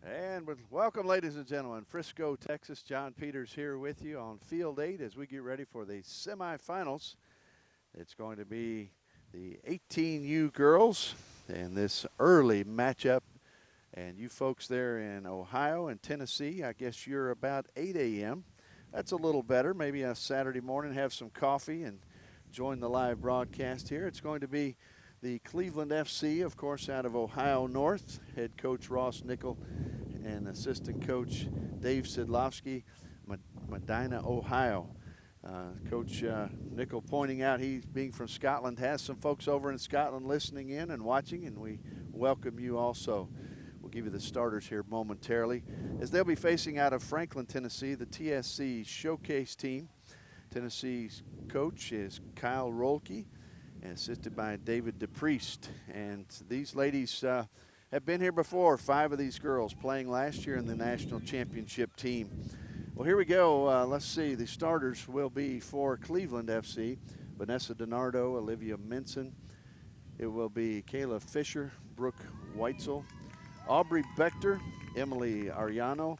And welcome, ladies and gentlemen. Frisco, Texas. John Peters here with you on Field 8 as we get ready for the semifinals. It's going to be the 18U girls in this early matchup. And you folks there in Ohio and Tennessee, I guess you're about 8 a.m. That's a little better. Maybe a Saturday morning, have some coffee and join the live broadcast here. It's going to be the Cleveland FC, of course, out of Ohio North. Head coach Ross Nickel and assistant coach Dave Sidlowski, Medina, Ohio. Coach Nickel pointing out he, being from Scotland, has some folks over in Scotland listening in and watching, and we welcome you also. We'll give you the starters here momentarily, as they'll be facing out of Franklin, Tennessee, the TSC Showcase team. Tennessee's coach is Kyle Rolke, and assisted by David DePriest. And these ladies have been here before, 5 of these girls playing last year in the national championship team. Well, here we go. Let's see. The starters will be for Cleveland FC, Vanessa DiNardo, Olivia Minson. It will be Kayla Fisher, Brooke Weitzel, Aubrey Bechter, Emily Ariano,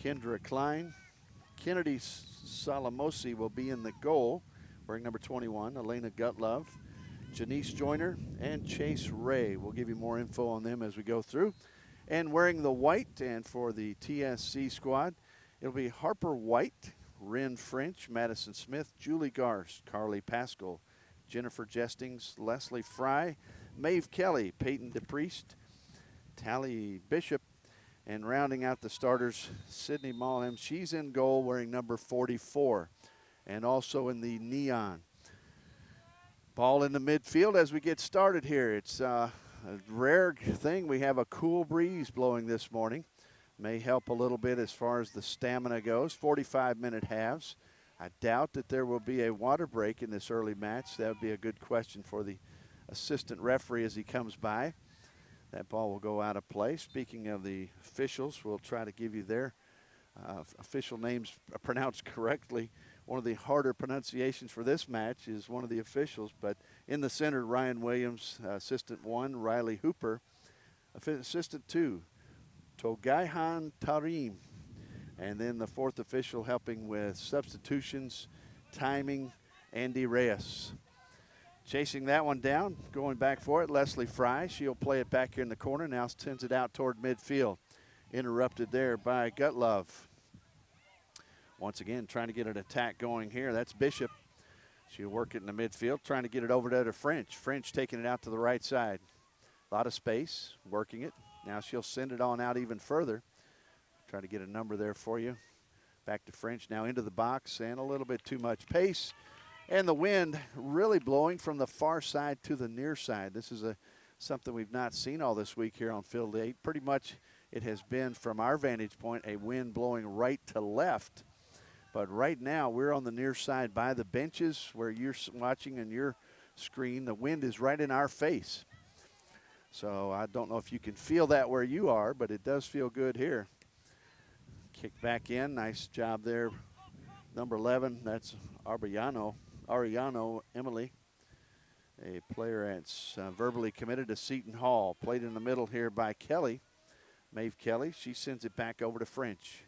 Kendra Klein. Kennedy Salamosi will be in the goal, wearing number 21, Elena Gutlove, Janice Joyner, and Chase Ray. We'll give you more info on them as we go through. And wearing the white, and for the TSC squad, it'll be Harper White, Ren French, Madison Smith, Julie Garst, Carly Pascal, Jennifer Jestings, Leslie Fry, Maeve Kelly, Peyton DePriest, Tally Bishop, and rounding out the starters, Sydney Malham. She's in goal wearing number 44, and also in the neon. Ball in the midfield as we get started here. It's a rare thing. We have a cool breeze blowing this morning. May help a little bit as far as the stamina goes. 45-minute halves. I doubt that there will be a water break in this early match. That would be a good question for the assistant referee as he comes by. That ball will go out of play. Speaking of the officials, we'll try to give you their official names pronounced correctly. One of the harder pronunciations for this match is one of the officials, but in the center, Ryan Williams, assistant 1, Riley Hooper, assistant 2, Togaihan Tarim, and then the 4th official helping with substitutions, timing, Andy Reyes. Chasing that one down, going back for it, Leslie Fry. She'll play it back here in the corner, now sends it out toward midfield. Interrupted there by Gutlove. Once again, trying to get an attack going here. That's Bishop. She'll work it in the midfield, trying to get it over to French. French taking it out to the right side. A lot of space, working it. Now she'll send it on out even further. Try to get a number there for you. Back to French, now into the box, and a little bit too much pace. And the wind really blowing from the far side to the near side. This is something we've not seen all this week here on Field 8. Pretty much it has been, from our vantage point, a wind blowing right to left. But right now, we're on the near side by the benches where you're watching on your screen. The wind is right in our face. So I don't know if you can feel that where you are, but it does feel good here. Kick back in. Nice job there. Number 11, that's Ariano Emily, a player that's verbally committed to Seton Hall. Played in the middle here by Kelly, Maeve Kelly. She sends it back over to French.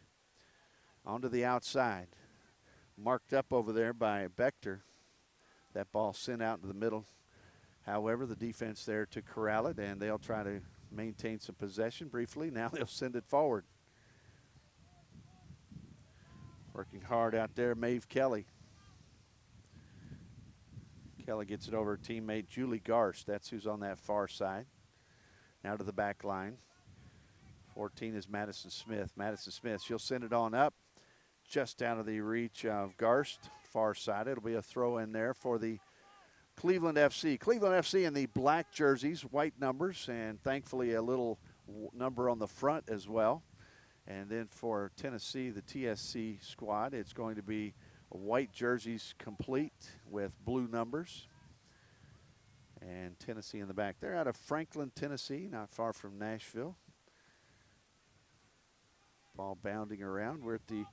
Onto the outside. Marked up over there by Bechter. That ball sent out into the middle. However, the defense there to corral it, and they'll try to maintain some possession briefly. Now they'll send it forward. Working hard out there, Maeve Kelly. Kelly gets it over her teammate Julie Garst. That's who's on that far side. Now to the back line. 14 is Madison Smith. Madison Smith, she'll send it on up. Just out of the reach of Garst, far side. It'll be a throw in there for the Cleveland FC. Cleveland FC in the black jerseys, white numbers, and thankfully a little number on the front as well. And then for Tennessee, the TSC squad, it's going to be white jerseys complete with blue numbers. And Tennessee in the back. They're out of Franklin, Tennessee, not far from Nashville. Ball bounding around. We're at the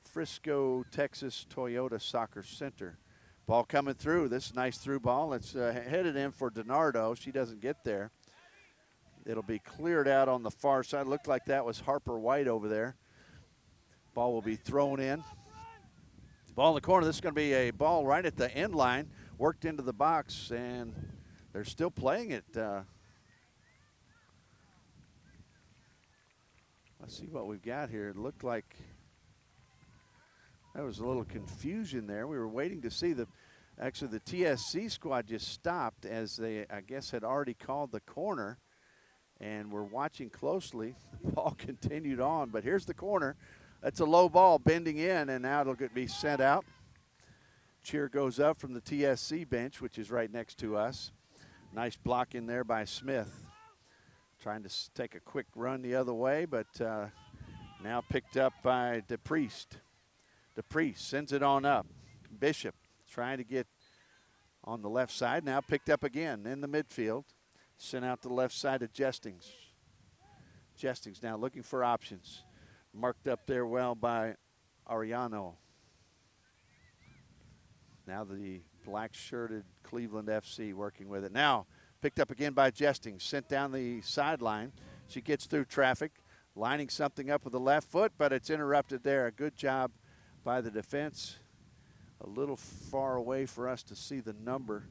Frisco, Texas Toyota Soccer Center. Ball coming through. This nice through ball. It's headed in for DiNardo. She doesn't get there. It'll be cleared out on the far side. Looked like that was Harper White over there. Ball will be thrown in. Ball in the corner. This is going to be a ball right at the end line. Worked into the box, and they're still playing it. Let's see what we've got here. It looked like there was a little confusion there. We were waiting to see actually the TSC squad just stopped as they, I guess, had already called the corner, and we're watching closely. The ball continued on, but here's the corner. That's a low ball bending in, and now it'll be sent out. Cheer goes up from the TSC bench, which is right next to us. Nice block in there by Smith. Trying to take a quick run the other way, but now picked up by DePriest. DePriest sends it on up. Bishop trying to get on the left side. Now picked up again in the midfield. Sent out to the left side of Jestings. Jestings now looking for options. Marked up there well by Ariano. Now the black-shirted Cleveland FC working with it. Now picked up again by Jestings, sent down the sideline. She gets through traffic, lining something up with the left foot, but it's interrupted there. A good job by the defense. A little far away for us to see the number.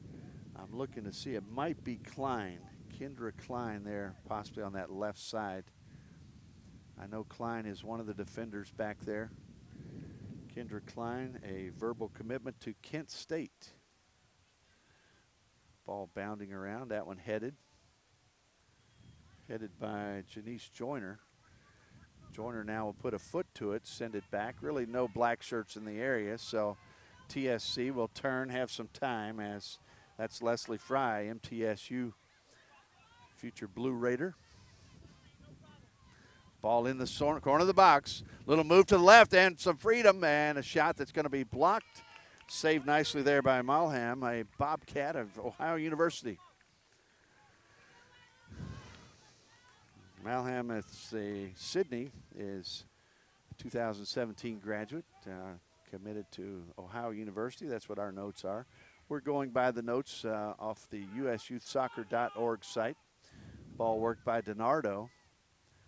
I'm looking to see, it might be Klein, Kendra Klein there, possibly on that left side. I know Klein is one of the defenders back there. Kendra Klein, a verbal commitment to Kent State. Ball bounding around, that one headed by Janice Joyner. Joyner now will put a foot to it, send it back. Really no black shirts in the area, so TSC will turn, have some time, as that's Leslie Fry, MTSU future Blue Raider. Ball in the corner of the box. Little move to the left and some freedom, and a shot that's going to be blocked. Saved nicely there by Malham, a Bobcat of Ohio University. Malham at Sydney is a 2017 graduate, committed to Ohio University. That's what our notes are. We're going by the notes off the usyouthsoccer.org site. Ball worked by DiNardo.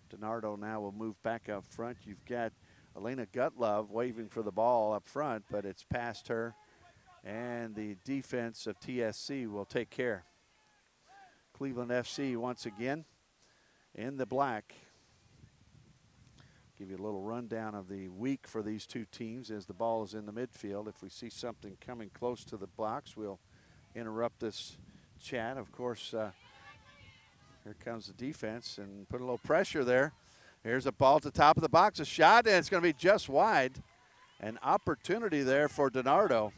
DiNardo now will move back up front. You've got Elena Gutlove waving for the ball up front, but it's past her, and the defense of TSC will take care. Cleveland FC once again in the black. Give you a little rundown of the week for these two teams as the ball is in the midfield. If we see something coming close to the box, we'll interrupt this chat. Of course, here comes the defense and put a little pressure there. Here's a ball at the top of the box, a shot, and it's going to be just wide. An opportunity there for DiNardo.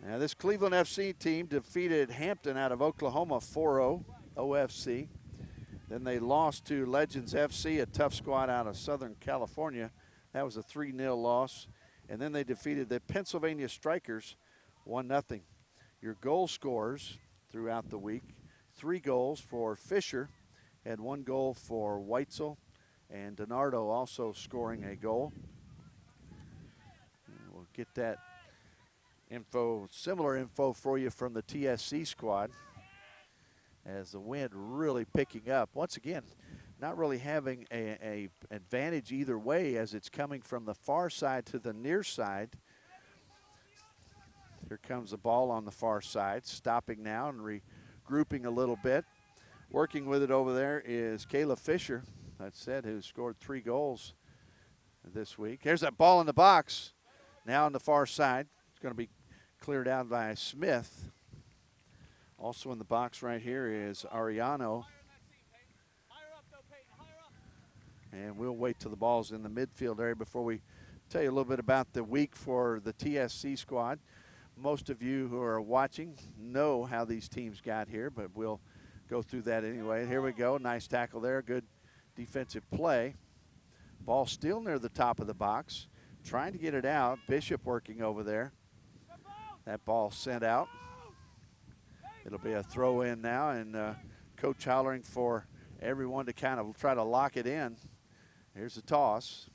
Now this Cleveland FC team defeated Hampton out of Oklahoma 4-0, OFC. Then they lost to Legends FC, a tough squad out of Southern California. That was a 3-0 loss. And then they defeated the Pennsylvania Strikers 1-0. Your goal scorers throughout the week: 3 goals for Fisher, had 1 goal for Weitzel, and DiNardo also scoring a goal. And we'll get that info, similar info for you from the TSC squad, as the wind really picking up. Once again, not really having a advantage either way, as it's coming from the far side to the near side. Here comes the ball on the far side, stopping now and regrouping a little bit. Working with it over there is Kayla Fisher, that said, who scored 3 goals this week. Here's that ball in the box. Now on the far side. It's going to be cleared out by Smith. Also in the box right here is Ariano. And we'll wait till the ball's in the midfield area before we tell you a little bit about the week for the TSC squad. Most of you who are watching know how these teams got here, but we'll go through that anyway. Here we go. Nice tackle there. Good defensive play. Ball still near the top of the box. Trying to get it out. Bishop working over there. That ball sent out. It'll be a throw in now, and Coach hollering for everyone to kind of try to lock it in. Here's the toss.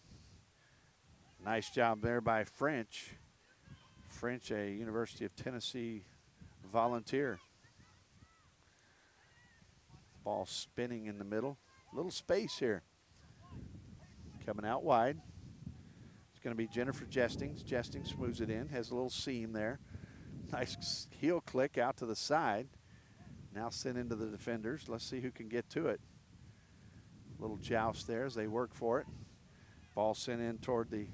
Nice job there by French. French, a University of Tennessee volunteer. Ball spinning in the middle. Little space here. Coming out wide. It's going to be Jennifer Jestings. Jestings moves it in, has a little seam there. Nice heel click out to the side. Now sent into the defenders. Let's see who can get to it. Little joust there as they work for it. Ball sent in toward the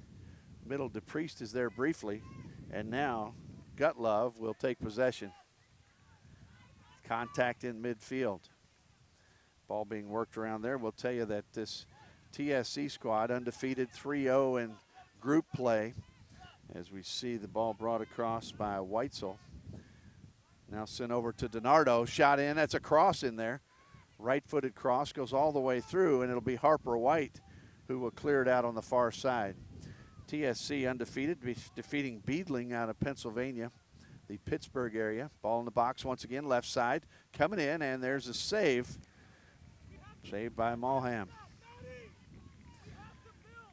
middle. DePriest is there briefly. And now Gutlove will take possession. Contact in midfield. Ball being worked around there. We'll tell you that this TSC squad undefeated 3-0 in group play as we see the ball brought across by Weitzel. Now sent over to DiNardo. Shot in. That's a cross in there. Right-footed cross goes all the way through, and it'll be Harper White who will clear it out on the far side. TSC undefeated, defeating Beadling out of Pennsylvania, the Pittsburgh area. Ball in the box once again, left side. Coming in, and there's a save. Saved by Mulham.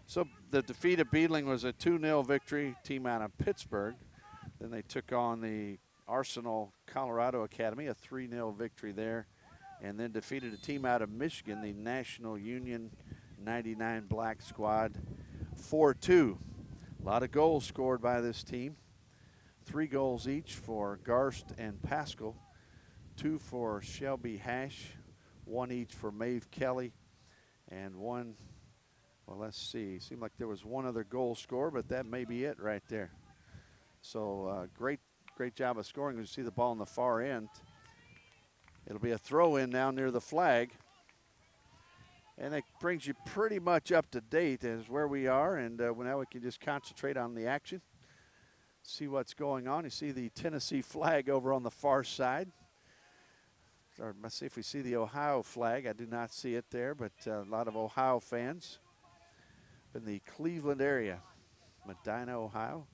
So the defeat of Beadling was a 2-0 victory, team out of Pittsburgh. Then they took on the Arsenal Colorado Academy, a 3-0 victory there. And then defeated a team out of Michigan, the National Union 99 Black Squad, 4-2. A lot of goals scored by this team. 3 goals each for Garst and Pascal, 2 for Shelby Hash, 1 each for Maeve Kelly, and 1, well, let's see. Seemed like there was 1 other goal score, but that may be it right there. So great job of scoring. You see the ball on the far end. It'll be a throw-in now near the flag. And it brings you pretty much up to date as where we are, and now we can just concentrate on the action, see what's going on. You see the Tennessee flag over on the far side. Or let's see if we see the Ohio flag. I do not see it there, but a lot of Ohio fans in the Cleveland area. Medina, Ohio.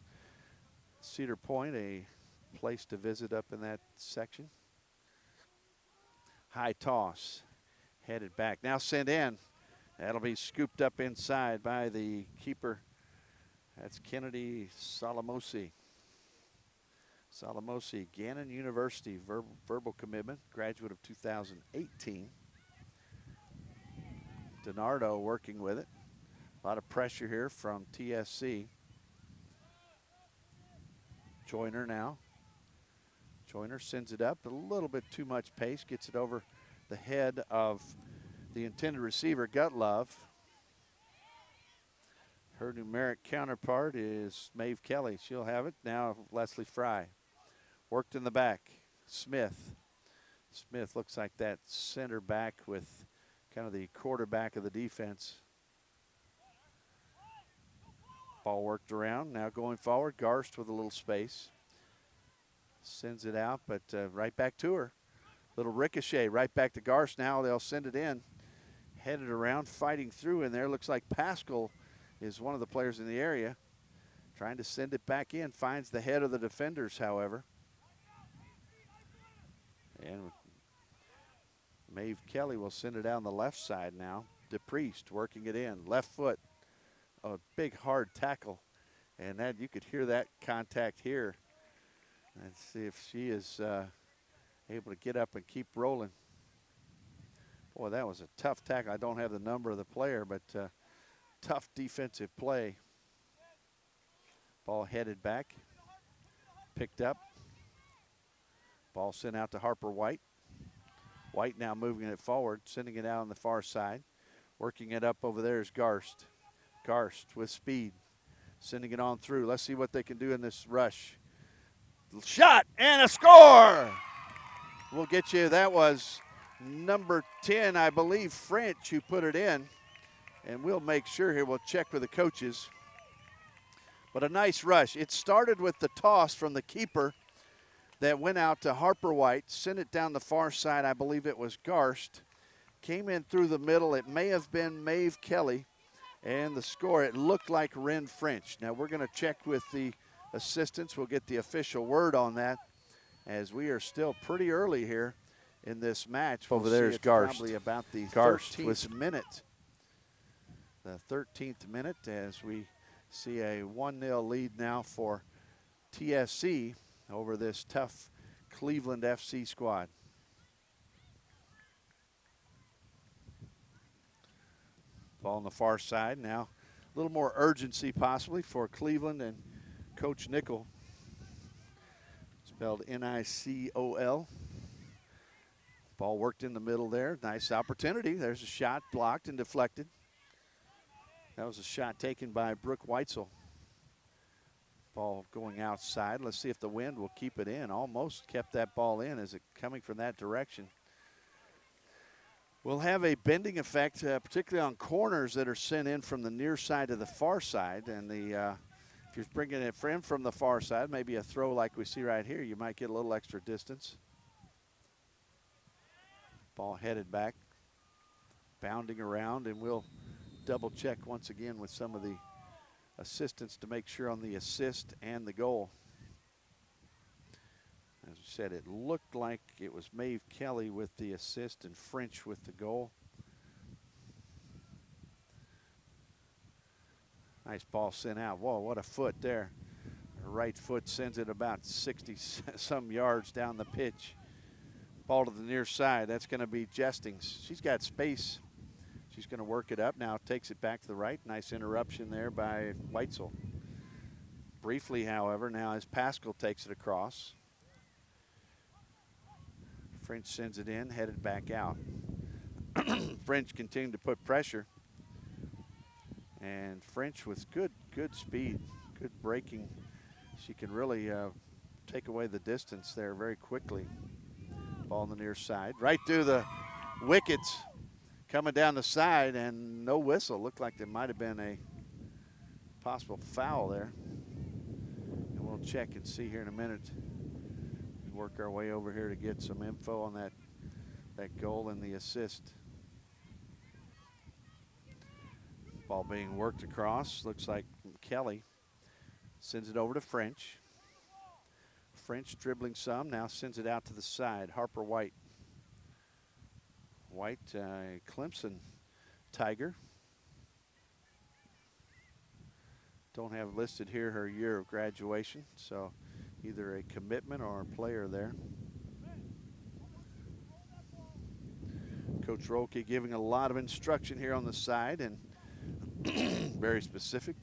Cedar Point, a place to visit up in that section. High toss, headed back. Now sent in. That'll be scooped up inside by the keeper. That's Kennedy Salamosi. Salamosi, Gannon University, verbal commitment, graduate of 2018. DiNardo working with it. A lot of pressure here from TSC. Joyner now. Joyner sends it up, a little bit too much pace, gets it over the head of the intended receiver, Gutlove. Her numeric counterpart is Maeve Kelly. She'll have it. Now Leslie Fry. Worked in the back. Smith. Smith looks like that center back with kind of the quarterback of the defense. Ball worked around. Now going forward. Garst with a little space. Sends it out, but right back to her. Little ricochet right back to Garst. Now they'll send it in. Headed around, fighting through in there. Looks like Pascal is one of the players in the area. Trying to send it back in. Finds the head of the defenders, however. And Maeve Kelly will send it down the left side now. DePriest working it in. Left foot. A big hard tackle. And that you could hear that contact here. Let's see if she is able to get up and keep rolling. Boy, that was a tough tackle. I don't have the number of the player, but tough defensive play. Ball headed back. Picked up. Ball sent out to Harper White. White now moving it forward, sending it out on the far side. Working it up over there is Garst. Garst with speed. Sending it on through. Let's see what they can do in this rush. Shot and a score. We'll get you. That was number 10, I believe, French, who put it in. And we'll make sure here. We'll check with the coaches. But a nice rush. It started with the toss from the keeper that went out to Harper White. Sent it down the far side. I believe it was Garst. Came in through the middle. It may have been Maeve Kelly. And the score, it looked like Ren French. Now we're going to check with the assistants. We'll get the official word on that as we are still pretty early here in this match. Over there is Garst. Probably about the 13th minute. The 13th minute as we see a 1-0 lead now for TSC over this tough Cleveland FC squad. Ball on the far side now. A little more urgency possibly for Cleveland and Coach Nickel. Spelled Nicol. Ball worked in the middle there. Nice opportunity. There's a shot blocked and deflected. That was a shot taken by Brooke Weitzel. Ball going outside. Let's see if the wind will keep it in. Almost kept that ball in as it coming from that direction. We'll have a bending effect, particularly on corners that are sent in from the near side to the far side. And if you're bringing it from the far side, maybe a throw like we see right here, you might get a little extra distance. Ball headed back, bounding around, and we'll double check once again with some of the assistants to make sure on the assist and the goal. As I said, it looked like it was Maeve Kelly with the assist and French with the goal. Nice ball sent out. Whoa, what a foot there. Her right foot sends it about 60-some yards down the pitch. Ball to the near side. That's going to be Jestings. She's got space. She's going to work it up. Now takes it back to the right. Nice interruption there by Weitzel. Briefly, however, now as Pascal takes it across. French sends it in, headed back out. French continued to put pressure. And French with good speed, good braking. She can really take away the distance there very quickly. Ball on the near side. Right through the wickets. Coming down the side and no whistle. Looked like there might have been a possible foul there. And we'll check and see here in a minute. We work our way over here to get some info on that goal and the assist. Ball being worked across. Looks like Kelly sends it over to French. French dribbling some. Now sends it out to the side. Harper White. White, Clemson Tiger. Don't have listed here her year of graduation, so either a commitment or a player there. Coach Rolke giving a lot of instruction here on the side and very specific.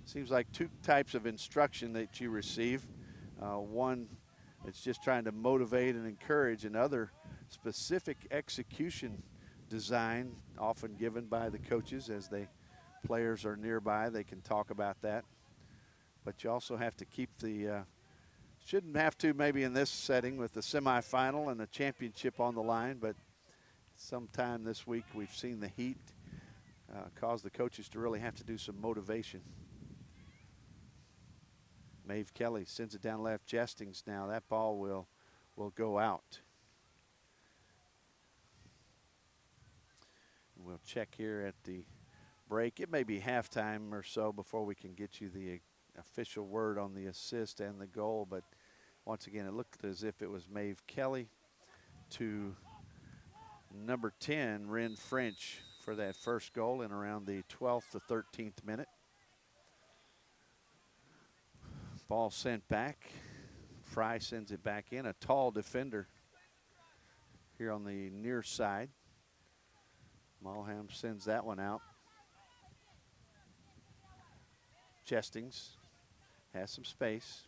Seems like two types of instruction that you receive. One, it's just trying to motivate and encourage, and other specific execution design, often given by the coaches as the players are nearby. They can talk about that. But you also have to keep the, shouldn't have to maybe in this setting with the semifinal and the championship on the line, but sometime this week we've seen the heat cause the coaches to really have to do some motivation. Maeve Kelly sends it down left. Jestings now. That ball will go out. We'll check here at the break. It may be halftime or so before we can get you the official word on the assist and the goal. But once again, it looked as if it was Maeve Kelly to number 10, Ren French, for that first goal in around the 12th to 13th minute. Ball sent back. Fry sends it back in. A tall defender here on the near side. Mulham sends that one out. Jestings has some space.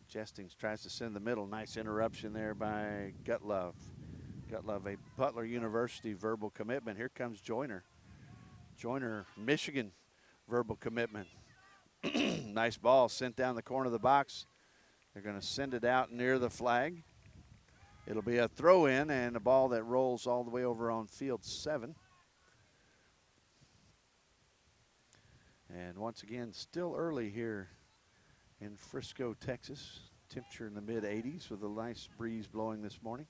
Jestings tries to send the middle. Nice interruption there by Gutlove. Gutlove, a Butler University verbal commitment. Here comes Joyner. Joyner, Michigan verbal commitment. Nice ball sent down the corner of the box. They're going to send it out near the flag. It'll be a throw in and a ball that rolls all the way over on field 7. And once again, still early here in Frisco, Texas. Temperature in the mid-80s with a nice breeze blowing this morning.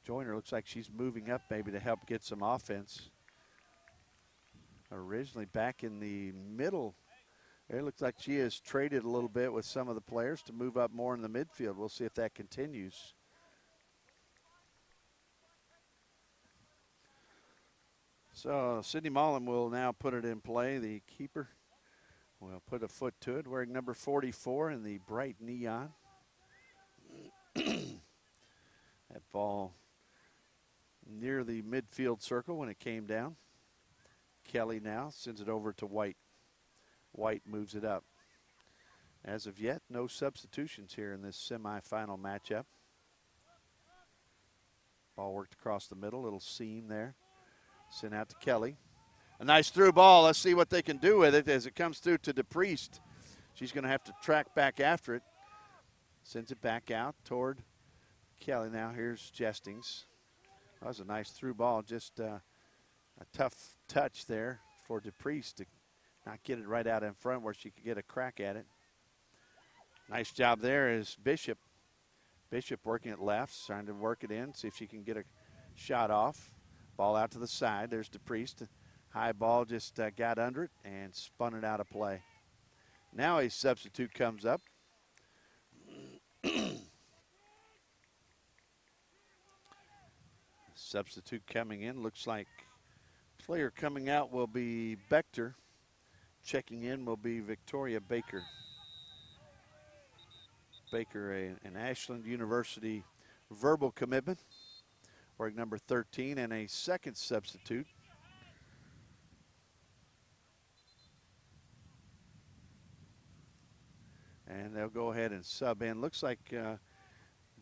Joyner looks like she's moving up maybe to help get some offense. Originally back in the middle. It looks like she has traded a little bit with some of the players to move up more in the midfield. We'll see if that continues. So Sydney Mullen will now put it in play. The keeper will put a foot to it, wearing number 44 in the bright neon. That ball near the midfield circle when it came down. Kelly now sends it over to White. White moves it up. As of yet, no substitutions here in this semifinal matchup. Ball worked across the middle, little seam there. Sent out to Kelly. A nice through ball. Let's see what they can do with it as it comes through to DePriest. She's going to have to track back after it. Sends it back out toward Kelly. Now here's Jestings. That was a nice through ball. Just a tough touch there for DePriest to not get it right out in front where she could get a crack at it. Nice job there is Bishop. Bishop working it left, trying to work it in, see if she can get a shot off. Ball out to the side. There's DePriest. High ball just got under it and spun it out of play. Now a substitute comes up. Substitute coming in. Looks like player coming out will be Bechter. Checking in will be Victoria Baker. Baker, an Ashland University verbal commitment, wearing number 13, and a second substitute. And they'll go ahead and sub in. Looks like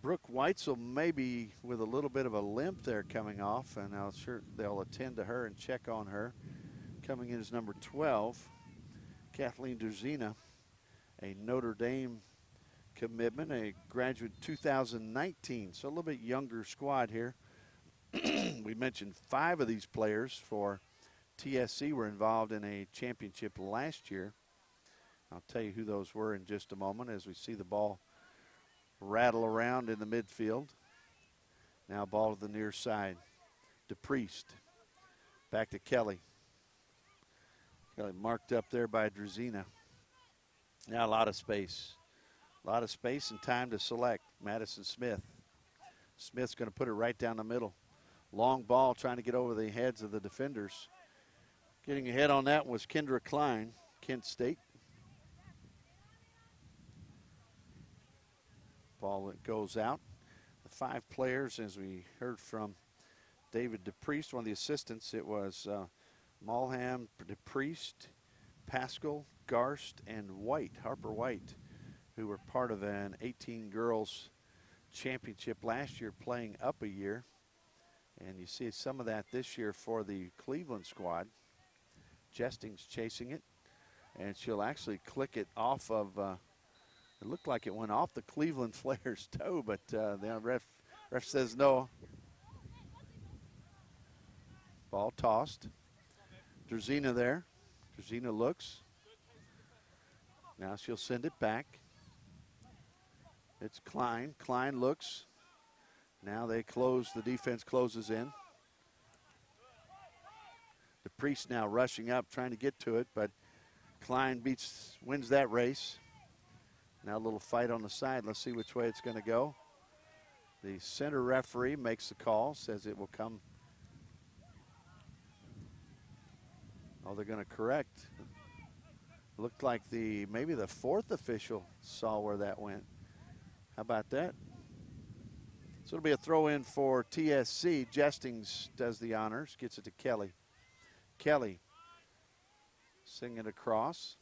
Brooke Weitzel maybe with a little bit of a limp there coming off, and they'll attend to her and check on her. Coming in is number 12, Kathleen Drzina, a Notre Dame commitment, a graduate 2019, so a little bit younger squad here. We mentioned 5 of these players for TSC were involved in a championship last year. I'll tell you who those were in just a moment as we see the ball rattle around in the midfield. Now ball to the near side. DePriest. Back to Kelly. Kelly marked up there by Drzina. Now a lot of space. A lot of space and time to select. Madison Smith. Smith's going to put it right down the middle. Long ball trying to get over the heads of the defenders. Getting ahead on that was Kendra Klein, Kent State. Ball that goes out. The 5 players, as we heard from David DePriest, one of the assistants, it was Mulham, DePriest, Pascal, Garst, and White, Harper White, who were part of an 18 girls championship last year, playing up a year. And you see some of that this year for the Cleveland squad. Jesting's chasing it, and she'll actually click it off of, it looked like it went off the Cleveland Flares toe, but the ref says no. Ball tossed. Drzina there. Drzina looks. Now she'll send it back. It's Klein. Klein looks. Now they close, the defense closes in. DePriest now rushing up, trying to get to it, but Klein wins that race. Now a little fight on the side. Let's see which way it's going to go. The center referee makes the call, says it will come. Oh, they're going to correct. Looked like maybe the 4th official saw where that went. How about that? So it'll be a throw in for TSC. Jestings does the honors, gets it to Kelly. Kelly singing it across.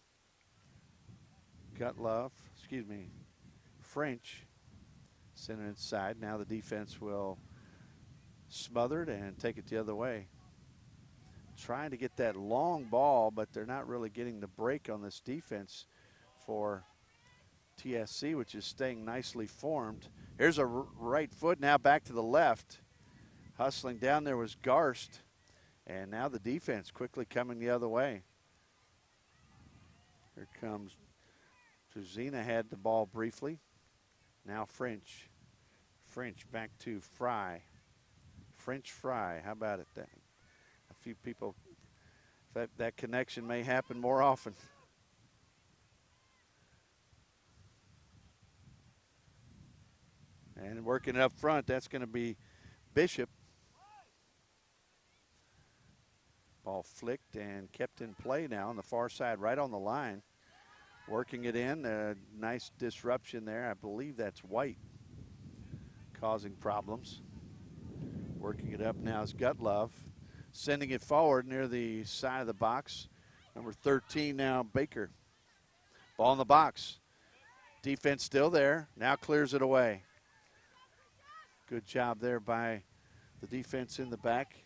French sending it inside. Now the defense will smother it and take it the other way. Trying to get that long ball, but they're not really getting the break on this defense for TSC, which is staying nicely formed. Here's a right foot, now back to the left. Hustling down there was Garst, and now the defense quickly coming the other way. Here comes Drzina, had the ball briefly. Now French. French back to Fry. French Fry, how about it? A few people, that connection may happen more often. And working it up front, that's going to be Bishop. Ball flicked and kept in play now on the far side, right on the line. Working it in, a nice disruption there. I believe that's White causing problems. Working it up now is Gutlove. Sending it forward near the side of the box. Number 13 now, Baker. Ball in the box. Defense still there. Now clears it away. Good job there by the defense in the back.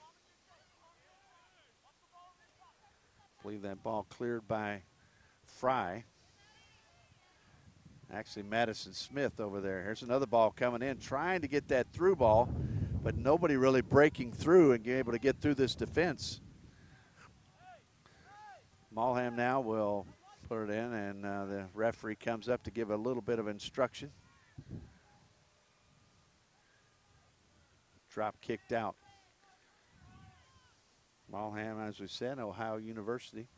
I believe that ball cleared by Fry. Actually, Madison Smith over there. Here's another ball coming in, trying to get that through ball, but nobody really breaking through and being able to get through this defense. Malham now will put it in, and the referee comes up to give a little bit of instruction. Drop kicked out. Malham, as we said, Ohio University.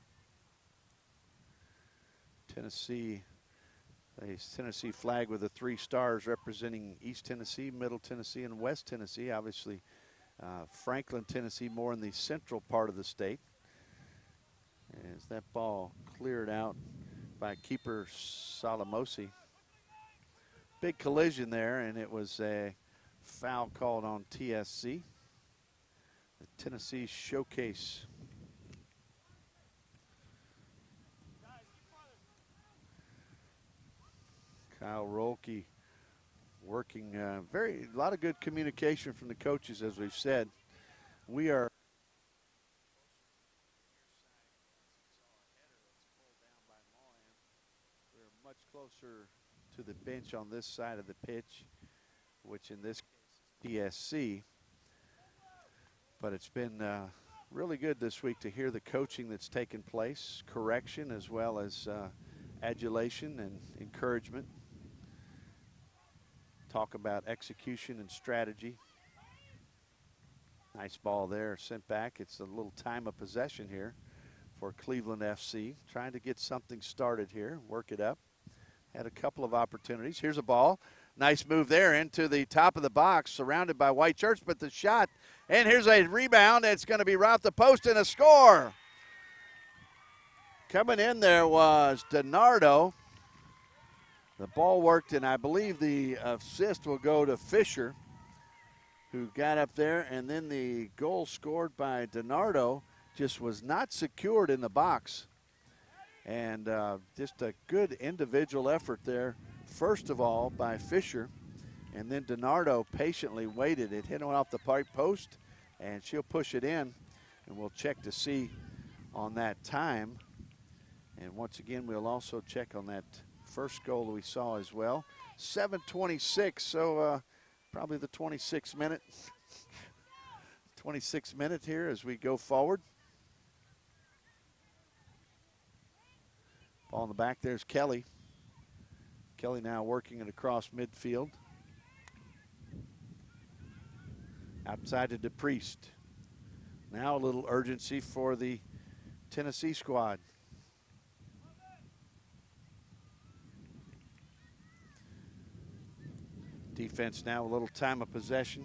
Tennessee, a Tennessee flag with the 3 stars representing East Tennessee, Middle Tennessee, and West Tennessee. Obviously, Franklin, Tennessee, more in the central part of the state. As that ball cleared out by keeper Salamosi. Big collision there, and it was a foul called on TSC. The Tennessee Showcase. Kyle Rolke working a lot of good communication from the coaches, as we've said. We are much closer to the bench on this side of the pitch, which in this case is TSC. But it's been really good this week to hear the coaching that's taken place, correction as well as adulation and encouragement. Talk about execution and strategy. Nice ball there, sent back. It's a little time of possession here for Cleveland FC. Trying to get something started here, work it up. Had a couple of opportunities. Here's a ball. Nice move there into the top of the box, surrounded by White Church, but the shot. And here's a rebound. It's going to be right off the post and a score. Coming in there was DiNardo. The ball worked, and I believe the assist will go to Fisher, who got up there, and then the goal scored by DiNardo just was not secured in the box. And just a good individual effort there, first of all, by Fisher. And then DiNardo patiently waited. It hit off the pipe post, and she'll push it in. And we'll check to see on that time. And once again, we'll also check on that first goal that we saw as well. 7:26, so probably the 26th minute. 26th minute here as we go forward. Ball in the back, there's Kelly. Kelly now working it across midfield. Outside to DePriest. Now a little urgency for the Tennessee squad. Defense now a little time of possession.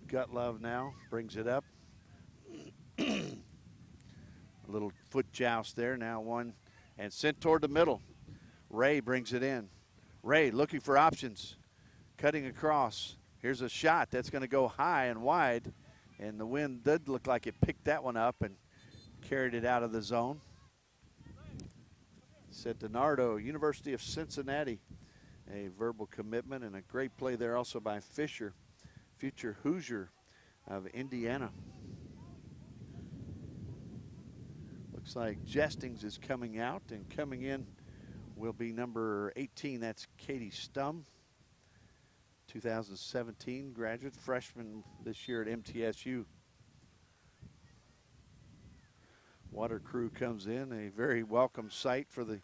Gutlove now brings it up. A little foot joust there, now one. And sent toward the middle. Ray brings it in. Ray looking for options. Cutting across. Here's a shot that's going to go high and wide. And the wind did look like it picked that one up and carried it out of the zone. Said DiNardo, University of Cincinnati. A verbal commitment and a great play there also by Fisher, future Hoosier of Indiana. Looks like Jestings is coming out, and coming in will be number 18. That's Katie Stum, 2017 graduate, freshman this year at MTSU. Water crew comes in, a very welcome sight for the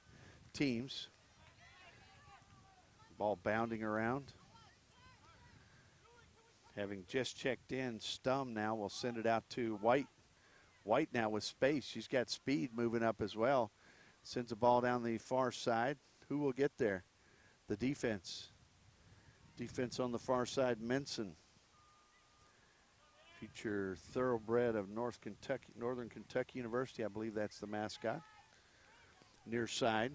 teams. Ball bounding around. Having just checked in, Stum now will send it out to White. White now with space. She's got speed moving up as well. Sends the ball down the far side. Who will get there? The defense. Defense on the far side, Menson. Future thoroughbred of Northern Kentucky University. I believe that's the mascot. Near side,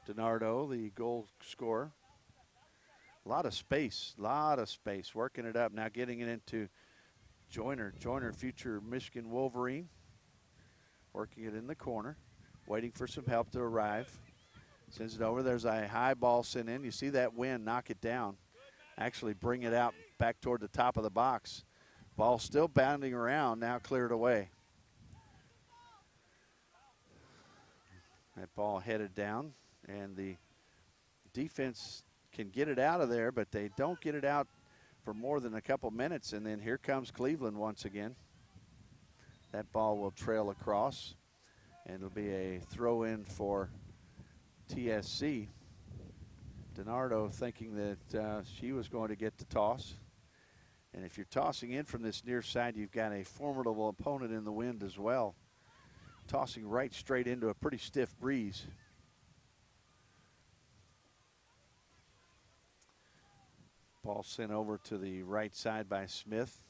DiNardo, the goal scorer. A lot of space, working it up. Now getting it into Joyner, future Michigan Wolverine, working it in the corner, waiting for some help to arrive. Sends it over. There's a high ball sent in. You see that wind knock it down, actually bring it out back toward the top of the box. Ball still bounding around, now cleared away. That ball headed down, and the defense can get it out of there, but they don't get it out for more than a couple minutes, and then here comes Cleveland once again. That ball will trail across, and it'll be a throw-in for TSC. DiNardo thinking that she was going to get the toss. And if you're tossing in from this near side, you've got a formidable opponent in the wind as well. Tossing right straight into a pretty stiff breeze. Ball sent over to the right side by Smith.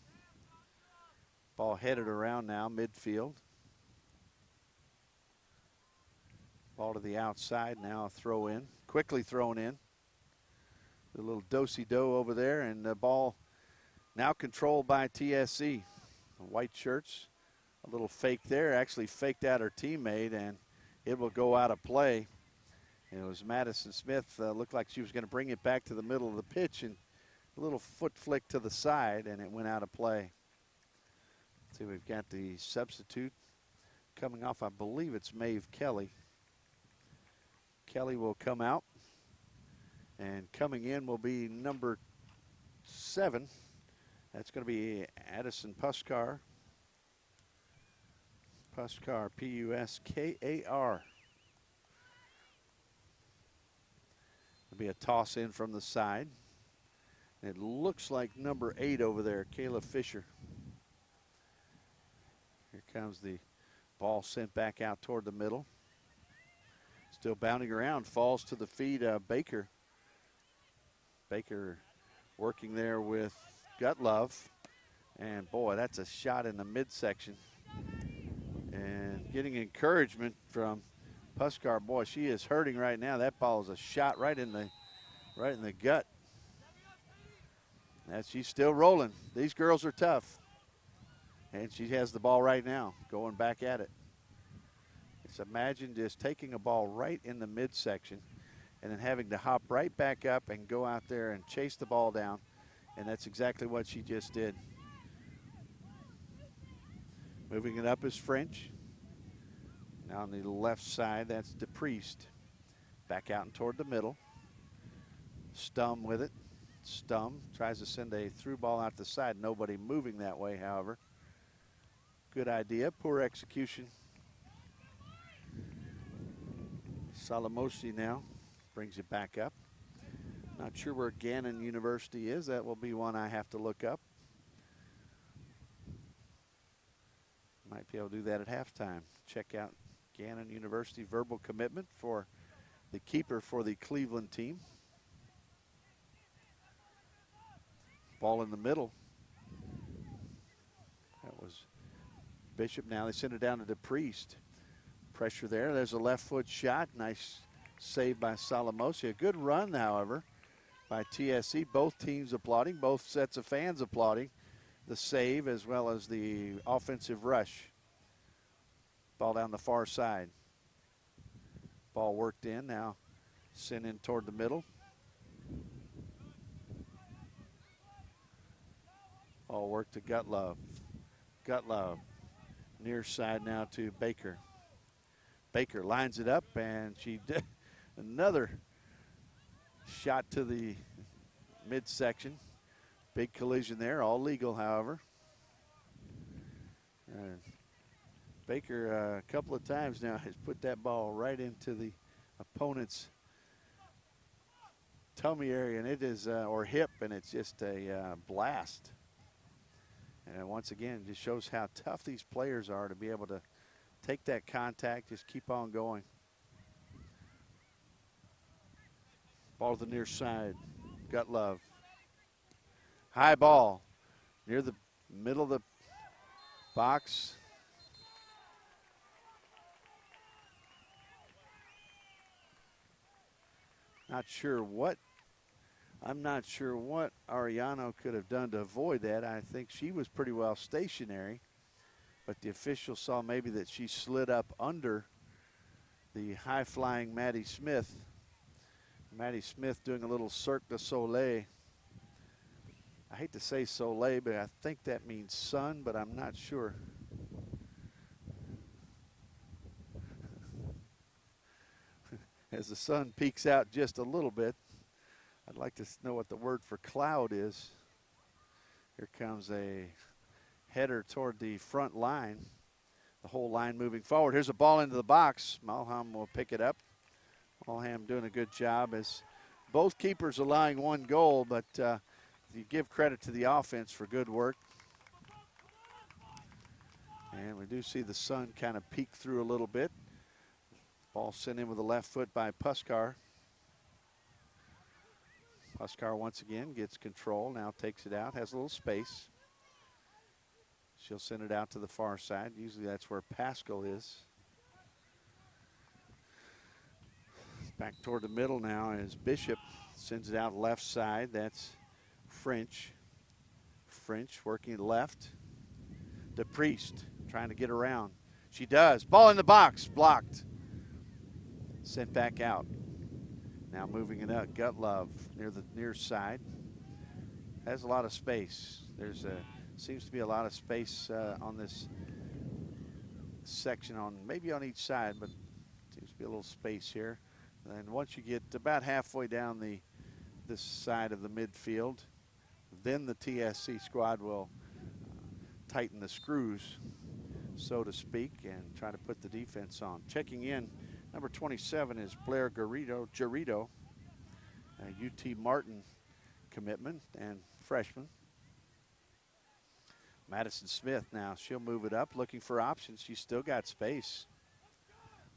Ball headed around now, midfield. Ball to the outside, now a throw in. Quickly thrown in. A little do-si-do over there, and the ball now controlled by TSC. The white shirts, a little fake there, actually faked out her teammate, and it will go out of play. And it was Madison Smith, looked like she was going to bring it back to the middle of the pitch, and a little foot flick to the side, and it went out of play. See, we've got the substitute coming off. I believe it's Maeve Kelly. Kelly will come out, and coming in will be number 7. That's going to be Addison Puskar. Puskar, P-U-S-K-A-R. It'll be a toss in from the side. It looks like number 8 over there, Kayla Fisher. Here comes the ball sent back out toward the middle. Still bounding around, falls to the feet of Baker. Baker working there with Gutlove. And boy, that's a shot in the midsection. And getting encouragement from Puskar. Boy, she is hurting right now. That ball is a shot right in the gut. She's still rolling. These girls are tough. And she has the ball right now, going back at it. Just imagine just taking a ball right in the midsection and then having to hop right back up and go out there and chase the ball down. And that's exactly what she just did. Moving it up is French. Now on the left side, that's DePriest. Back out and toward the middle. Stum with it. Stum tries to send a through ball out the side. Nobody moving that way, however. Good idea, poor execution. Salamosi now brings it back up. Not sure where Gannon University is. That will be one I have to look up. Might be able to do that at halftime. Check out Gannon University verbal commitment for the keeper for the Cleveland team. Ball in the middle. That was Bishop. Now they send it down to DePriest. Pressure there. There's a left foot shot. Nice save by Salamosi. A good run, however, by TSC. Both teams applauding. Both sets of fans applauding the save as well as the offensive rush. Ball down the far side. Ball worked in. Now sent in toward the middle. Ball worked to Gutlove. Gutlove near side now to Baker. Baker lines it up, and she did another shot to the midsection. Big collision there, all legal, however. Baker a couple of times now has put that ball right into the opponent's tummy area, and it is, or hip, and it's just a blast. And once again, just shows how tough these players are to be able to take that contact, just keep on going. Ball to the near side. Gutlove. High ball near the middle of the box. Not sure what I'm not sure what Arellano could have done to avoid that. I think she was pretty well stationary, but the official saw maybe that she slid up under the high-flying Maddie Smith. Maddie Smith doing a little Cirque du Soleil. I hate to say soleil, but I think that means sun, but I'm not sure. As the sun peeks out just a little bit, I'd like to know what the word for cloud is. Here comes a header toward the front line. The whole line moving forward. Here's a ball into the box. Malham will pick it up. Malham doing a good job as both keepers allowing one goal, but you give credit to the offense for good work. And we do see the sun kind of peek through a little bit. Ball sent in with the left foot by Puskar. Puskar once again gets control, now takes it out, has a little space. She'll send it out to the far side. Usually that's where Pascal is. Back toward the middle now as Bishop sends it out left side. That's French. French working left. DePriest trying to get around. She does. Ball in the box. Blocked. Sent back out. Now moving it up. Gutlove near the near side. Has a lot of space. Seems to be a lot of space on this section, maybe on each side, but seems to be a little space here. And once you get about halfway down this side of the midfield, then the TSC squad will tighten the screws, so to speak, and try to put the defense on. Checking in, number 27 is Blair Garrido, UT Martin commitment and freshman. Madison Smith now, she'll move it up, looking for options. She's still got space.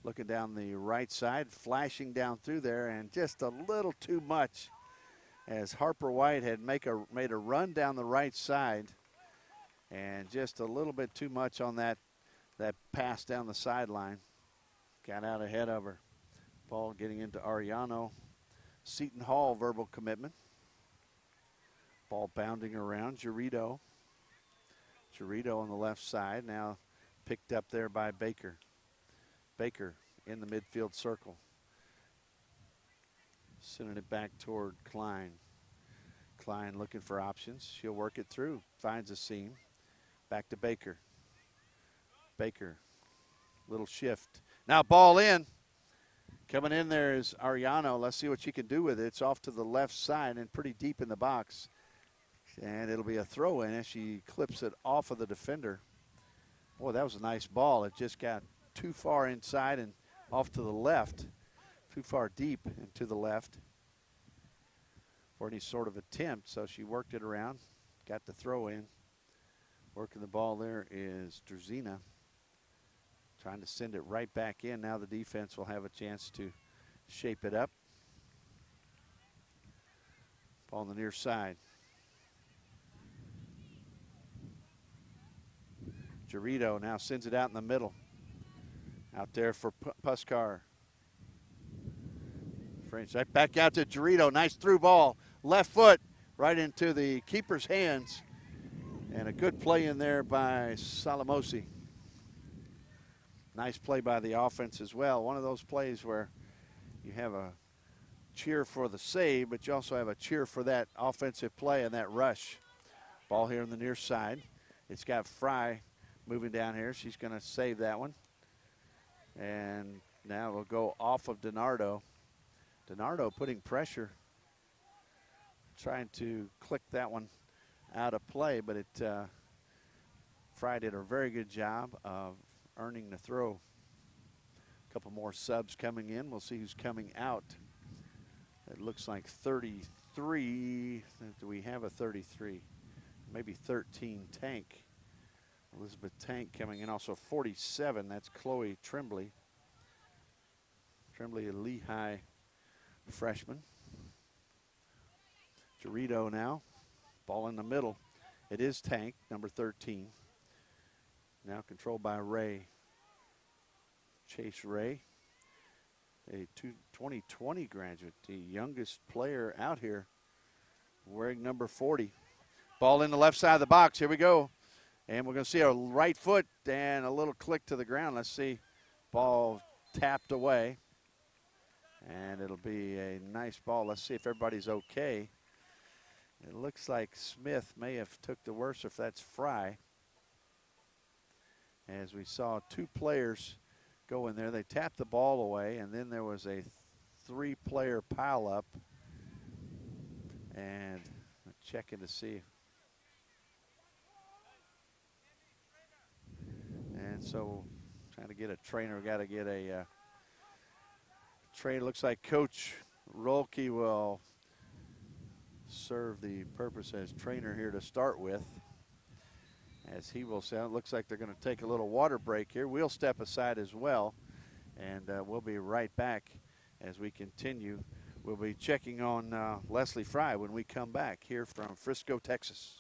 Looking down the right side, flashing down through there, and just a little too much as Harper White had made a run down the right side, and just a little bit too much on that pass down the sideline. Got out ahead of her. Ball getting into Arellano. Seton Hall verbal commitment. Ball bounding around. Garrido on the left side, now picked up there by Baker. Baker in the midfield circle. Sending it back toward Klein. Klein looking for options. She'll work it through. Finds a seam. Back to Baker. Baker. Little shift. Now ball in. Coming in there is Arellano. Let's see what she can do with it. It's off to the left side and pretty deep in the box. And it'll be a throw in as she clips it off of the defender. Boy, that was a nice ball. It just got too far inside and off to the left. Too far deep and to the left for any sort of attempt. So she worked it around, got the throw in. Working the ball there is Drzina. Trying to send it right back in. Now the defense will have a chance to shape it up. Ball on the near side. Garrido now sends it out in the middle. Out there for Puskar. French right back out to Garrido. Nice through ball. Left foot right into the keeper's hands. And a good play in there by Salamosi. Nice play by the offense as well. One of those plays where you have a cheer for the save, but you also have a cheer for that offensive play and that rush. Ball here on the near side. It's got Fry moving down here. She's going to save that one. And now we'll go off of DiNardo. DiNardo putting pressure, trying to click that one out of play, but Fry did a very good job of earning the throw. A couple more subs coming in. We'll see who's coming out. It looks like 33. Do we have a 33? Maybe 13, Tank. Elizabeth Tank coming in. Also 47, that's Chloe Tremblay. Tremblay, a Lehigh freshman. Garrido now. Ball in the middle. It is Tank, number 13. Now controlled by Ray. Chase Ray, a 2020 graduate, the youngest player out here wearing number 40. Ball in the left side of the box. Here we go. And we're going to see a right foot and a little click to the ground. Let's see. Ball tapped away. And it'll be a nice ball. Let's see if everybody's okay. It looks like Smith may have took the worst, if that's Fry. As we saw two players go in there. They tapped the ball away, and then there was a three-player pileup. And I'm checking to see. And so trying to get a trainer. We got to get a trainer. Looks like Coach Rolke will serve the purpose as trainer here to start with. As he will say, it looks like they're going to take a little water break here. We'll step aside as well, and we'll be right back as we continue. We'll be checking on Leslie Fry when we come back here from Frisco, Texas.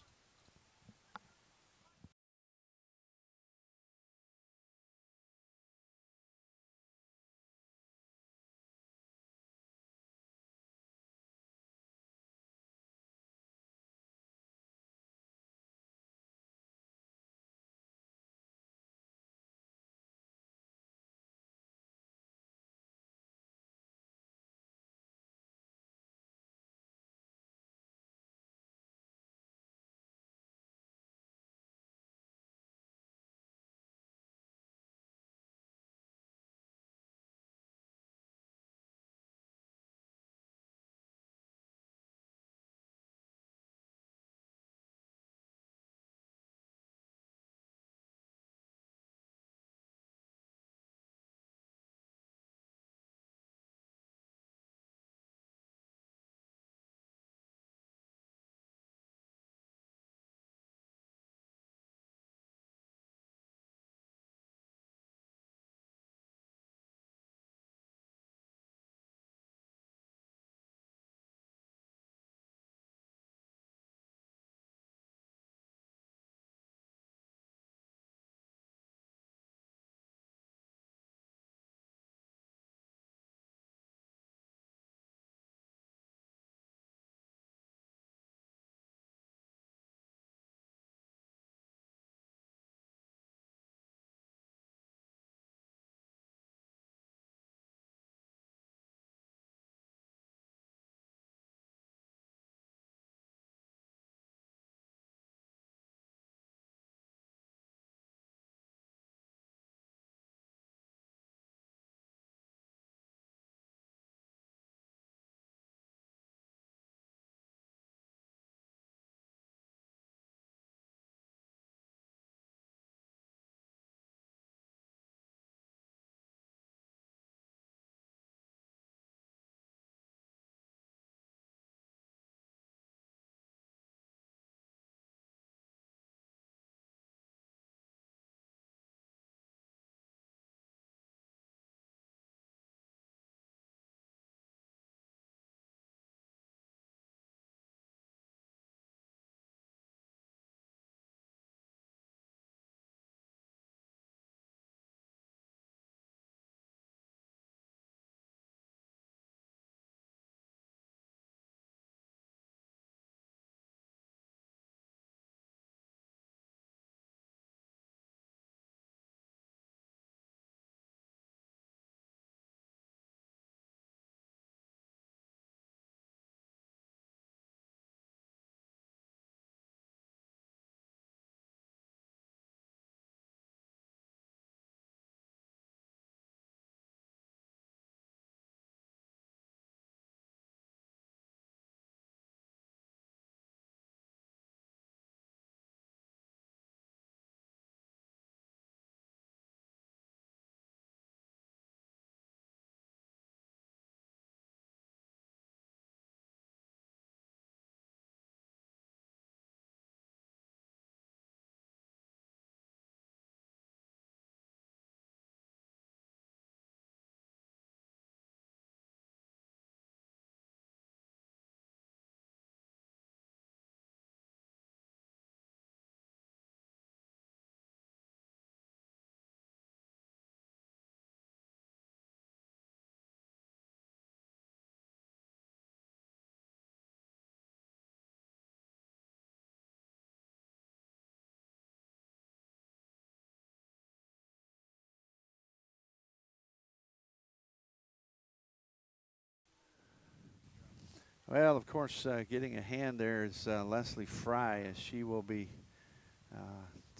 Well, of course, getting a hand there is Leslie Fry, as she will be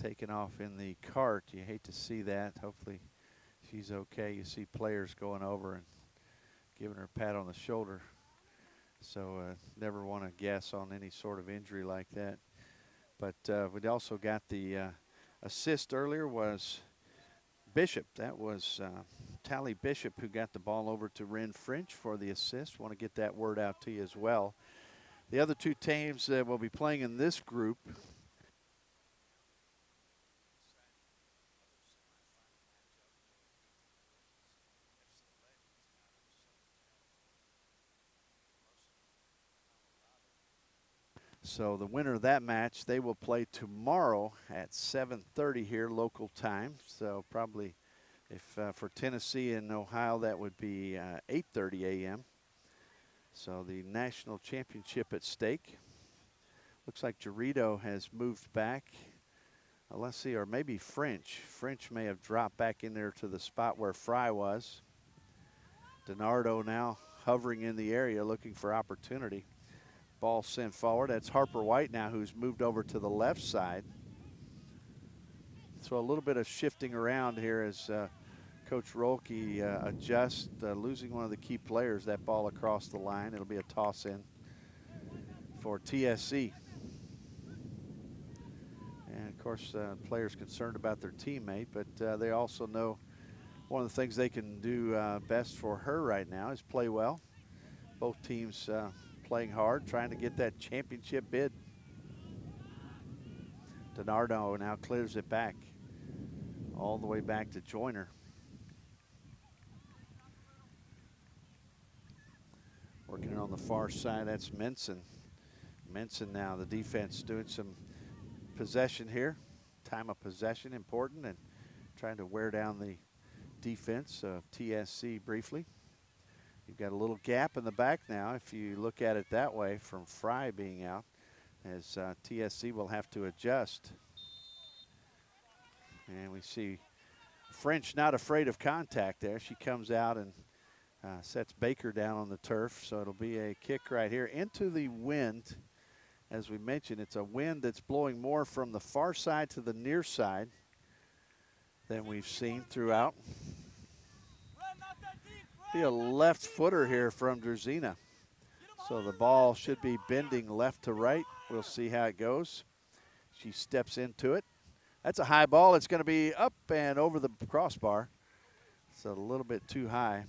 taken off in the cart. You hate to see that. Hopefully she's okay. You see players going over and giving her a pat on the shoulder. So never want to guess on any sort of injury like that. But we also got the assist earlier was Bishop. That was Tally Bishop who got the ball over to Ren French for the assist. Want to get that word out to you as well. The other two teams that will be playing in this group. So the winner of that match, they will play tomorrow at 7:30 here local time. So probably if for Tennessee and Ohio, that would be 8:30 a.m. So the national championship at stake. Looks like Jarrito has moved back. Let's see, or maybe French. French may have dropped back in there to the spot where Fry was. DiNardo now hovering in the area looking for opportunity. Ball sent forward. That's Harper White now, who's moved over to the left side. So a little bit of shifting around here as Coach Rolke adjusts, losing one of the key players. That ball across the line. It'll be a toss in for TSC. And of course, players concerned about their teammate, but they also know one of the things they can do best for her right now is play well. Both teams playing hard, trying to get that championship bid. DiNardo now clears it back, all the way back to Joyner. Working on the far side, that's Menson. Menson now, the defense doing some possession here. Time of possession important, and trying to wear down the defense of TSC briefly. You've got a little gap in the back now, if you look at it that way, from Fry being out, as TSC will have to adjust. And we see French not afraid of contact there. She comes out and sets Baker down on the turf, so it'll be a kick right here into the wind. As we mentioned, it's a wind that's blowing more from the far side to the near side than we've seen throughout. Be a left footer here from Drzina. So the ball should be bending left to right. We'll see how it goes. She steps into it. That's a high ball. It's going to be up and over the crossbar. It's a little bit too high.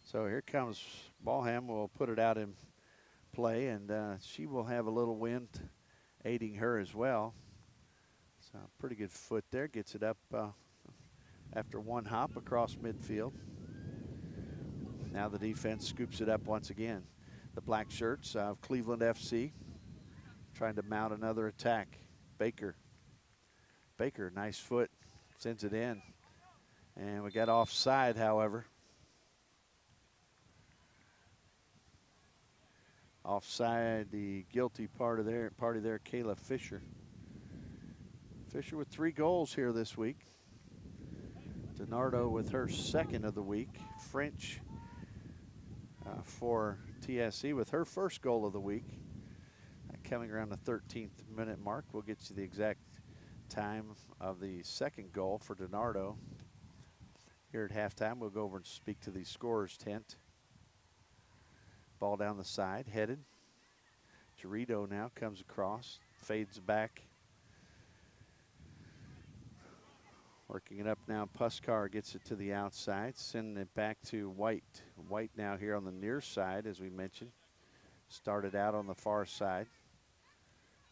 So here comes Ballham. Will put it out in play, and she will have a little wind aiding her as well. So pretty good foot there. Gets it up after one hop across midfield. Now the defense scoops it up once again. The black shirts of Cleveland FC trying to mount another attack. Baker, nice foot, sends it in. And we got offside, however. Offside, the guilty party there, Kayla Fisher. Fisher with 3 goals here this week. DiNardo with her second of the week. French for TSC with her first goal of the week. Coming around the 13th minute mark. We'll get you the exact time of the second goal for DiNardo. Here at halftime, we'll go over and speak to the scorer's tent. Ball down the side, headed. Jarrito now comes across, fades back. Working it up now, Puskar gets it to the outside, sending it back to White. White now here on the near side, as we mentioned. Started out on the far side.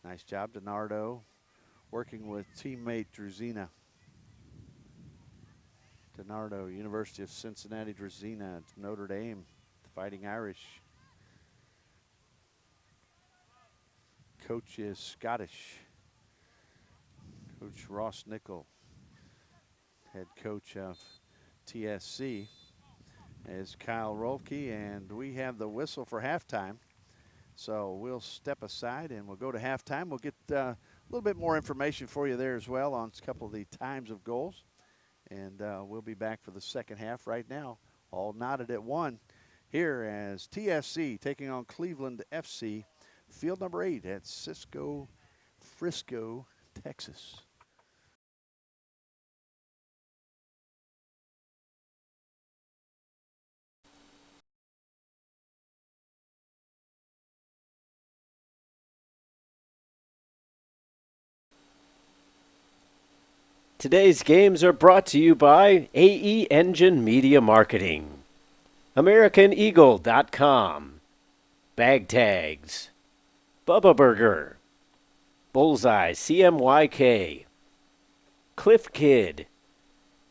Nice job, DiNardo, working with teammate Drzina. DiNardo, University of Cincinnati, Drzina, Notre Dame, the Fighting Irish. Coach is Scottish. Coach Ross Nickel, head coach of TSC, is Kyle Rolke, and we have the whistle for halftime. So we'll step aside and we'll go to halftime. We'll get a little bit more information for you there as well on a couple of the times of goals and we'll be back for the second half right now. All knotted at 1 here as TSC taking on Cleveland FC. Field number 8 at Frisco, Texas. Today's games are brought to you by AE Engine Media Marketing, AmericanEagle.com, Bag Tags, Bubba Burger, Bullseye CMYK, Cliff Kid,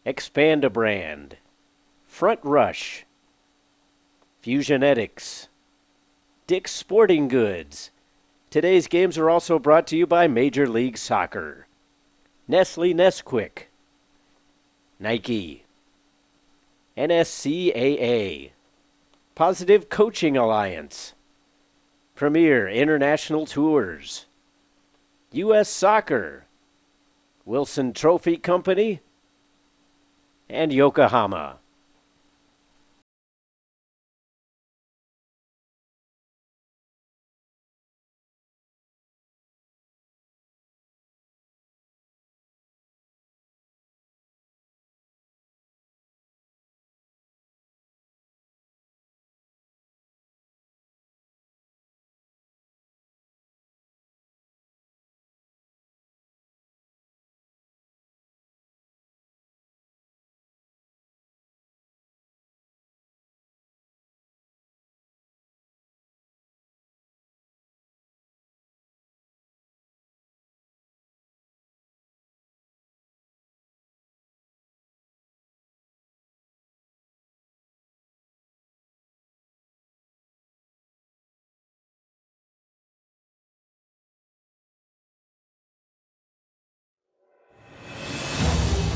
Expand-A-Brand, Front Rush, Fusionetics, Dick's Sporting Goods. Today's games are also brought to you by Major League Soccer, Nestle Nesquik, Nike, NSCAA, Positive Coaching Alliance, Premier International Tours, U.S. Soccer, Wilson Trophy Company, and Yokohama.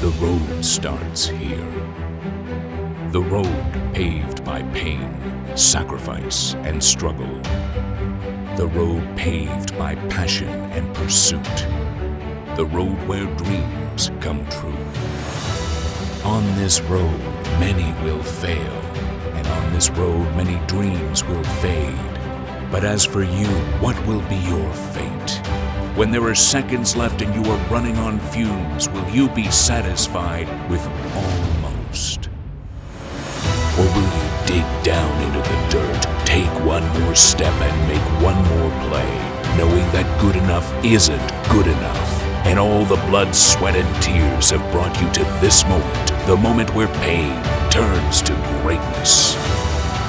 The road starts here. The road paved by pain, sacrifice, and struggle. The road paved by passion and pursuit. The road where dreams come true. On this road, many will fail, and on this road, many dreams will fade. But as for you, what will be your fate? When there are seconds left and you are running on fumes, will you be satisfied with almost? Or will you dig down into the dirt, take one more step and make one more play, knowing that good enough isn't good enough, and all the blood, sweat, and tears have brought you to this moment, the moment where pain turns to greatness.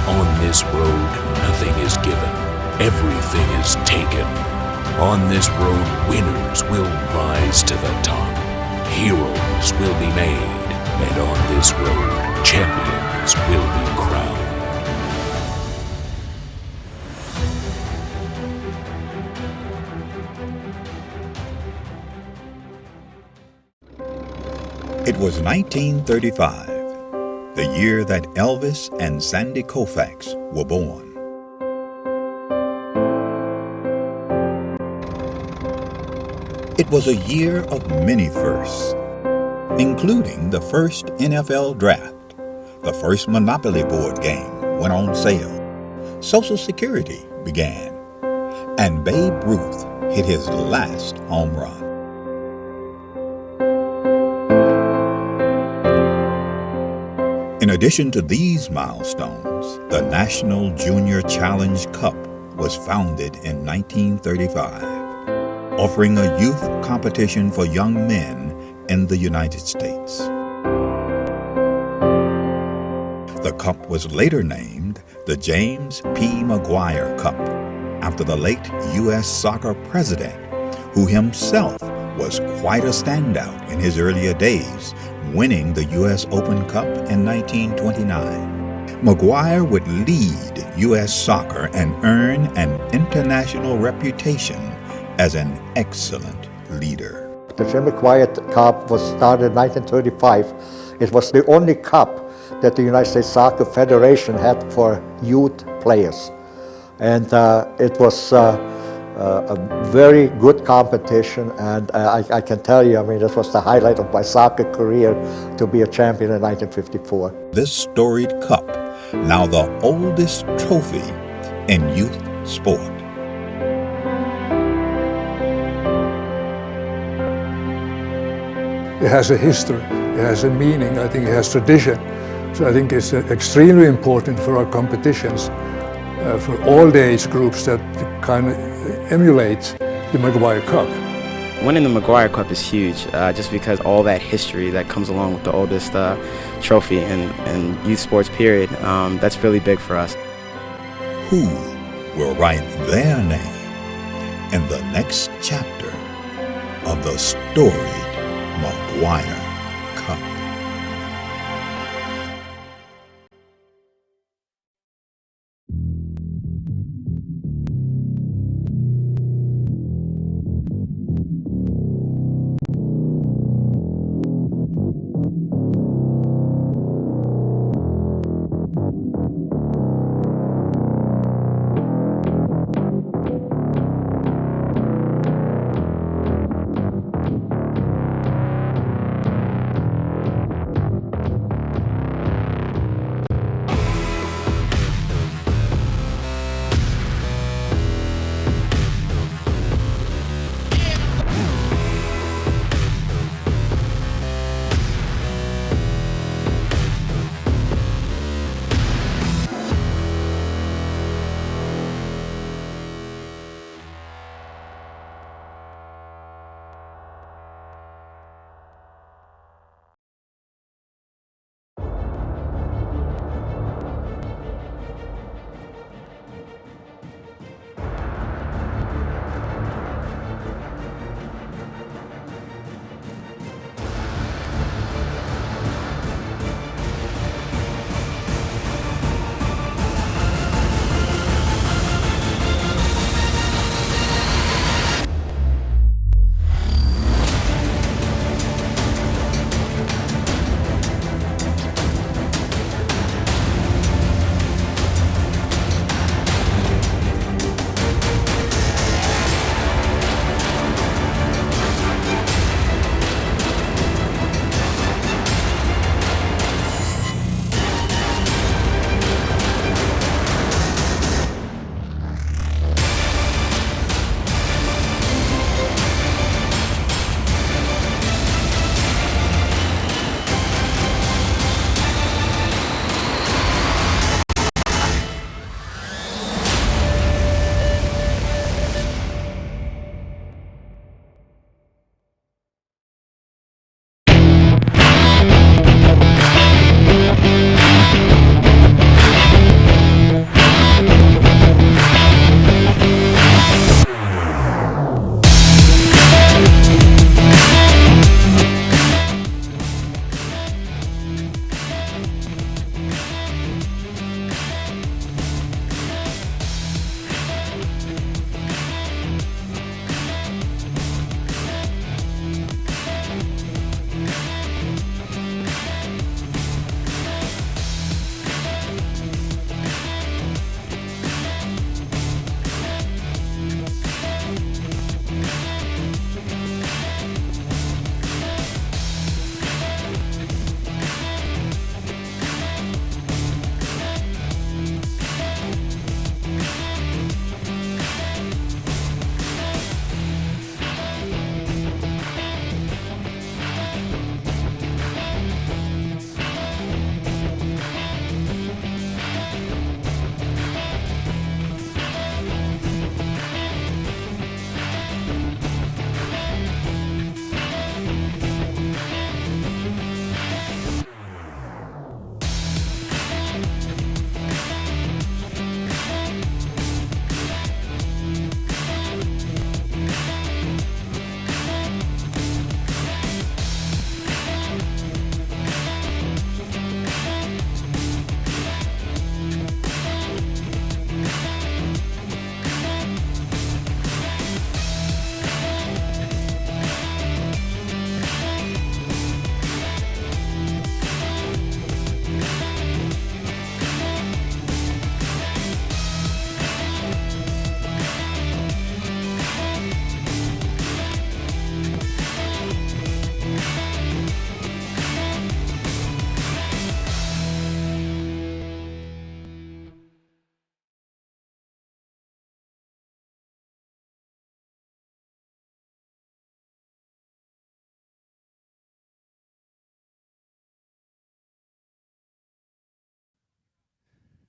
On this road, nothing is given, everything is taken. On this road, winners will rise to the top. Heroes will be made. And on this road, champions will be crowned. It was 1935, the year that Elvis and Sandy Koufax were born. It was a year of many firsts, including the first NFL draft, the first Monopoly board game went on sale, Social Security began, and Babe Ruth hit his last home run. In addition to these milestones, the National Junior Challenge Cup was founded in 1935. Offering a youth competition for young men in the United States. The cup was later named the James P. McGuire Cup, after the late U.S. Soccer president, who himself was quite a standout in his earlier days, winning the U.S. Open Cup in 1929. McGuire would lead U.S. soccer and earn an international reputation as an excellent leader. The Jim McGuire Cup was started in 1935. It was the only cup that the United States Soccer Federation had for youth players. And it was a very good competition, and I can tell you, I mean, this was the highlight of my soccer career to be a champion in 1954. This storied cup, now the oldest trophy in youth sport. It has a history, it has a meaning, I think it has tradition. So I think it's extremely important for our competitions, for all the age groups that kind of emulate the Maguire Cup. Winning the Maguire Cup is huge, just because all that history that comes along with the oldest trophy in youth sports period, that's really big for us. Who will write their name in the next chapter of the storied Maguire Cup?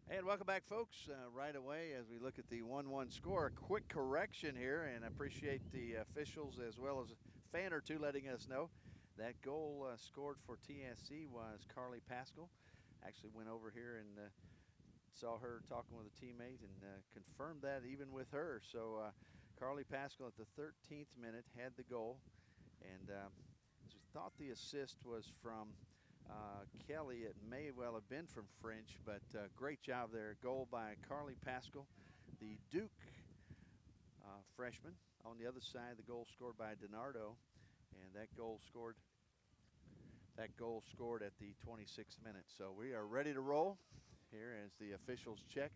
And welcome back, folks. Right away, as we look at the 1-1 score, a quick correction here, and I appreciate the officials as well as a fan or two letting us know that goal scored for TSC was Carly Pascal. Actually went over here and saw her talking with a teammate and confirmed that even with her. So Carly Pascal at the 13th minute had the goal, and as we thought the assist was from Kelly, it may well have been from French, but great job there. Goal by Carly Pascal, the Duke freshman. On the other side, the goal scored by DiNardo, and that goal scored at the 26th minute. So we are ready to roll here as the officials check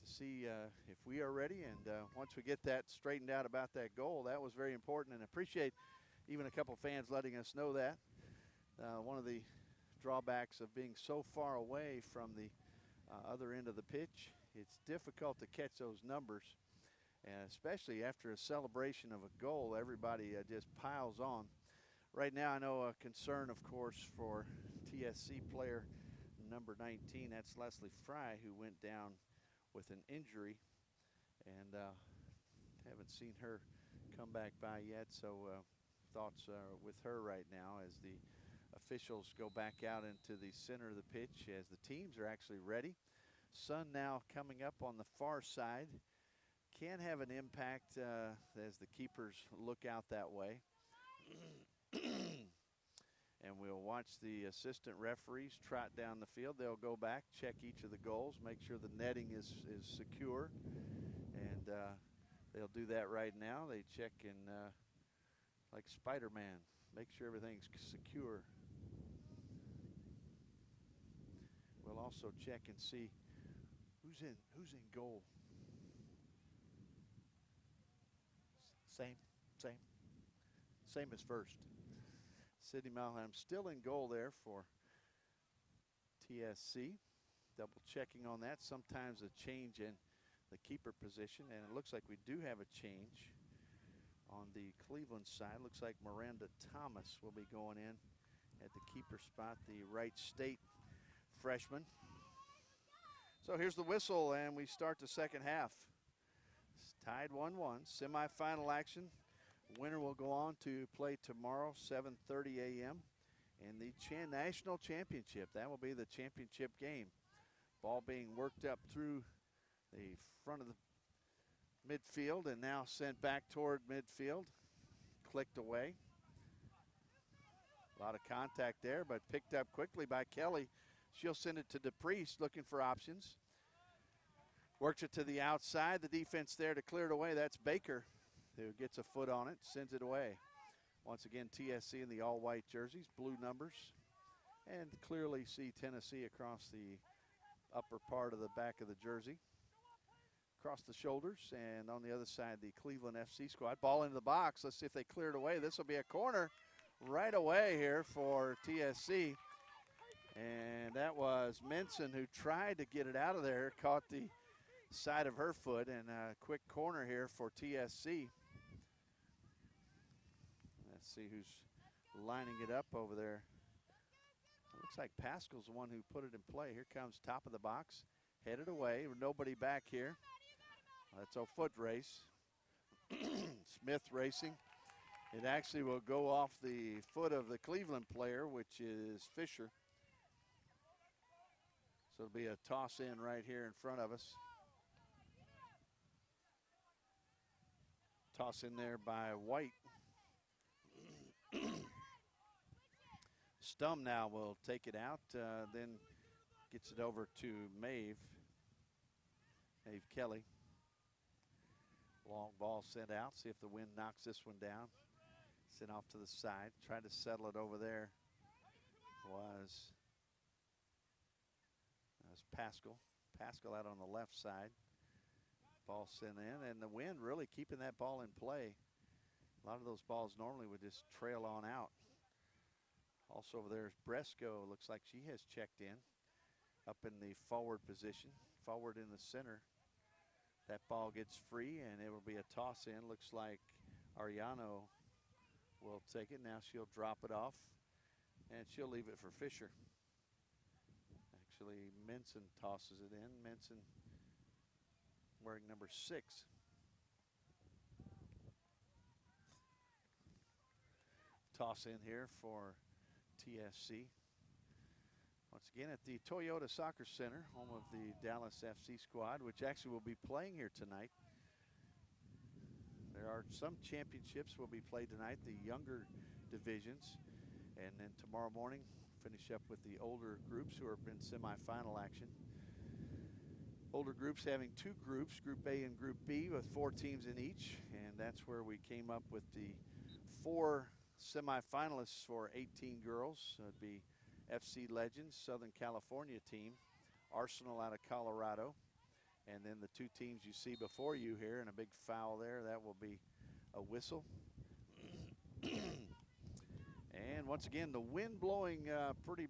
to see if we are ready. And once we get that straightened out about that goal, that was very important, and appreciate even a couple fans letting us know that. One of the drawbacks of being so far away from the other end of the pitch, it's difficult to catch those numbers, and especially after a celebration of a goal, everybody just piles on. Right now, I know a concern, of course, for TSC player number 19. That's Leslie Fry, who went down with an injury, and haven't seen her come back by yet. So thoughts with her right now as the officials go back out into the center of the pitch as the teams are actually ready. Sun now coming up on the far side. Can have an impact as the keepers look out that way. And we'll watch the assistant referees trot down the field. They'll go back, check each of the goals, make sure the netting is secure. And they'll do that right now. They check in like Spider-Man, make sure everything's secure. We'll also check and see who's in goal. Same as first. Sydney Malham still in goal there for TSC. Double checking on that. Sometimes a change in the keeper position, and it looks like we do have a change on the Cleveland side. Looks like Miranda Thomas will be going in at the keeper spot, the Wright State freshman. So here's the whistle, and we start the second half. It's tied 1-1, semifinal action. Winner will go on to play tomorrow, 7:30 a.m. in the national championship. That will be the championship game. Ball being worked up through the front of the midfield and now sent back toward midfield. Clicked away. A lot of contact there, but picked up quickly by Kelly. She'll send it to DePriest, looking for options. Works it to the outside. The defense there to clear it away. That's Baker, who gets a foot on it, sends it away. Once again, TSC in the all-white jerseys, blue numbers, and clearly see Tennessee across the upper part of the back of the jersey. Across the shoulders, and on the other side, the Cleveland FC squad. Ball into the box. Let's see if they clear it away. This will be a corner right away here for TSC. And that was Minson who tried to get it out of there, caught the side of her foot, and a quick corner here for TSC. Let's see who's lining it up over there. It looks like Pascal's the one who put it in play. Here comes top of the box, headed away, nobody back here. That's a foot race. Smith racing. It actually will go off the foot of the Cleveland player, which is Fisher. So it'll be a toss in right here in front of us. Toss in there by White. Stum now will take it out, then gets it over to Maeve Kelly. Long ball sent out. See if the wind knocks this one down. Sent off to the side. Tried to settle it over there. Was Pascal. Pascal out on the left side. Ball sent in, and the wind really keeping that ball in play. A lot of those balls normally would just trail on out. Also over there is Bresco. Looks like she has checked in. Up in the forward position. Forward in the center. That ball gets free, and it will be a toss in. Looks like Ariano will take it. Now she'll drop it off, and she'll leave it for Fisher. Actually Actually, Minson tosses it in. Minson wearing number 6. Toss in here for TSC. Once again at the Toyota Soccer Center, home of the Dallas FC squad, which actually will be playing here tonight. There are some championships will be played tonight, the younger divisions, and then tomorrow morning finish up with the older groups who are in semifinal action. Older groups having 2 groups, Group A and Group B, with 4 teams in each, and that's where we came up with the 4 semifinalists for 18 girls. So it'd be FC Legends, Southern California team, Arsenal out of Colorado, and then the 2 teams you see before you here, and a big foul there, that will be a whistle. And once again, the wind blowing pretty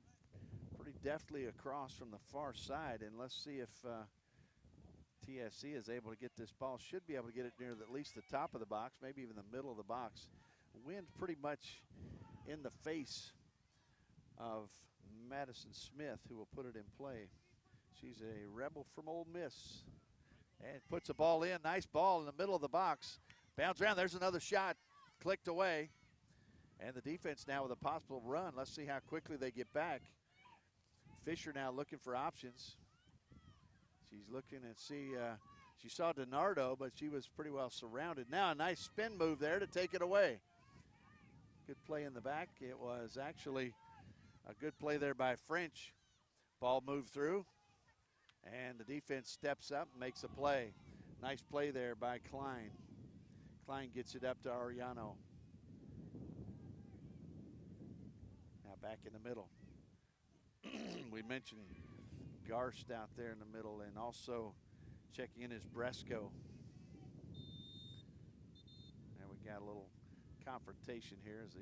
deftly across from the far side, and let's see if TSC is able to get this ball. Should be able to get it near at least the top of the box, maybe even the middle of the box. Wind pretty much in the face of Madison Smith, who will put it in play. She's a rebel from Ole Miss, and puts a ball in. Nice ball in the middle of the box. Bounce around. There's another shot. Clicked away. And the defense now with a possible run. Let's see how quickly they get back. Fisher now looking for options. She's looking and see. She saw DiNardo, but she was pretty well surrounded. Now a nice spin move there to take it away. Good play in the back. It was actually a good play there by French. Ball moved through, and the defense steps up and makes a play. Nice play there by Klein. Klein gets it up to Ariano. Now back in the middle. We mentioned Garst out there in the middle, and also checking in is Bresco. And we got a little confrontation here as the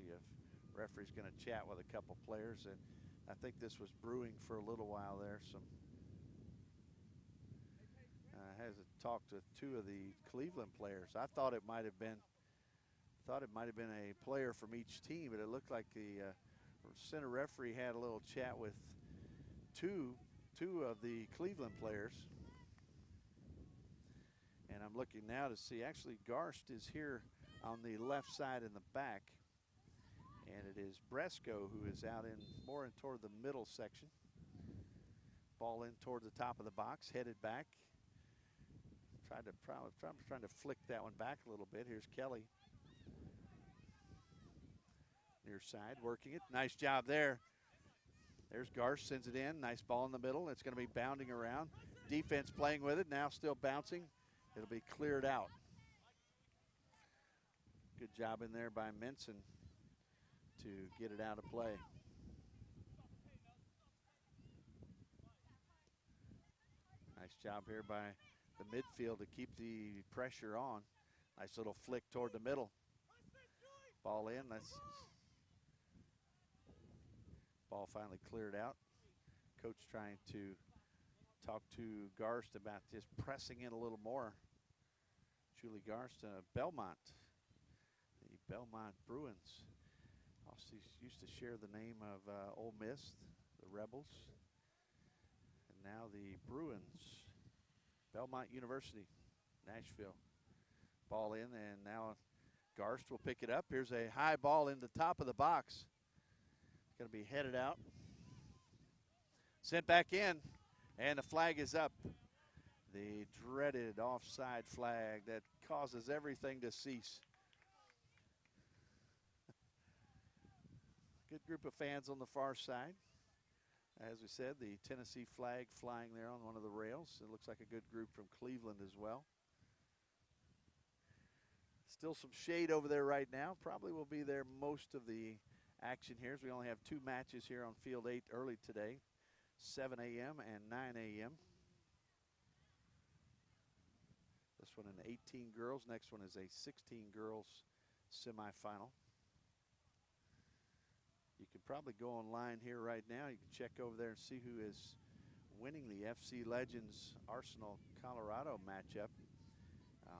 referee's going to chat with a couple players, and I think this was brewing for a little while there. Some has talked to 2 of the Cleveland players. I thought it might have been a player from each team, but it looked like the center referee had a little chat with two of the Cleveland players. And I'm looking now to see, actually Garst is here on the left side in the back, and it is Bresco who is out in more in toward the middle section. Ball in toward the top of the box, headed back. Trying to flick that one back a little bit. Here's Kelly. Near side, working it. Nice job there. There's Garst, sends it in. Nice ball in the middle. It's going to be bounding around. Defense playing with it, now still bouncing. It'll be cleared out. Good job in there by Minson to get it out of play. Nice job here by the midfield to keep the pressure on. Nice little flick toward the middle. Ball in. That's ball finally cleared out. Coach trying to talk to Garst about just pressing in a little more. Julie Garst, Belmont, the Belmont Bruins. Also used to share the name of Ole Miss, the Rebels, and now the Bruins. Belmont University, Nashville. Ball in, and now Garst will pick it up. Here's a high ball in the top of the box. It's going to be headed out. Sent back in, and the flag is up. The dreaded offside flag that causes everything to cease. Good group of fans on the far side. As we said, the Tennessee flag flying there on one of the rails. It looks like a good group from Cleveland as well. Still some shade over there right now. Probably will be there most of the action here, as we only have 2 matches here on Field 8 early today, 7 a.m. and 9 a.m. This one an 18 girls. Next one is a 16 girls semifinal. You can probably go online here right now. You can check over there and see who is winning the FC Legends Arsenal Colorado matchup.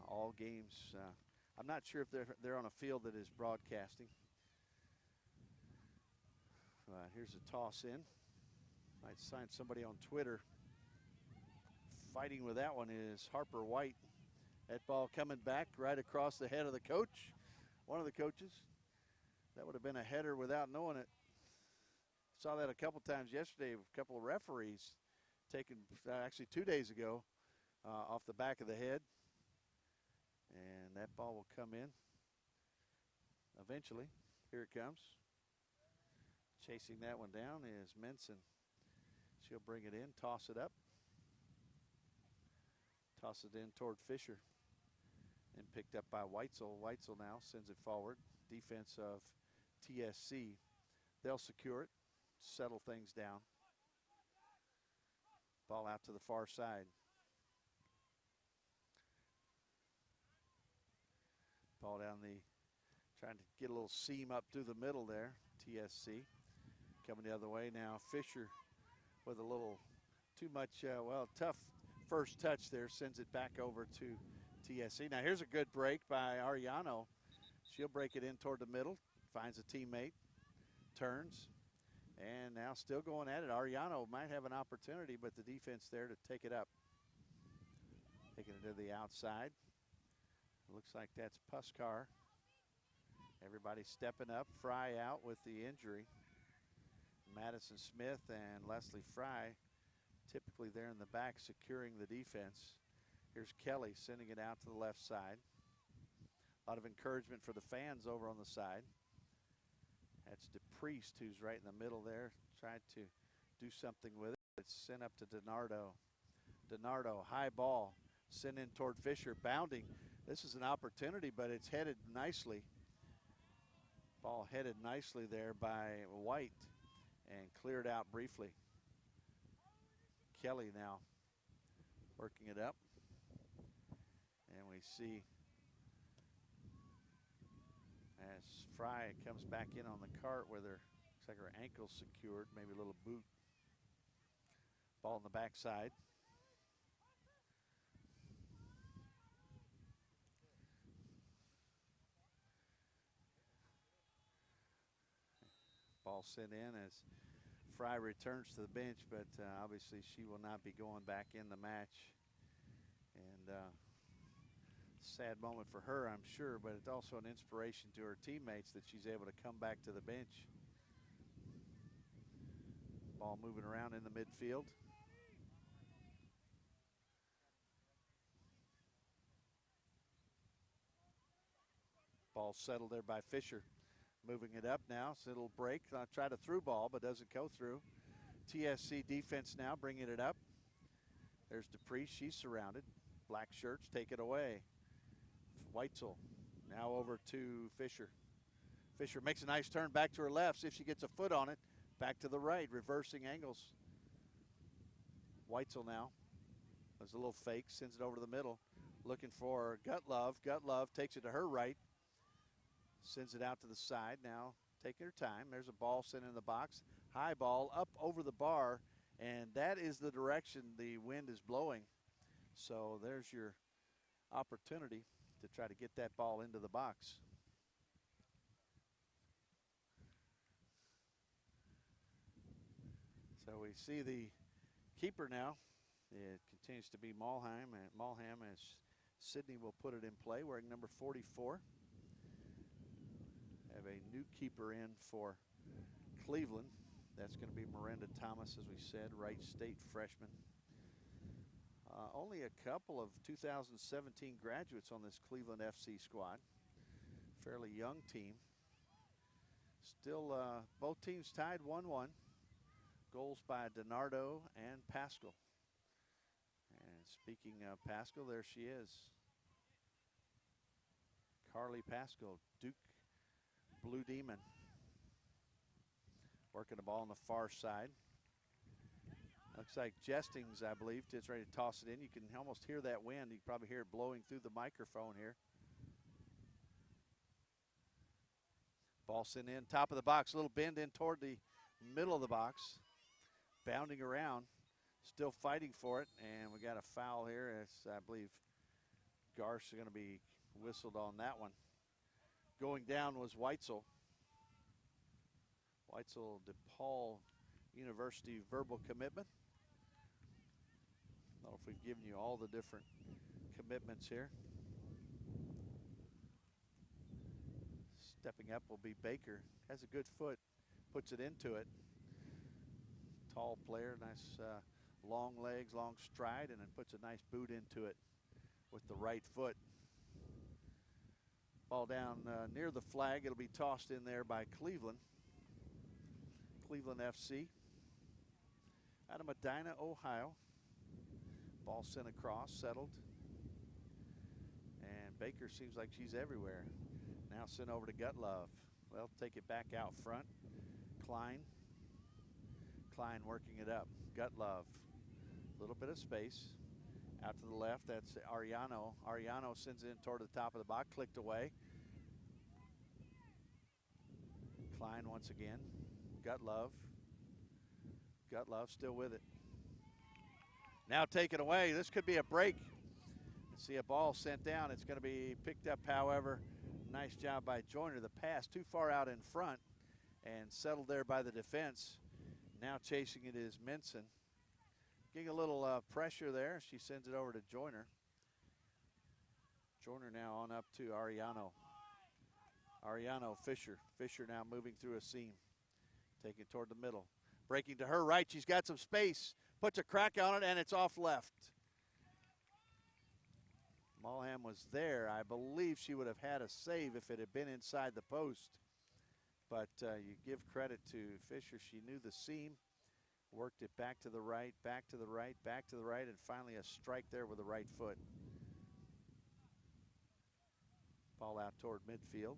All games. I'm not sure if they're on a field that is broadcasting. Here's a toss in. Might sign somebody on Twitter. Fighting with that one is Harper White. That ball coming back right across the head of the coach, one of the coaches. That would have been a header without knowing it. Saw that a couple times yesterday, a couple of referees taken, actually 2 days ago, off the back of the head. And that ball will come in eventually. Here it comes. Chasing that one down is Menson. She'll bring it in, toss it up. Toss it in toward Fisher. And picked up by Weitzel. Weitzel now sends it forward. Defense of TSC. They'll secure it, settle things down. Ball out to the far side. Ball down the, trying to get a little seam up through the middle there. TSC coming the other way now. Fisher with a little too much, tough first touch there. Sends it back over to TSC. Now here's a good break by Ariano. She'll break it in toward the middle. Finds a teammate. Turns. And now still going at it. Ariano might have an opportunity, but the defense there to take it up. Taking it to the outside. Looks like that's Puskar. Everybody stepping up. Fry out with the injury. Madison Smith and Leslie Fry typically there in the back securing the defense. Here's Kelly sending it out to the left side. A lot of encouragement for the fans over on the side. That's DePriest who's right in the middle there. Tried to do something with it. It's sent up to DiNardo. DiNardo, high ball. Sent in toward Fisher, bounding. This is an opportunity, but it's headed nicely. Ball headed nicely there by White and cleared out briefly. Kelly now working it up. And we see as Fry comes back in on the cart with her, looks like her ankle's secured, maybe a little boot. Ball on the backside. Ball sent in as Fry returns to the bench, but obviously she will not be going back in the match. And sad moment for her, I'm sure, but it's also an inspiration to her teammates that she's able to come back to the bench. Ball moving around in the midfield. Ball settled there by Fisher. Moving it up now, so it'll break. Try to through ball, but doesn't go through. TSC defense now bringing it up. There's DePriest, she's surrounded. Black shirts take it away. Weitzel now over to Fisher. Fisher makes a nice turn back to her left. See if she gets a foot on it. Back to the right, reversing angles. Weitzel now. There's a little fake, sends it over to the middle. Looking for Gutlove. Gutlove takes it to her right. Sends it out to the side now, taking her time. There's a ball sent in the box. High ball up over the bar, and that is the direction the wind is blowing. So there's your opportunity to try to get that ball into the box. So we see the keeper now. It continues to be Mulham, as Sydney will put it in play, wearing number 44. Have a new keeper in for Cleveland. That's going to be Miranda Thomas, as we said, Wright State freshman. Only a couple of 2017 graduates on this Cleveland FC squad. Fairly young team. Still, both teams tied 1-1. Goals by DiNardo and Pascal. And speaking of Pascal, there she is. Carly Pascal, Duke Blue Demon. Working the ball on the far side. Looks like Jestings, I believe, is ready to toss it in. You can almost hear that wind. You can probably hear it blowing through the microphone here. Ball sent in, top of the box. A little bend in toward the middle of the box. Bounding around. Still fighting for it. And we got a foul here. As I believe Garsh is going to be whistled on that one. Going down was Weitzel. Weitzel DePaul University verbal commitment. I don't know if we've given you all the different commitments here. Stepping up will be Baker. Has a good foot, puts it into it. Tall player, nice long legs, long stride, and then puts a nice boot into it with the right foot. Ball down near the flag. It'll be tossed in there by Cleveland. Cleveland FC. Out of Medina, Ohio. Ball sent across, settled. And Baker seems like she's everywhere. Now sent over to Gutlove. Well, take it back out front. Klein working it up. Gutlove. A little bit of space. Out to the left, that's Ariano. Ariano sends it in toward the top of the box, clicked away. Klein once again. Gutlove still with it. Now taken away. This could be a break. See a ball sent down. It's going to be picked up, however. Nice job by Joyner. The pass too far out in front and settled there by the defense. Now chasing it is Minson. Getting a little pressure there. She sends it over to Joyner. Joyner now on up to Ariano. Ariano, Fisher. Fisher now moving through a seam. Taking it toward the middle. Breaking to her right. She's got some space. Puts a crack on it, and it's off left. Mulham was there. I believe she would have had a save if it had been inside the post. But you give credit to Fisher. She knew the seam. Worked it back to the right, back to the right, back to the right, and finally a strike there with the right foot. Ball out toward midfield.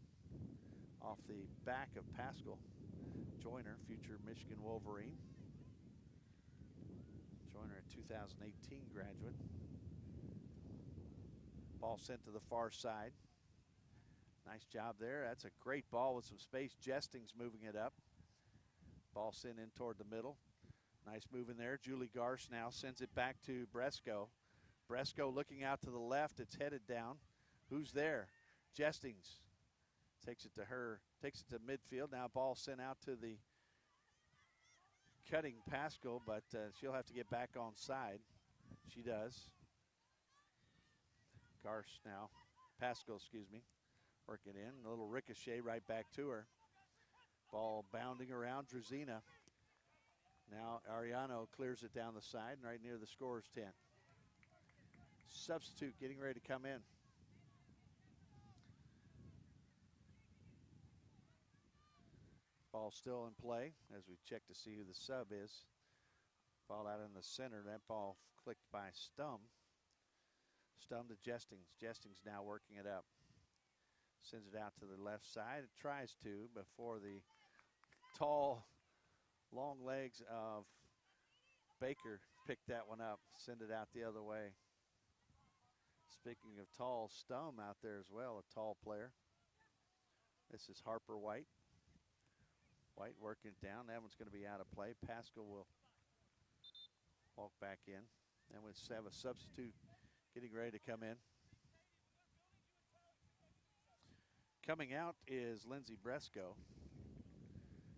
Off the back of Pascal. Joyner, future Michigan Wolverine. Joyner, a 2018 graduate. Ball sent to the far side. Nice job there. That's a great ball with some space. Jesting's moving it up. Ball sent in toward the middle. Nice move in there. Julie Garst now sends it back to Bresco. Bresco looking out to the left. It's headed down. Who's there? Jestings takes it to her, takes it to midfield. Now ball sent out to the cutting Pascal, but she'll have to get back on side. She does. Garst now, Pascal, excuse me, working in. A little ricochet right back to her. Ball bounding around Drazina. Now Ariano clears it down the side and right near the scorer's 10. Substitute getting ready to come in. Ball still in play as we check to see who the sub is. Ball out in the center. That ball clicked by Stum. Stum to Jestings. Jestings now working it up. Sends it out to the left side. It tries to before the tall, long legs of Baker picked that one up. Send it out the other way. Speaking of tall, Stum out there as well, a tall player. This is Harper White. White working it down. That one's going to be out of play. Pascal will walk back in. And we have a substitute getting ready to come in. Coming out is Lindsay Bresco.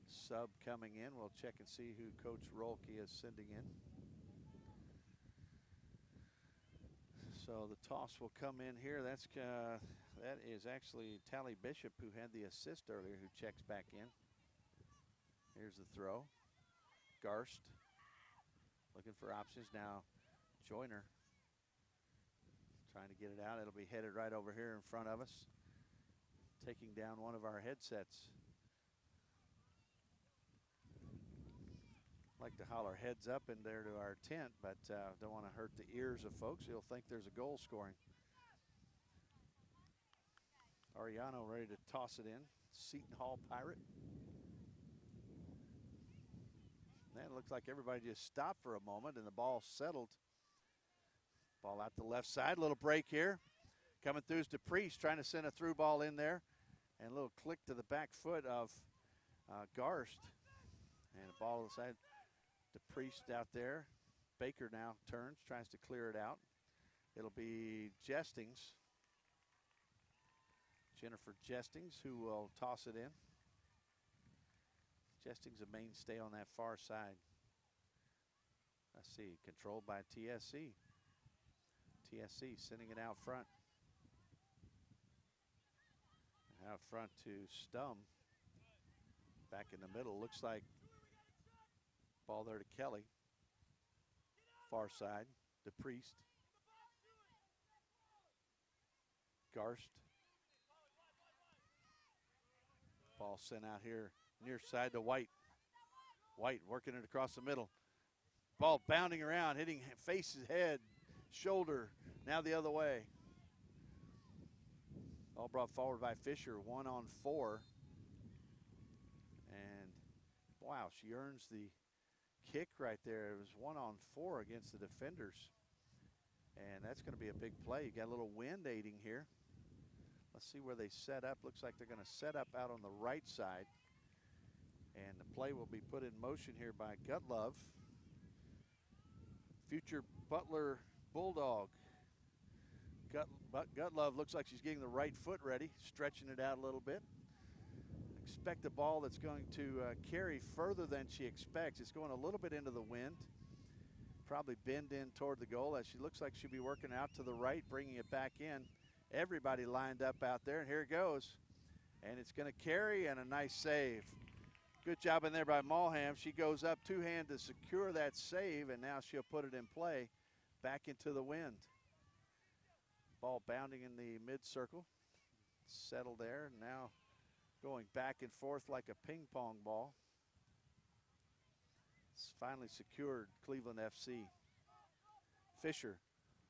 Sub coming in. We'll check and see who Coach Rolke is sending in. So the toss will come in here. That is actually Tally Bishop, who had the assist earlier, who checks back in. Here's the throw. Garst looking for options now. Joyner trying to get it out. It'll be headed right over here in front of us, taking down one of our headsets. Like to holler heads up in there to our tent, but don't want to hurt the ears of folks. You'll think there's a goal scoring. Ariano ready to toss it in. Seton Hall Pirate. And it looks like everybody just stopped for a moment and the ball settled. Ball out the left side. Little break here. Coming through is DePriest trying to send a through ball in there. And a little click to the back foot of Garst. And a ball to the side. DePriest out there. Baker now turns, tries to clear it out. It'll be Jestings. Jennifer Jestings, who will toss it in. Jestings a mainstay on that far side. Let's see, controlled by TSC. TSC sending it out front. Out front to Stum. Back in the middle, looks like ball there to Kelly. Far side, to Priest. Garst. Ball sent out here near side to White. White working it across the middle. Ball bounding around, hitting faces, head, shoulder, now the other way. All brought forward by Fisher, 1-on-4. And wow, she earns the kick right there. It was 1-on-4 against the defenders. And that's going to be a big play. You got a little wind aiding here. Let's see where they set up. Looks like they're going to set up out on the right side. And the play will be put in motion here by Gutlove. Future Butler Bulldog. Gutlove looks like she's getting the right foot ready, stretching it out a little bit. Expect a ball that's going to carry further than she expects. It's going a little bit into the wind. Probably bend in toward the goal as she looks like she'll be working out to the right, bringing it back in. Everybody lined up out there, and here it goes. And it's going to carry, and a nice save. Good job in there by Mulham. She goes up two-hand to secure that save, and now she'll put it in play back into the wind. Ball bounding in the mid-circle. Settled there, now going back and forth like a ping pong ball. It's finally secured, Cleveland FC. Fisher,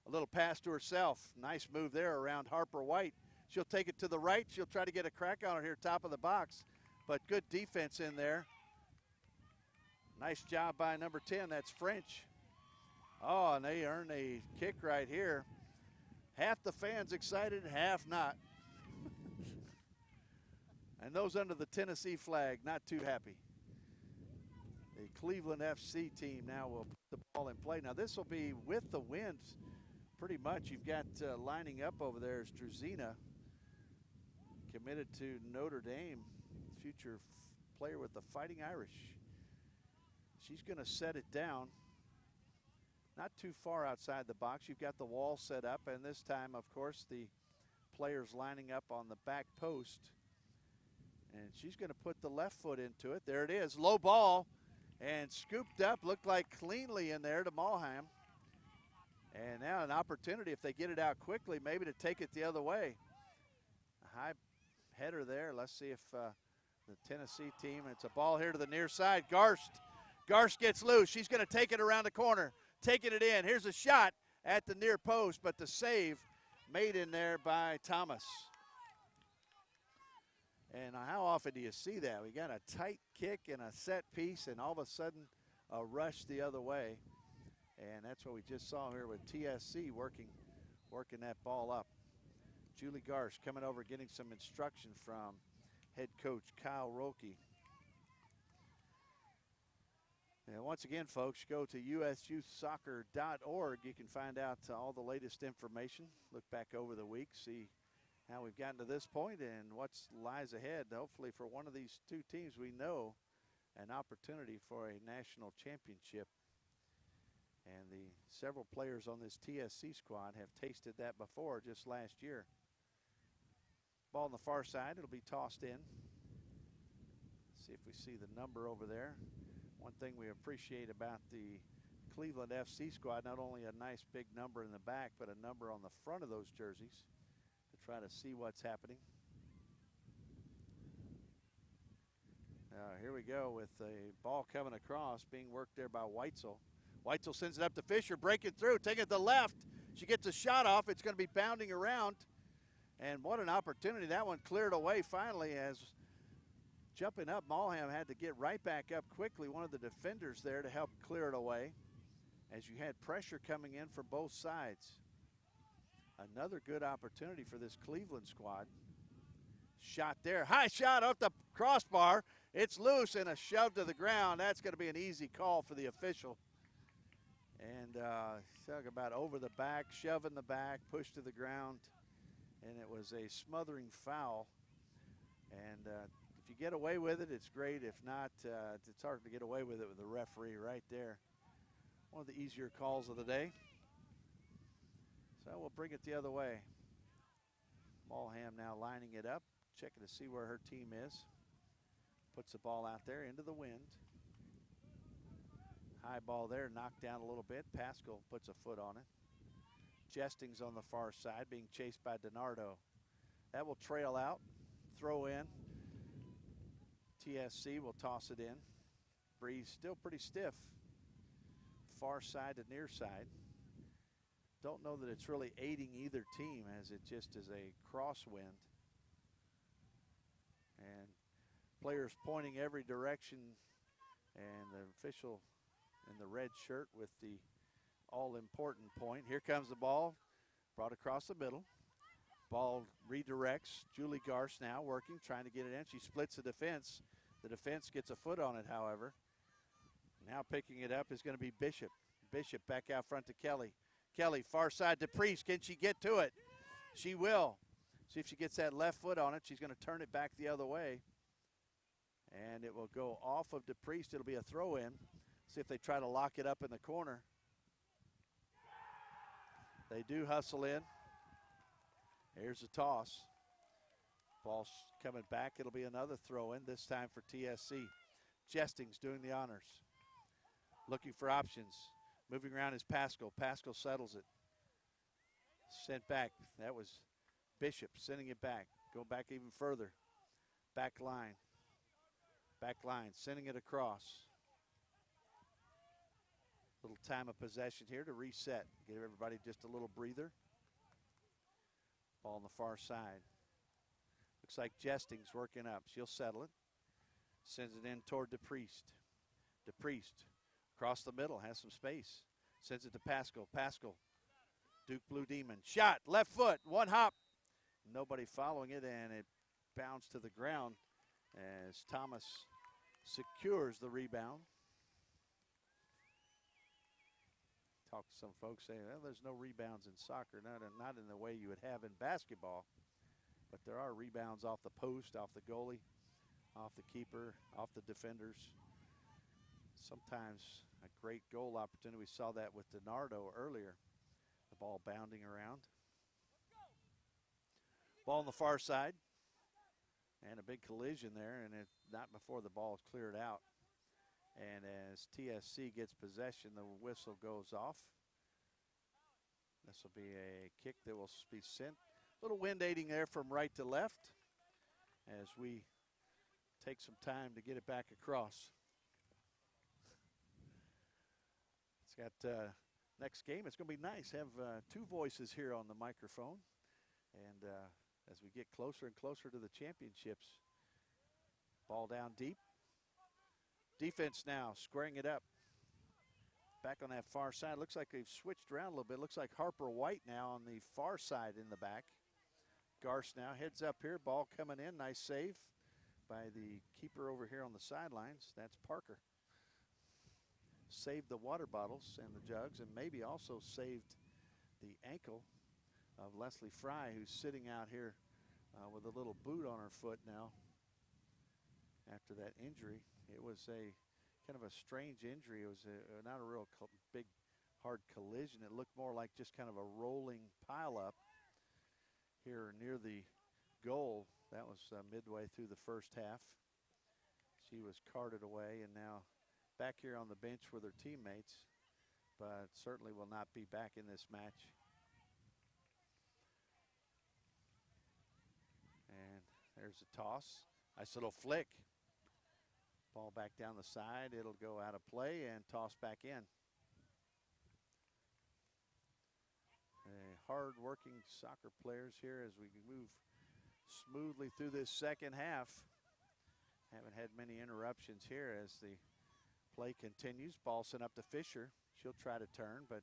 a little pass to herself. Nice move there around Harper White. She'll take it to the right. She'll try to get a crack on it here, top of the box. But good defense in there. Nice job by number 10, that's French. Oh, and they earn a kick right here. Half the fans excited, half not. And those under the Tennessee flag, not too happy. The Cleveland FC team now will put the ball in play. Now this will be with the wind pretty much. You've got lining up over there is Druzina, committed to Notre Dame, future player with the Fighting Irish. She's going to set it down. Not too far outside the box. You've got the wall set up, and this time, of course, the players lining up on the back post. And she's going to put the left foot into it. There it is, low ball, and scooped up, looked like cleanly in there to Mulham. And now an opportunity, if they get it out quickly, maybe to take it the other way. A high header there. Let's see if the Tennessee team, it's a ball here to the near side. Garst gets loose. She's going to take it around the corner. Taking it in. Here's a shot at the near post, but the save made in there by Thomas. And how often do you see that? We got a tight kick and a set piece, and all of a sudden a rush the other way. And that's what we just saw here with TSC working that ball up. Julie Garst coming over, getting some instruction from head coach Kyle Roelke. And once again, folks, go to usyouthsoccer.org. You can find out all the latest information. Look back over the week, see how we've gotten to this point and what lies ahead. Hopefully for one of these two teams, we know an opportunity for a national championship. And the several players on this TSC squad have tasted that before just last year. Ball on the far side, it'll be tossed in. See if we see the number over there. One thing we appreciate about the Cleveland FC squad, not only a nice big number in the back, but a number on the front of those jerseys to try to see what's happening. Here we go with a ball coming across, being worked there by Weitzel. Weitzel sends it up to Fisher, breaking through, taking it to the left. She gets a shot off. It's going to be bounding around. And what an opportunity. That one cleared away finally as jumping up, Mulham had to get right back up quickly. One of the defenders there to help clear it away as you had pressure coming in from both sides. Another good opportunity for this Cleveland squad. Shot there, high shot off the crossbar. It's loose and a shove to the ground. That's going to be an easy call for the official. And talk about over the back, shove in the back, push to the ground. And it was a smothering foul. And if you get away with it, it's great. If not, it's hard to get away with it with the referee right there. one of the easier calls of the day. So we'll bring it the other way. Mulham now lining it up, checking to see where her team is. Puts the ball out there into the wind. High ball there, knocked down a little bit. Pascal puts a foot on it. Jesting's on the far side, being chased by DiNardo. That will trail out, throw in. TSC will toss it in. Breeze still pretty stiff. Far side to near side. Don't know that it's really aiding either team, as it just is a crosswind. And players pointing every direction, and the official in the red shirt with the all-important point. Here comes the ball, brought across the middle. Ball redirects. Julie Garst now working, trying to get it in. She splits the defense. The defense gets a foot on it, however. Now picking it up is going to be Bishop. Bishop back out front to Kelly. Kelly, far side to Priest. Can she get to it? She will. See if she gets that left foot on it. She's going to turn it back the other way. And it will go off of DePriest. It'll be a throw in. See if they try to lock it up in the corner. They do hustle in. Here's the toss. Ball's coming back. It'll be another throw in, this time for TSC. Jesting's doing the honors. Looking for options. Moving around is Pascal. Pascal settles it. Sent back. That was Bishop sending it back. Go back even further. Back line. Back line. Sending it across. Little time of possession here to reset. Give everybody just a little breather. Ball on the far side. Looks like Jesting's working up. She'll settle it. Sends it in toward DePriest. DePriest across the middle, has some space. Sends it to Pascal. Pascal, Duke Blue Demon. Shot, left foot, one hop. Nobody following it, and it bounced to the ground as Thomas secures the rebound. Talk to some folks saying, well, there's no rebounds in soccer, not in the way you would have in basketball. But there are rebounds off the post, off the goalie, off the keeper, off the defenders. Sometimes a great goal opportunity. We saw that with DiNardo earlier. The ball bounding around. Ball on the far side. And a big collision there, and not before the ball is cleared out. And as TSC gets possession, the whistle goes off. This will be a kick that will be sent. A little wind aiding there from right to left as we take some time to get it back across. It's got next game. It's going to be nice. Have two voices here on the microphone. And as we get closer and closer to the championships, ball down deep. Defense now squaring it up. Back on that far side. Looks like they've switched around a little bit. Looks like Harper White now on the far side in the back. Garst now heads up here. Ball coming in. Nice save by the keeper over here on the sidelines. That's Parker. Saved the water bottles and the jugs, and maybe also saved the ankle of Leslie Fry, who's sitting out here with a little boot on her foot now after that injury. It was a kind of a strange injury. It was not a real big, hard collision. It looked more like just kind of a rolling pileup here near the goal. That was midway through the first half. She was carted away and now back here on the bench with her teammates, but certainly will not be back in this match. And there's a toss. Nice little flick. Ball back down the side. It'll go out of play and toss back in. Hard-working soccer players here as we move smoothly through this second half. Haven't had many interruptions here as the play continues. Ball sent up to Fisher. She'll try to turn, but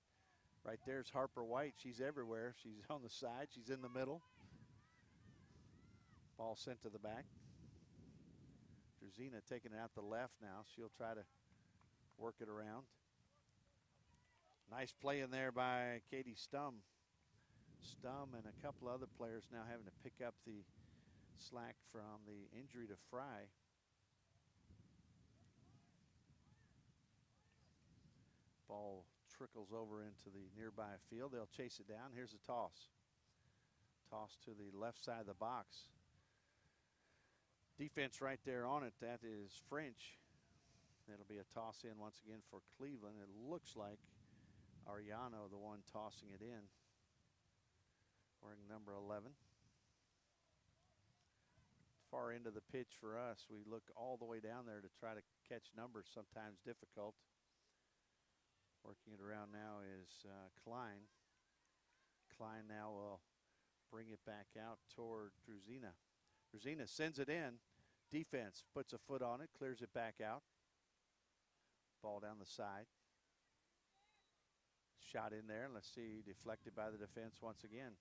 right there's Harper White. She's everywhere. She's on the side. She's in the middle. Ball sent to the back. Drzina taking it out the left now. She'll try to work it around. Nice play in there by Katie Stum. Stum and a couple other players now having to pick up the slack from the injury to Fry. Ball trickles over into the nearby field. They'll chase it down. Here's a toss. Toss to the left side of the box. Defense right there on it. That is French. It'll be a toss in once again for Cleveland. It looks like Ariano, the one tossing it in, wearing number 11. Far into the pitch for us. We look all the way down there to try to catch numbers, sometimes difficult. Working it around now is Klein. Klein now will bring it back out toward Druzina. Druzina sends it in. Defense puts a foot on it, clears it back out. Ball down the side. Shot in there. Let's see, deflected by the defense once again.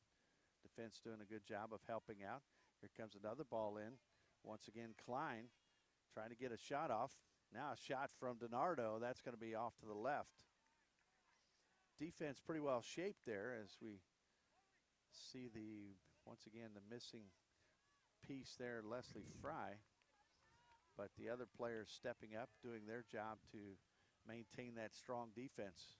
Defense doing a good job of helping out. Here comes another ball in. Once again, Klein trying to get a shot off. Now a shot from DiNardo. That's going to be off to the left. Defense pretty well shaped there as we see once again, the missing piece there, Leslie Fry. But the other players stepping up, doing their job to maintain that strong defense.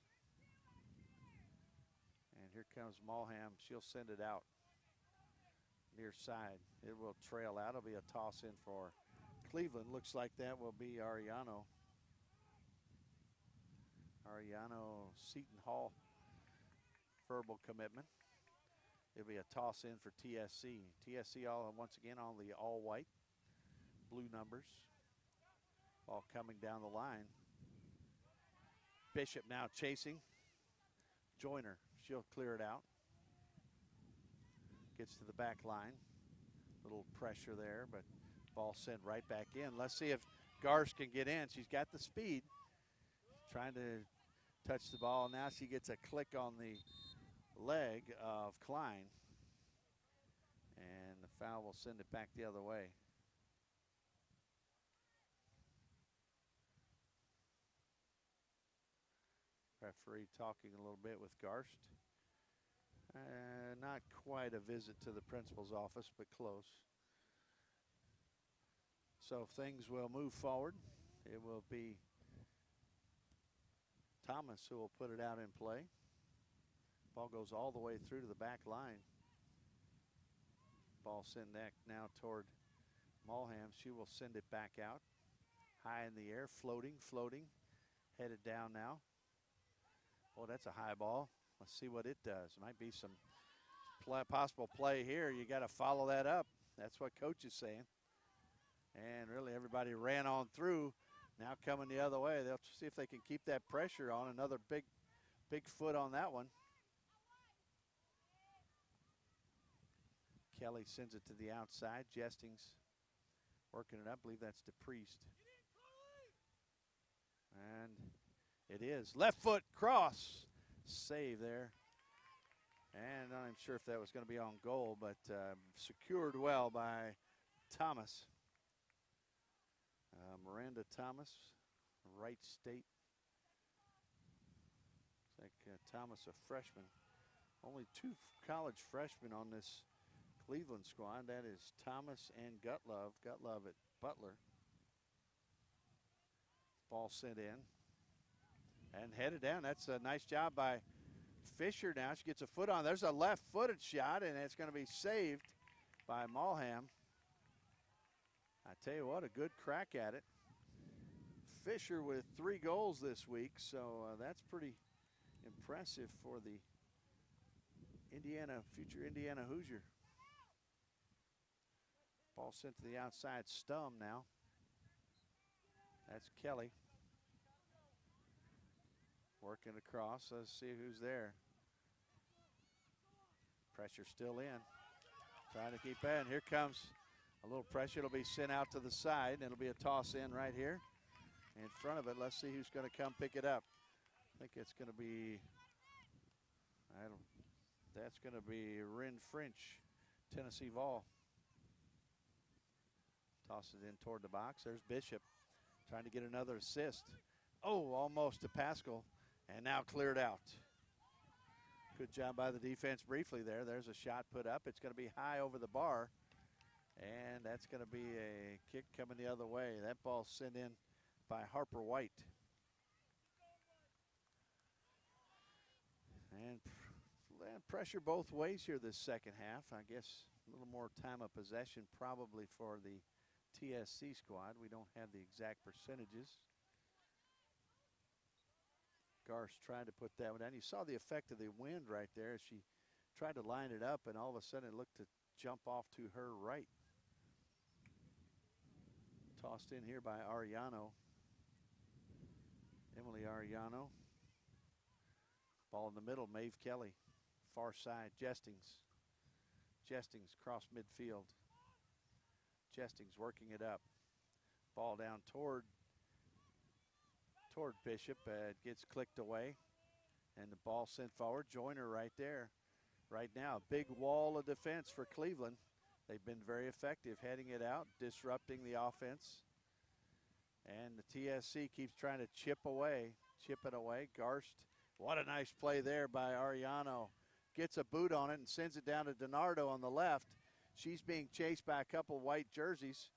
And here comes Mulham. She'll send it out near side. It will trail out. It'll be a toss in for Cleveland. Looks like that will be Ariano. Ariano Seton Hall verbal commitment. It'll be a toss in for TSC. TSC once again on the all white, blue numbers. Ball coming down the line. Bishop now chasing. Joyner, she'll clear it out. Gets to the back line. Little pressure there, but ball sent right back in. Let's see if Garsh can get in. She's got the speed. Trying to touch the ball. Now she gets a click on the leg of Klein. And the foul will send it back the other way. Referee talking a little bit with Garst. Not quite a visit to the principal's office, but close. So things will move forward. It will be Thomas who will put it out in play. Ball goes all the way through to the back line. Ball sent back now toward Mulham. She will send it back out. High in the air, floating. Headed down now. Oh, that's a high ball. Let's see what it does. Might be some possible play here. You got to follow that up. That's what coach is saying. And really everybody ran on through. Now coming the other way. They'll see if they can keep that pressure on. Another big foot on that one. Kelly sends it to the outside. Jesting's working it up. I believe that's DePriest. And it is. Left foot cross. Save there. And I'm not sure if that was going to be on goal, but secured well by Thomas. Miranda Thomas, Wright State. Looks like Thomas, a freshman. Only two college freshmen on this Cleveland squad. That is Thomas and Gutlove. Gutlove at Butler. Ball sent in. And headed down. That's a nice job by Fisher now. She gets a foot on. There's a left-footed shot, and it's going to be saved by Mulham. I tell you what, a good crack at it. Fisher with 3 goals this week, so that's pretty impressive for the future Indiana Hoosier. Ball sent to the outside. Stum now. That's Kelly. Working across. Let's see who's there. Pressure still in. Trying to keep in. Here comes a little pressure. It'll be sent out to the side. And it'll be a toss in right here. In front of it. Let's see who's going to come pick it up. I think it's going to be, that's going to be Rin French, Tennessee Vol. Toss it in toward the box. There's Bishop trying to get another assist. Oh, almost to Pascal. And now cleared out. Good job by the defense briefly there. There's a shot put up. It's going to be high over the bar. And that's going to be a kick coming the other way. That ball sent in by Harper White. And pressure both ways here this second half. I guess a little more time of possession probably for the TSC squad. We don't have the exact percentages. Garst tried to put that one down. You saw the effect of the wind right there as she tried to line it up, and all of a sudden it looked to jump off to her right. Tossed in here by Ariano. Emily Ariano. Ball in the middle, Maeve Kelly. Far side, Jestings. Jestings cross midfield. Jestings working it up. Ball down toward Bishop. Gets clicked away. And the ball sent forward. Joyner right there. Right now, big wall of defense for Cleveland. They've been very effective heading it out, disrupting the offense. And the TSC keeps trying to chip it away. Garst, what a nice play there by Ariano. Gets a boot on it and sends it down to DiNardo on the left. She's being chased by a couple white jerseys.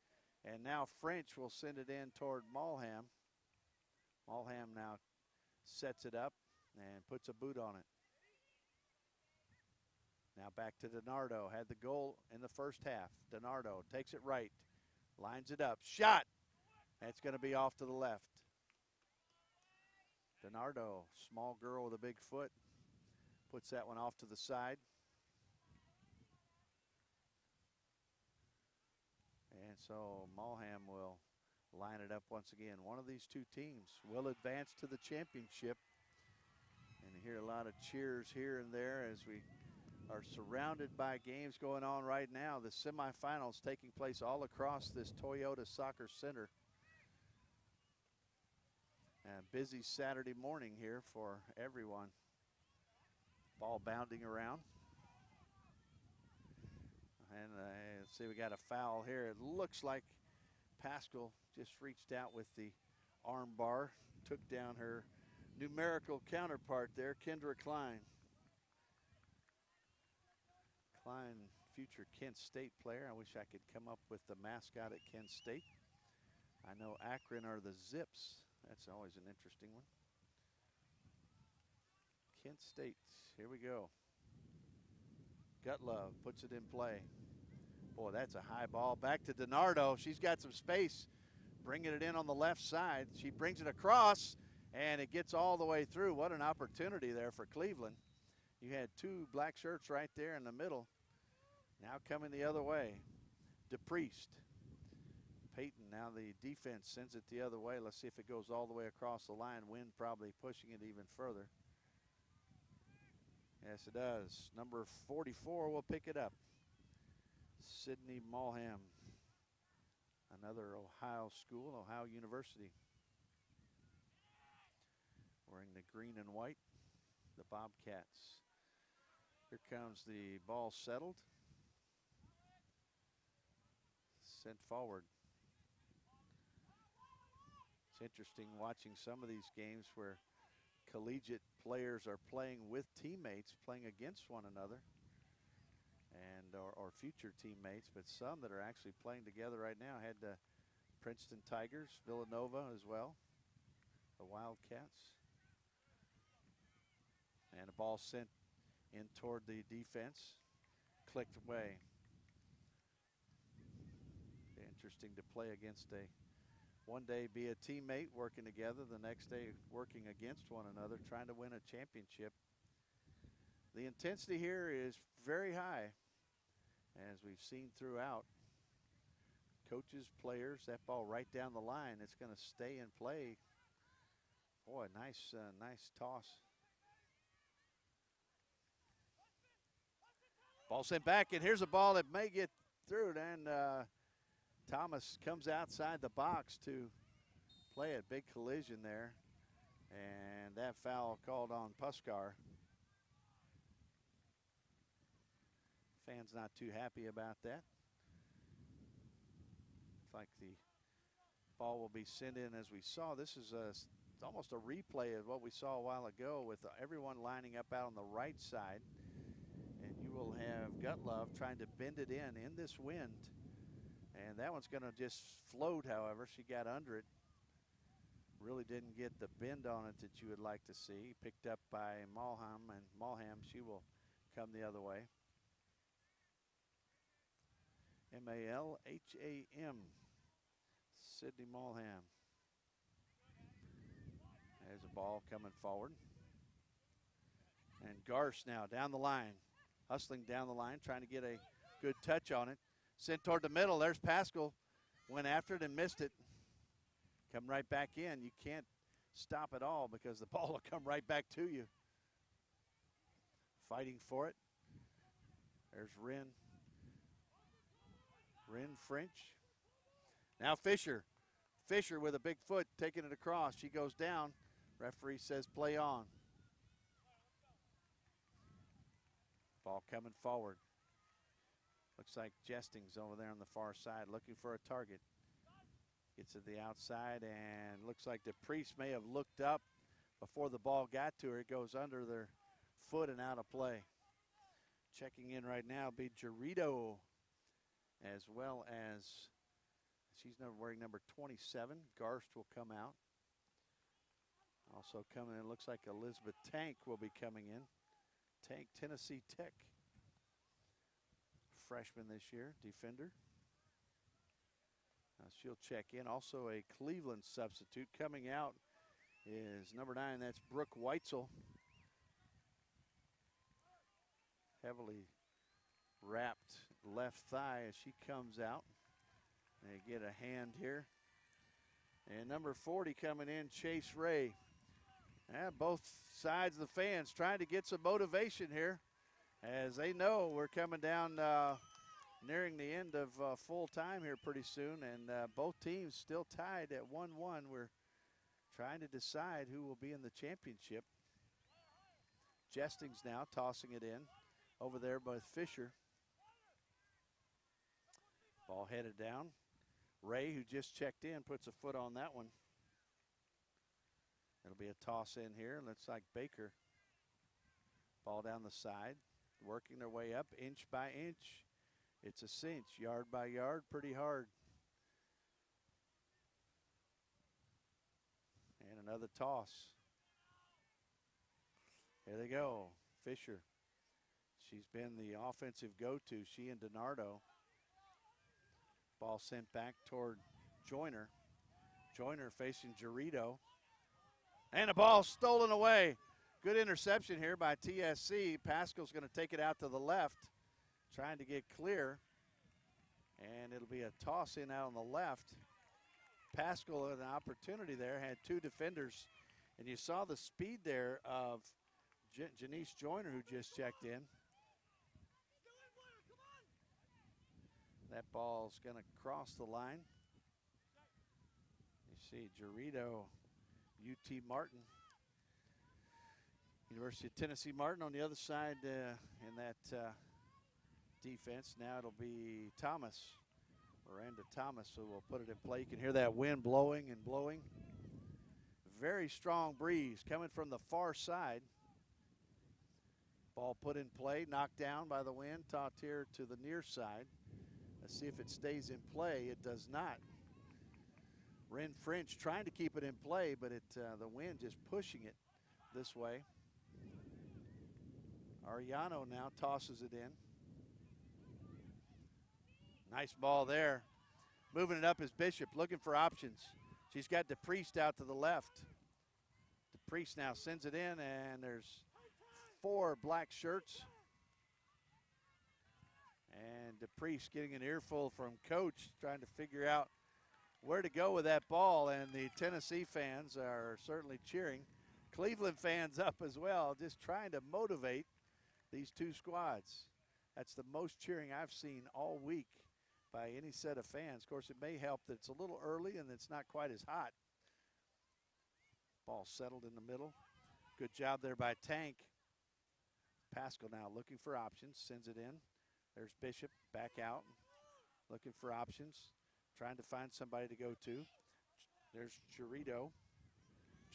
And now French will send it in toward Mulham. Mulham now sets it up and puts a boot on it. Now back to DiNardo. Had the goal in the first half. DiNardo takes it right. Lines it up. Shot! That's going to be off to the left. DiNardo, small girl with a big foot, puts that one off to the side. And so Mulham will line it up once again. One of these two teams will advance to the championship. And you hear a lot of cheers here and there as we are surrounded by games going on right now. The semifinals taking place all across this Toyota Soccer Center. A busy Saturday morning here for everyone. Ball bounding around. And let's see, we got a foul here. It looks like Pascal just reached out with the arm bar, took down her numerical counterpart there, Kendra Klein. Klein, future Kent State player. I wish I could come up with the mascot at Kent State. I know Akron are the Zips. That's always an interesting one. Kent State, here we go. Gutlove puts it in play. Boy, that's a high ball. Back to DiNardo. She's got some space, bringing it in on the left side. She brings it across, and it gets all the way through. What an opportunity there for Cleveland. You had two black shirts right there in the middle. Now coming the other way. DePriest. Peyton, now the defense sends it the other way. Let's see if it goes all the way across the line. Wind probably pushing it even further. Yes, it does. Number 44 will pick it up. Sydney Mulham, another Ohio school, Ohio University. Wearing the green and white, the Bobcats. Here comes the ball settled. Sent forward. It's interesting watching some of these games where collegiate players are playing with teammates, playing against one another, and or future teammates, but some that are actually playing together right now. Had the Princeton Tigers, Villanova as well, the Wildcats. And a ball sent in toward the defense, clicked away. Interesting to play against one day be a teammate working together, the next day working against one another, trying to win a championship. The intensity here is very high, as we've seen throughout. Coaches, players, that ball right down the line, it's going to stay in play. Boy, nice toss. Ball sent back, and here's a ball that may get through, and Thomas comes outside the box to play a big collision there, and that foul called on Puskar. Fans not too happy about that. Looks like the ball will be sent in as we saw. This is it's almost a replay of what we saw a while ago with everyone lining up out on the right side, and you will have Gutlove trying to bend it in this wind. And that one's going to just float, however. She got under it. Really didn't get the bend on it that you would like to see. Picked up by Mulham, and Mulham She will come the other way. Malham, Sydney Malham. There's a ball coming forward. And Garsh now down the line, hustling down the line, trying to get a good touch on it. Sent toward the middle. There's Pascal. Went after it and missed it. Come right back in. You can't stop it all because the ball will come right back to you. Fighting for it. There's Wren French. Now Fisher. Fisher with a big foot taking it across. She goes down. Referee says play on. Ball coming forward. Looks like Jesting's over there on the far side looking for a target. Gets to the outside and looks like DePriest may have looked up before the ball got to her. It goes under their foot and out of play. Checking in right now will be Jarito, as well as she's wearing number 27. Garst will come out. Also coming in, looks like Elizabeth Tank will be coming in. Tank, Tennessee Tech. Freshman this year, defender. She'll check in. Also a Cleveland substitute. Coming out is number 9, that's Brooke Weitzel. Heavily wrapped left thigh as she comes out. They get a hand here. And number 40 coming in, Chase Ray. Both sides of the fans trying to get some motivation here, as they know we're coming down nearing the end of full time here pretty soon, and both teams still tied at 1-1. We're trying to decide who will be in the championship. Jestings now tossing it in over there by Fisher. Ball headed down. Ray, who just checked in, puts a foot on that one. It'll be a toss in here. Looks like Baker. Ball down the side, working their way up inch by inch. It's a cinch, yard by yard, pretty hard. And another toss. Here they go. Fisher. She's been the offensive go-to, she and DiNardo. Ball sent back toward Joyner. Joyner facing Jarito. And a ball stolen away. Good interception here by TSC. Pascal's going to take it out to the left, trying to get clear. And it'll be a toss in out on the left. Pascal had an opportunity there, had 2 defenders. And you saw the speed there of Janice Joyner, who just checked in. That ball's going to cross the line. You see Jarito, UT Martin. University of Tennessee Martin on the other side in that defense. Now it'll be Thomas, Miranda Thomas, who will put it in play. You can hear that wind blowing and blowing. Very strong breeze coming from the far side. Ball put in play, knocked down by the wind, tossed here to the near side. Let's see if it stays in play. It does not. Wren French trying to keep it in play, but the wind just pushing it this way. Ariano now tosses it in. Nice ball there. Moving it up is Bishop, looking for options. She's got DePriest out to the left. DePriest now sends it in, and there's 4 black shirts. And DePriest getting an earful from Coach, trying to figure out where to go with that ball, and the Tennessee fans are certainly cheering. Cleveland fans up as well, just trying to motivate these 2 squads. That's the most cheering I've seen all week by any set of fans. Of course, it may help that it's a little early and it's not quite as hot. Ball settled in the middle. Good job there by Tank. Pascal now looking for options, sends it in. There's Bishop back out, looking for options, trying to find somebody to go to. There's Jarito.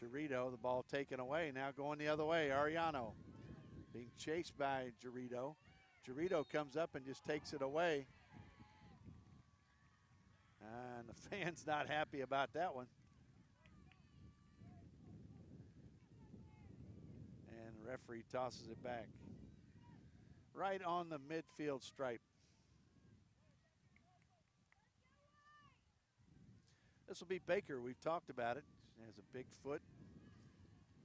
Jarito, the ball taken away, now going the other way. Ariano being chased by Jarito. Jarito comes up and just takes it away. And the fan's not happy about that one. And referee tosses it back. Right on the midfield stripe. This will be Baker. We've talked about it. She has a big foot,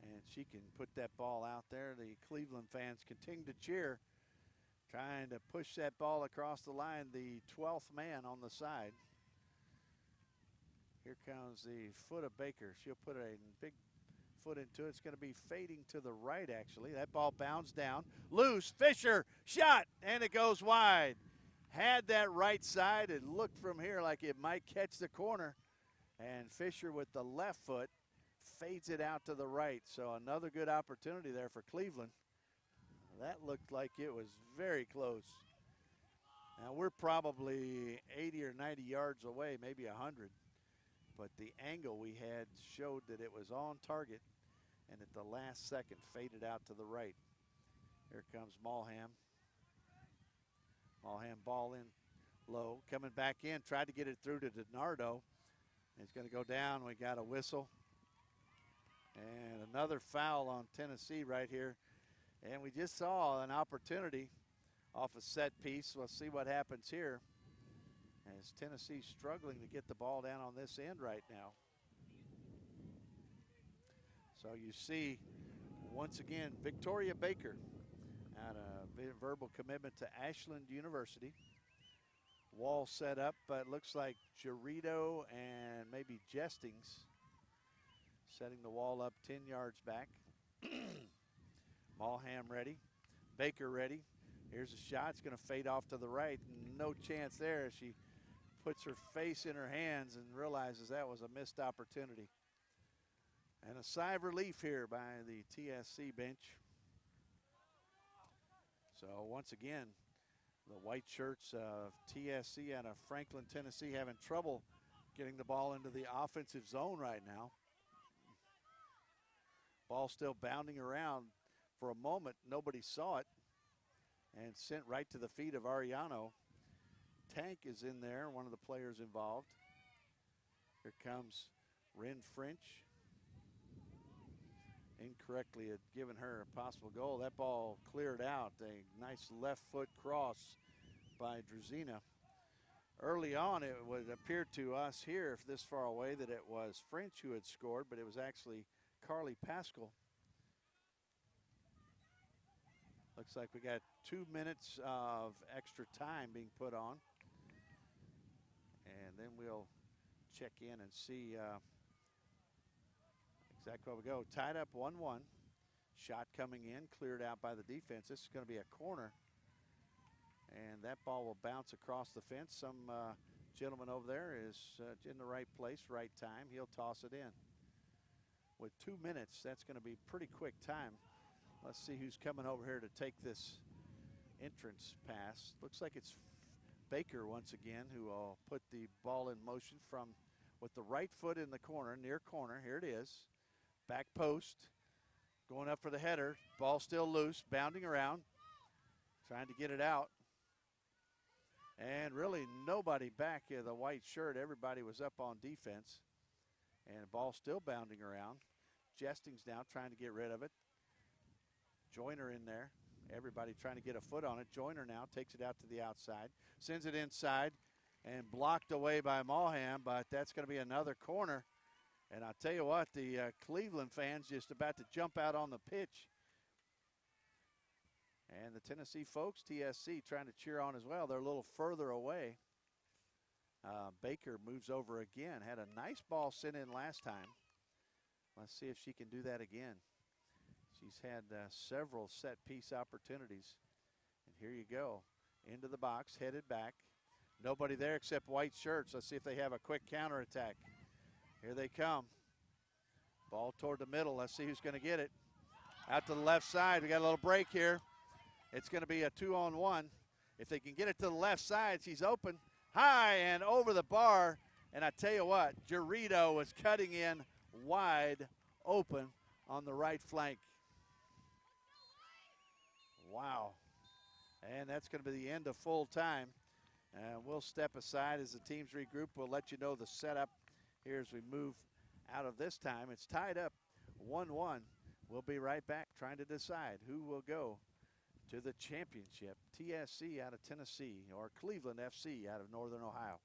and she can put that ball out there. The Cleveland fans continue to cheer, trying to push that ball across the line. The 12th man on the side. Here comes the foot of Baker. She'll put a big foot into it. It's going to be fading to the right, actually. That ball bounced down. Loose. Fisher. Shot. And it goes wide. Had that right side. It looked from here like it might catch the corner. And Fisher with the left foot fades it out to the right. So another good opportunity there for Cleveland. That looked like it was very close. Now we're probably 80 or 90 yards away, maybe 100. But the angle we had showed that it was on target, and at the last second faded out to the right. Here comes Mulham. Mulham ball in low, coming back in, tried to get it through to DiNardo. It's going to go down. We got a whistle. And another foul on Tennessee right here. And we just saw an opportunity off a set piece. We'll see what happens here, as Tennessee struggling to get the ball down on this end right now. So you see, once again, Victoria Baker out of verbal commitment to Ashland University. Wall set up, but looks like Jarito and maybe Jestings setting the wall up 10 yards back. Mulham ready. Baker ready. Here's a shot. It's going to fade off to the right. No chance there. She puts her face in her hands and realizes that was a missed opportunity. And a sigh of relief here by the TSC bench. So once again, the white shirts of TSC out of Franklin, Tennessee, having trouble getting the ball into the offensive zone right now. Ball still bounding around. For a moment, nobody saw it, and sent right to the feet of Ariano. Tank is in there, one of the players involved. Here comes Ren French. Incorrectly had given her a possible goal. That ball cleared out. A nice left foot cross by Drazina. Early on, it would appear to us here, if this far away, that it was French who had scored, but it was actually Carly Pascal. Looks like we got 2 minutes of extra time being put on. And then we'll check in and see exactly where we go. Tied up 1-1. Shot coming in, cleared out by the defense. This is going to be a corner. And that ball will bounce across the fence. Some gentleman over there is in the right place, right time. He'll toss it in. With 2 minutes, that's going to be pretty quick time. Let's see who's coming over here to take this entrance pass. Looks like it's Baker once again who will put the ball in motion from with the right foot in the corner, near corner. Here it is. Back post. Going up for the header. Ball still loose, bounding around. Trying to get it out. And really nobody back in the white shirt. Everybody was up on defense. And the ball still bounding around. Jestings now trying to get rid of it. Joyner in there. Everybody trying to get a foot on it. Joyner now takes it out to the outside. Sends it inside and blocked away by Mulham, but that's going to be another corner. And I'll tell you what, the Cleveland fans just about to jump out on the pitch. And the Tennessee folks, TSC, trying to cheer on as well. They're a little further away. Baker moves over again. Had a nice ball sent in last time. Let's see if she can do that again. She's had several set-piece opportunities. And here you go. Into the box, headed back. Nobody there except white shirts. Let's see if they have a quick counterattack. Here they come. Ball toward the middle. Let's see who's going to get it. Out to the left side. We got a little break here. It's going to be a 2-on-1. If they can get it to the left side, she's open. High and over the bar. And I tell you what, Jarito was cutting in wide open on the right flank. Wow. And that's going to be the end of full time. We'll step aside as the teams regroup. We'll let you know the setup here as we move out of this time. It's tied up 1-1. we'll be right back trying to decide who will go to the championship. TSC out of Tennessee or Cleveland FC out of Northern Ohio.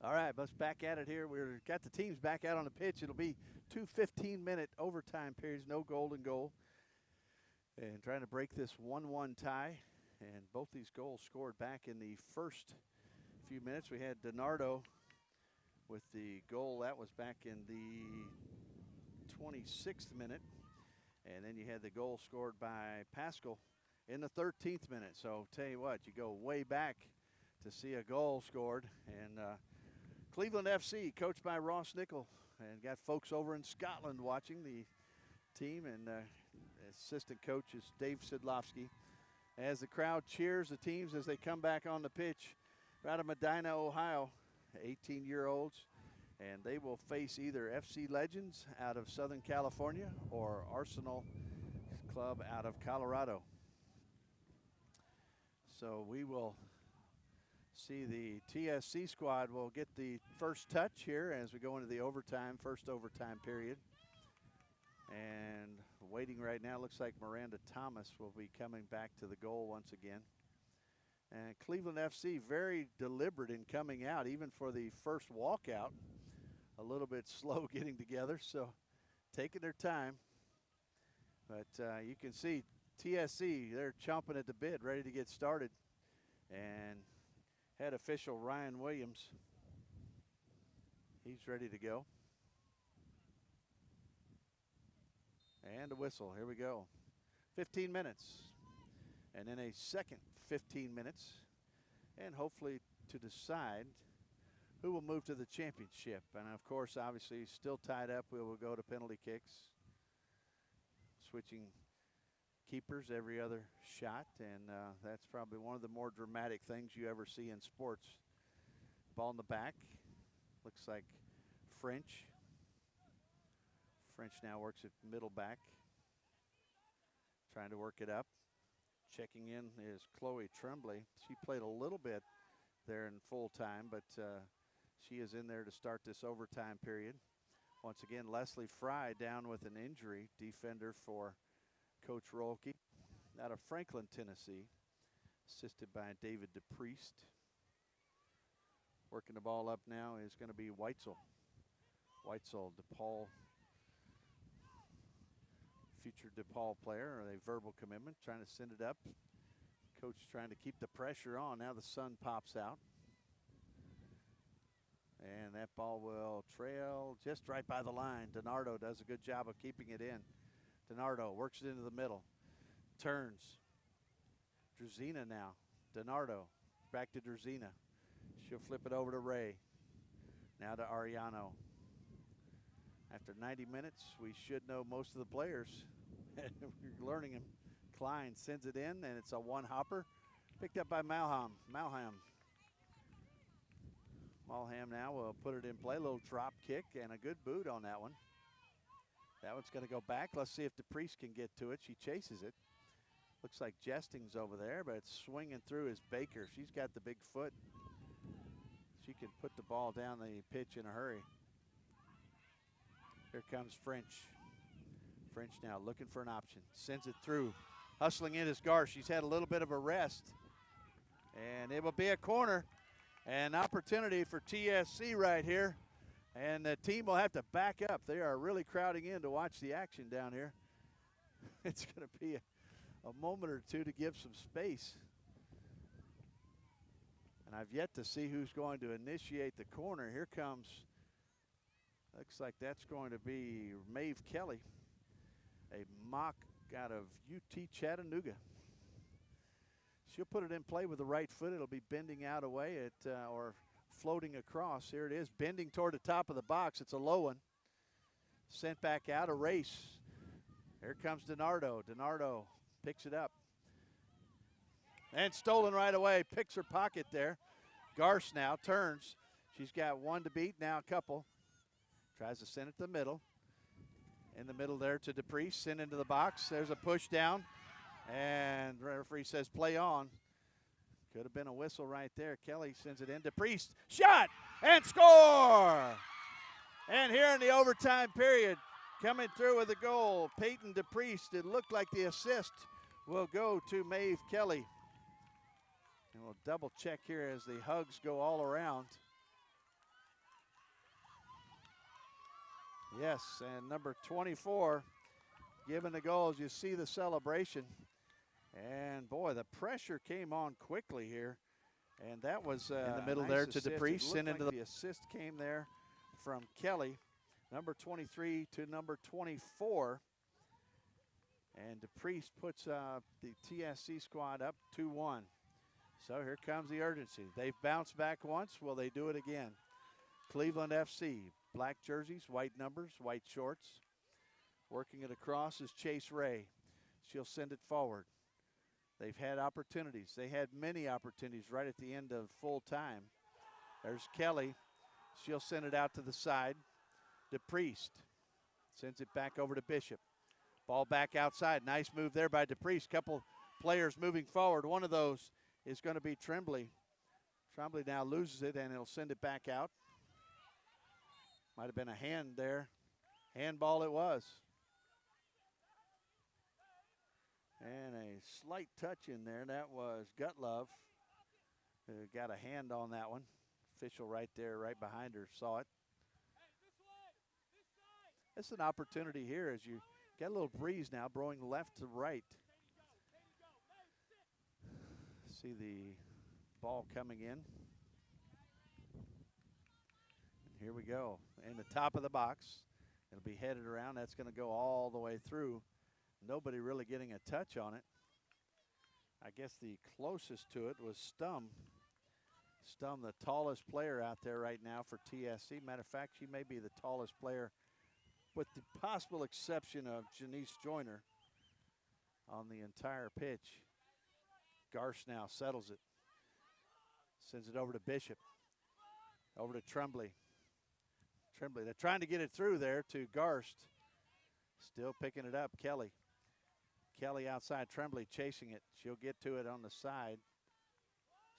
All right, let's back at it here. We've got the teams back out on the pitch. It'll be 2 15-minute overtime periods, no golden goal. And trying to break this 1-1 tie. And both these goals scored back in the first few minutes. We had DiNardo with the goal. That was back in the 26th minute. And then you had the goal scored by Pascal in the 13th minute. So tell you what, you go way back to see a goal scored. And Cleveland FC, coached by Ross Nickel, and got folks over in Scotland watching the team, and assistant coach is Dave Sidlowski. As the crowd cheers the teams as they come back on the pitch, out of Medina, Ohio, 18-year-olds, and they will face either FC Legends out of Southern California or Arsenal Club out of Colorado. So we will see the TSC squad will get the first touch here as we go into the first overtime period. And waiting right now, looks like Miranda Thomas will be coming back to the goal once again. And Cleveland FC very deliberate in coming out, even for the first walkout. A little bit slow getting together, so taking their time. But you can see TSC, they're chomping at the bit, ready to get started. And head official Ryan Williams, he's ready to go. And a whistle, here we go. 15 minutes. And then a second 15 minutes. And hopefully to decide who will move to the championship. And of course, obviously, still tied up, we will go to penalty kicks. Switching keepers every other shot, and that's probably one of the more dramatic things you ever see in sports. Ball in the back, looks like French. French now works at middle back, trying to work it up. Checking in is Chloe Tremblay. She played a little bit there in full time, but she is in there to start this overtime period. Once again, Leslie Fry down with an injury, defender for Coach Rolke out of Franklin, Tennessee, assisted by David DePriest. Working the ball up now is going to be Weitzel. Weitzel, DePaul, future DePaul player, or a verbal commitment, trying to send it up. Coach trying to keep the pressure on. Now the sun pops out. And that ball will trail just right by the line. DiNardo does a good job of keeping it in. DiNardo works it into the middle. Turns. Drzina now. DiNardo back to Drzina. She'll flip it over to Ray. Now to Ariano. After 90 minutes, we should know most of the players. We're learning them. Klein sends it in, and it's a one-hopper. Picked up by Malham. Malham now will put it in play. A little drop kick and a good boot on that one. That one's going to go back. Let's see if DePriest can get to it. She chases it. Looks like Jesting's over there, but it's swinging through is Baker. She's got the big foot. She can put the ball down the pitch in a hurry. Here comes French. French now looking for an option. Sends it through. Hustling in is Garsh. She's had a little bit of a rest. And it will be a corner. An opportunity for TSC right here. And the team will have to back up. They are really crowding in to watch the action down here. It's going to be a moment or two to give some space. And I've yet to see who's going to initiate the corner. Here comes, looks like that's going to be Maeve Kelly, a mock out of UT Chattanooga. She'll put it in play with the right foot. It'll be bending out away or floating across. Here it is, bending toward the top of the box. It's a low one. Sent back out, a race. Here comes DiNardo. DiNardo picks it up. And stolen right away, picks her pocket there. Garsh now turns. She's got one to beat, now a couple. Tries to send it to the middle. In the middle there to DePriest, sent into the box. There's a push down. And the referee says play on. Could have been a whistle right there. Kelly sends it in. DePriest, shot, and score! And here in the overtime period, coming through with a goal, Peyton DePriest. It looked like the assist will go to Maeve Kelly. And we'll double check here as the hugs go all around. Yes, and number 24 giving the goals. You see the celebration. And boy, the pressure came on quickly here. And that was in the middle nice there to assist. Dupree, It sent looked into like the assist came there from Kelly, number 23 to number 24. And Dupree puts the TSC squad up 2-1. So here comes the urgency. They've bounced back once. Will they do it again? Cleveland FC, black jerseys, white numbers, white shorts. Working it across is Chase Ray. She'll send it forward. They've had opportunities. They had many opportunities right at the end of full time. There's Kelly. She'll send it out to the side. DePriest sends it back over to Bishop. Ball back outside. Nice move there by DePriest. Couple players moving forward. One of those is going to be Tremblay. Tremblay now loses it, and it'll send it back out. Might have been a hand there. Handball it was. And a slight touch in there. That was Gutlove, who got a hand on that one. Official right there, right behind her, saw it. It's an opportunity here as you get a little breeze now, blowing left to right. See the ball coming in. And here we go. In the top of the box. It'll be headed around. That's going to go all the way through. Nobody really getting a touch on it. I guess the closest to it was Stum. Stum, the tallest player out there right now for TSC. Matter of fact, she may be the tallest player with the possible exception of Janice Joyner on the entire pitch. Garst now settles it. Sends it over to Bishop. Over to Tremblay. Tremblay, they're trying to get it through there to Garst. Still picking it up, Kelly. Kelly outside, Tremblay chasing it. She'll get to it on the side.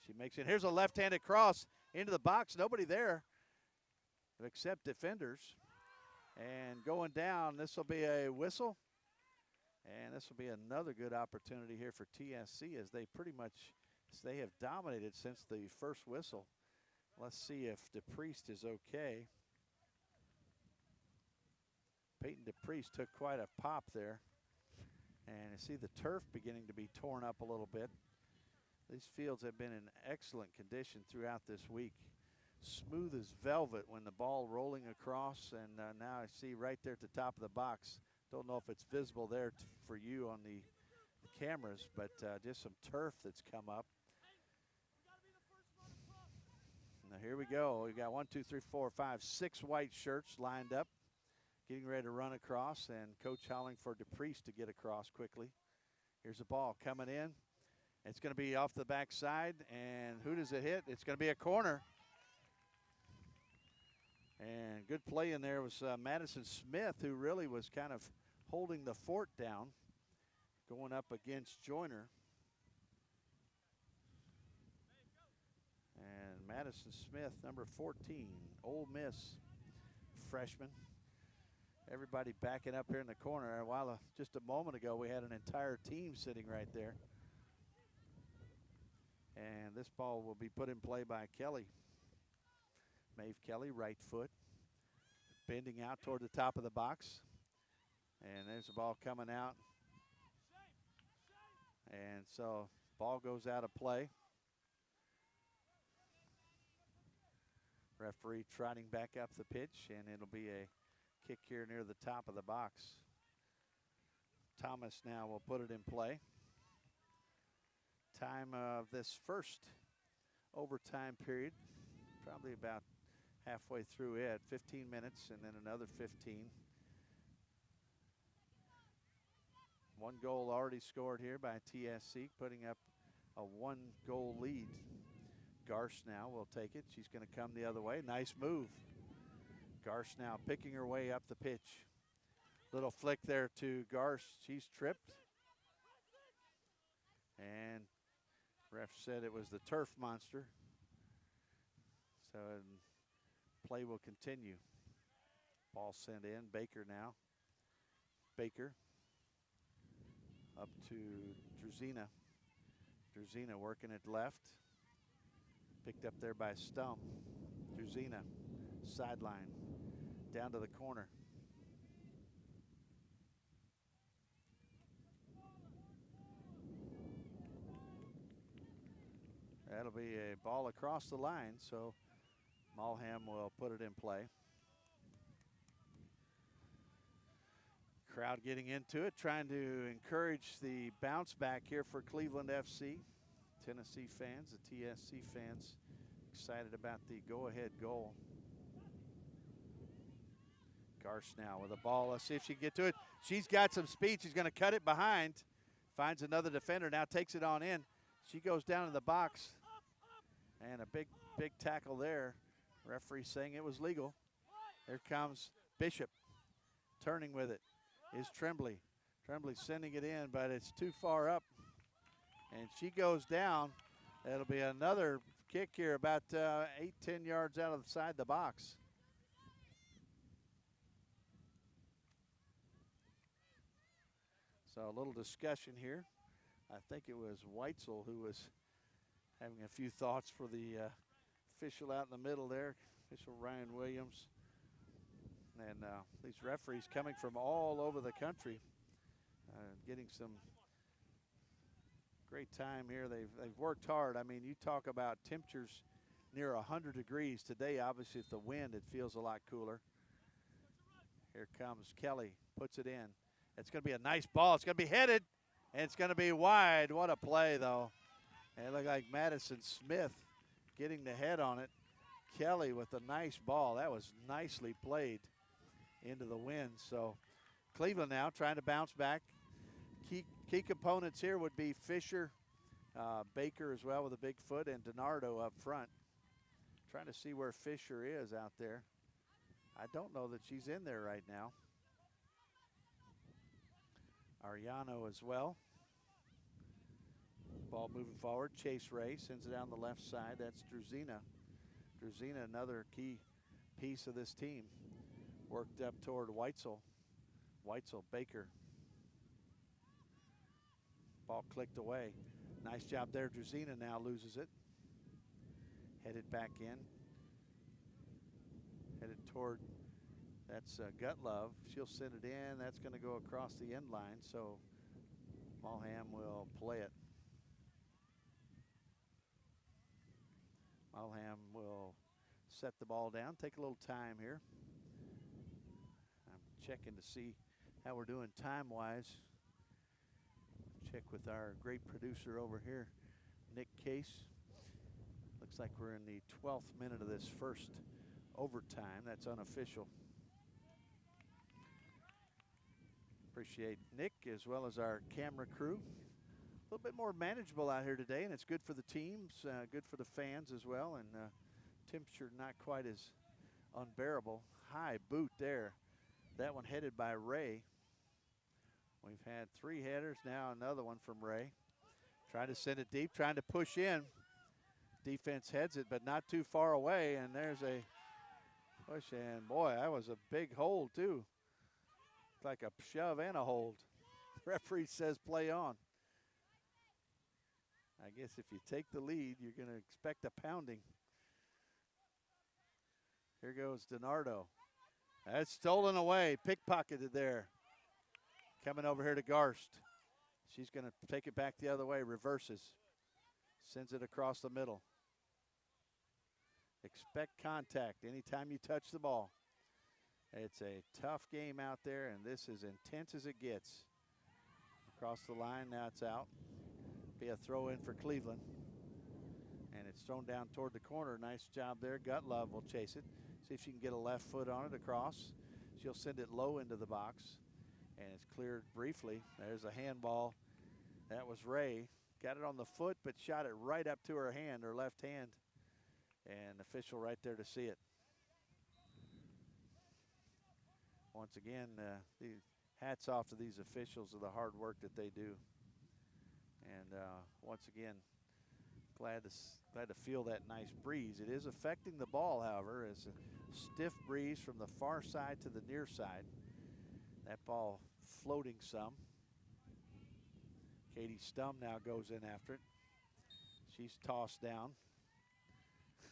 She makes it. Here's a left-handed cross into the box. Nobody there except defenders. And going down, this will be a whistle. And this will be another good opportunity here for TSC as they have dominated since the first whistle. Let's see if DePriest is okay. Peyton DePriest took quite a pop there. And you see the turf beginning to be torn up a little bit. These fields have been in excellent condition throughout this week. Smooth as velvet when the ball rolling across, and now I see right there at the top of the box. Don't know if it's visible there for you on the cameras, but just some turf that's come up. Now here we go. We've got 1, 2, 3, 4, 5, 6 white shirts lined up, getting ready to run across, and Coach howling for DePriest to get across quickly. Here's the ball coming in. It's going to be off the backside, and who does it hit? It's going to be a corner. And good play in there was Madison Smith, who really was kind of holding the fort down, going up against Joyner. And Madison Smith, number 14, Ole Miss freshman. Everybody backing up here in the corner. While just a moment ago, we had an entire team sitting right there. And this ball will be put in play by Kelly. Maeve Kelly, right foot, bending out toward the top of the box. And there's the ball coming out. And so ball goes out of play. Referee trotting back up the pitch, and it'll be a kick here near the top of the box. Thomas now will put it in play. Time of this first overtime period, probably about halfway through it, 15 minutes and then another 15. One goal already scored here by TSC, putting up a 1-goal lead. Garst now will take it. She's going to come the other way. Nice move. Garst now picking her way up the pitch. Little flick there to Garst. She's tripped. And ref said it was the turf monster. So play will continue. Ball sent in. Baker now. Baker up to Drzina. Drzina working it left. Picked up there by Stum. Drzina, sideline, down to the corner. That'll be a ball across the line, so Mulham will put it in play. Crowd getting into it, trying to encourage the bounce back here for Cleveland FC. Tennessee fans, the TSC fans, excited about the go-ahead goal. Garst now with the ball. Let's see if she can get to it. She's got some speed. She's going to cut it behind. Finds another defender, now takes it on in. She goes down in the box. And a big tackle there. Referee saying it was legal. Here comes Bishop. Turning with it is Tremblay. Tremblay sending it in, but it's too far up. And she goes down. It'll be another kick here about 8-10 yards out of the side of the box. So a little discussion here. I think it was Weitzel who was having a few thoughts for the official out in the middle there, official Ryan Williams. And these referees coming from all over the country, getting some great time here. They've worked hard. I mean, you talk about temperatures near 100 degrees. Today, obviously, with the wind, it feels a lot cooler. Here comes Kelly, puts it in. It's going to be a nice ball. It's going to be headed, and it's going to be wide. What a play, though. And it looked like Madison Smith getting the head on it. Kelly with a nice ball. That was nicely played into the wind. So Cleveland now trying to bounce back. Key components here would be Fisher, Baker as well with a big foot, and DiNardo up front. Trying to see where Fisher is out there. I don't know that she's in there right now. Ariano as well. Ball moving forward. Chase Ray sends it down the left side. That's Druzina. Druzina, another key piece of this team. Worked up toward Weitzel. Weitzel, Baker. Ball clicked away. Nice job there. Druzina now loses it. Headed back in. Headed toward, that's Gutlove. She'll send it in. That's going to go across the end line, so Mulham will play it. Mulham will set the ball down. Take a little time here. I'm checking to see how we're doing time-wise. Check with our great producer over here, Nick Case. Looks like we're in the 12th minute of this first overtime. That's unofficial. Appreciate Nick as well as our camera crew. A little bit more manageable out here today, and it's good for the teams, good for the fans as well, and temperature not quite as unbearable. High boot there. That one headed by Ray. We've had 3 headers, now another one from Ray. Trying to send it deep, trying to push in. Defense heads it, but not too far away, and there's a push, and boy, that was a big hold too. Like a shove and a hold. Referee says play on. I guess if you take the lead, you're going to expect a pounding. Here goes DiNardo. That's stolen away, pickpocketed there. Coming over here to Garst. She's going to take it back the other way, reverses. Sends it across the middle. Expect contact anytime you touch the ball. It's a tough game out there, and this is intense as it gets. Across the line, now it's out. Be a throw in for Cleveland. And it's thrown down toward the corner. Nice job there. Gutlove will chase it. See if she can get a left foot on it across. She'll send it low into the box. And it's cleared briefly. There's a handball. That was Ray. Got it on the foot, but shot it right up to her hand, her left hand. And official right there to see it. Once again, hats off to these officials of the hard work that they do. And once again, glad to feel that nice breeze. It is affecting the ball, however, as a stiff breeze from the far side to the near side. That ball floating some. Katie Stum now goes in after it. She's tossed down.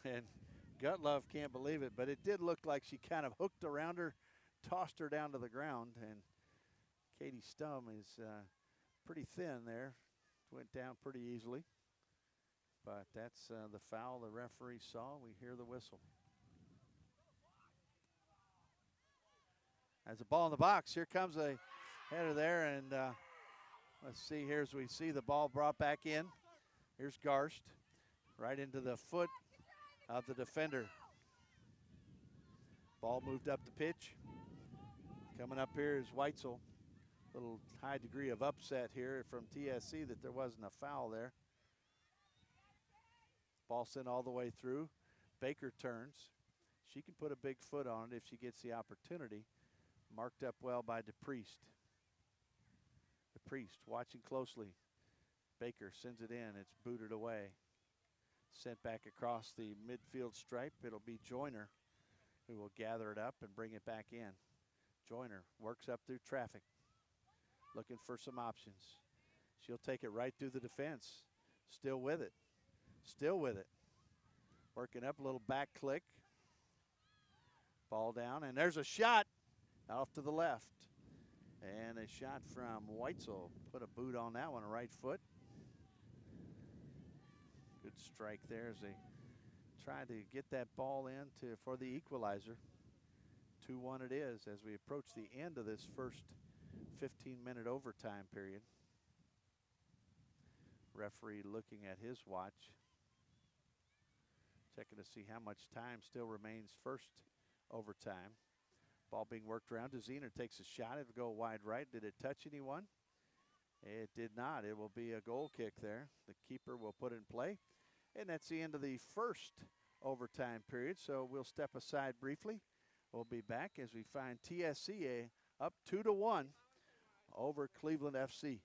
And Gutlove can't believe it, but it did look like she kind of hooked around her, tossed her down to the ground, and Katie Stum is pretty thin there. Went down pretty easily. But that's the foul the referee saw. We hear the whistle. As a ball in the box, here comes a header there, and let's see here as we see the ball brought back in. Here's Garst, right into the foot of the defender. Ball moved up the pitch. Coming up here is Weitzel. Little high degree of upset here from TSC that there wasn't a foul there. Ball sent all the way through. Baker turns. She can put a big foot on it if she gets the opportunity. Marked up well by DePriest. DePriest watching closely. Baker sends it in. It's booted away. Sent back across the midfield stripe. It'll be Joyner who will gather it up and bring it back in. Joyner works up through traffic, looking for some options. She'll take it right through the defense. Still with it. Still with it. Working up a little back click. Ball down, and there's a shot off to the left. And a shot from Weitzel. Put a boot on that one, a right foot. Good strike there as they try to get that ball in for the equalizer. 2-1 it is as we approach the end of this first 15-minute overtime period. Referee looking at his watch, checking to see how much time still remains first overtime. Ball being worked around. Zehner takes a shot. It'll go wide right. Did it touch anyone? It did not. It will be a goal kick there. The keeper will put it in play. And that's the end of the first overtime period. So we'll step aside briefly. We'll be back as we find TSC up 2-1 over Cleveland FC.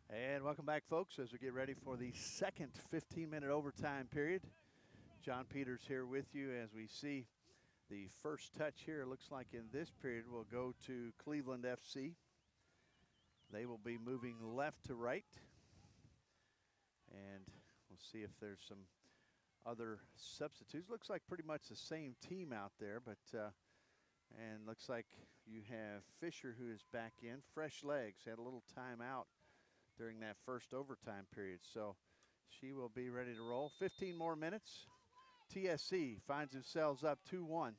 And welcome back, folks, as we get ready for the second 15-minute overtime period. John Peters here with you as we see the first touch here. It looks like in this period will go to Cleveland FC. They will be moving left to right. And we'll see if there's some other substitutes. Looks like pretty much the same team out there, but and looks like you have Fisher who is back in. Fresh legs, had a little time out during that first overtime period. So she will be ready to roll. 15 more minutes TSC finds themselves up 2-1.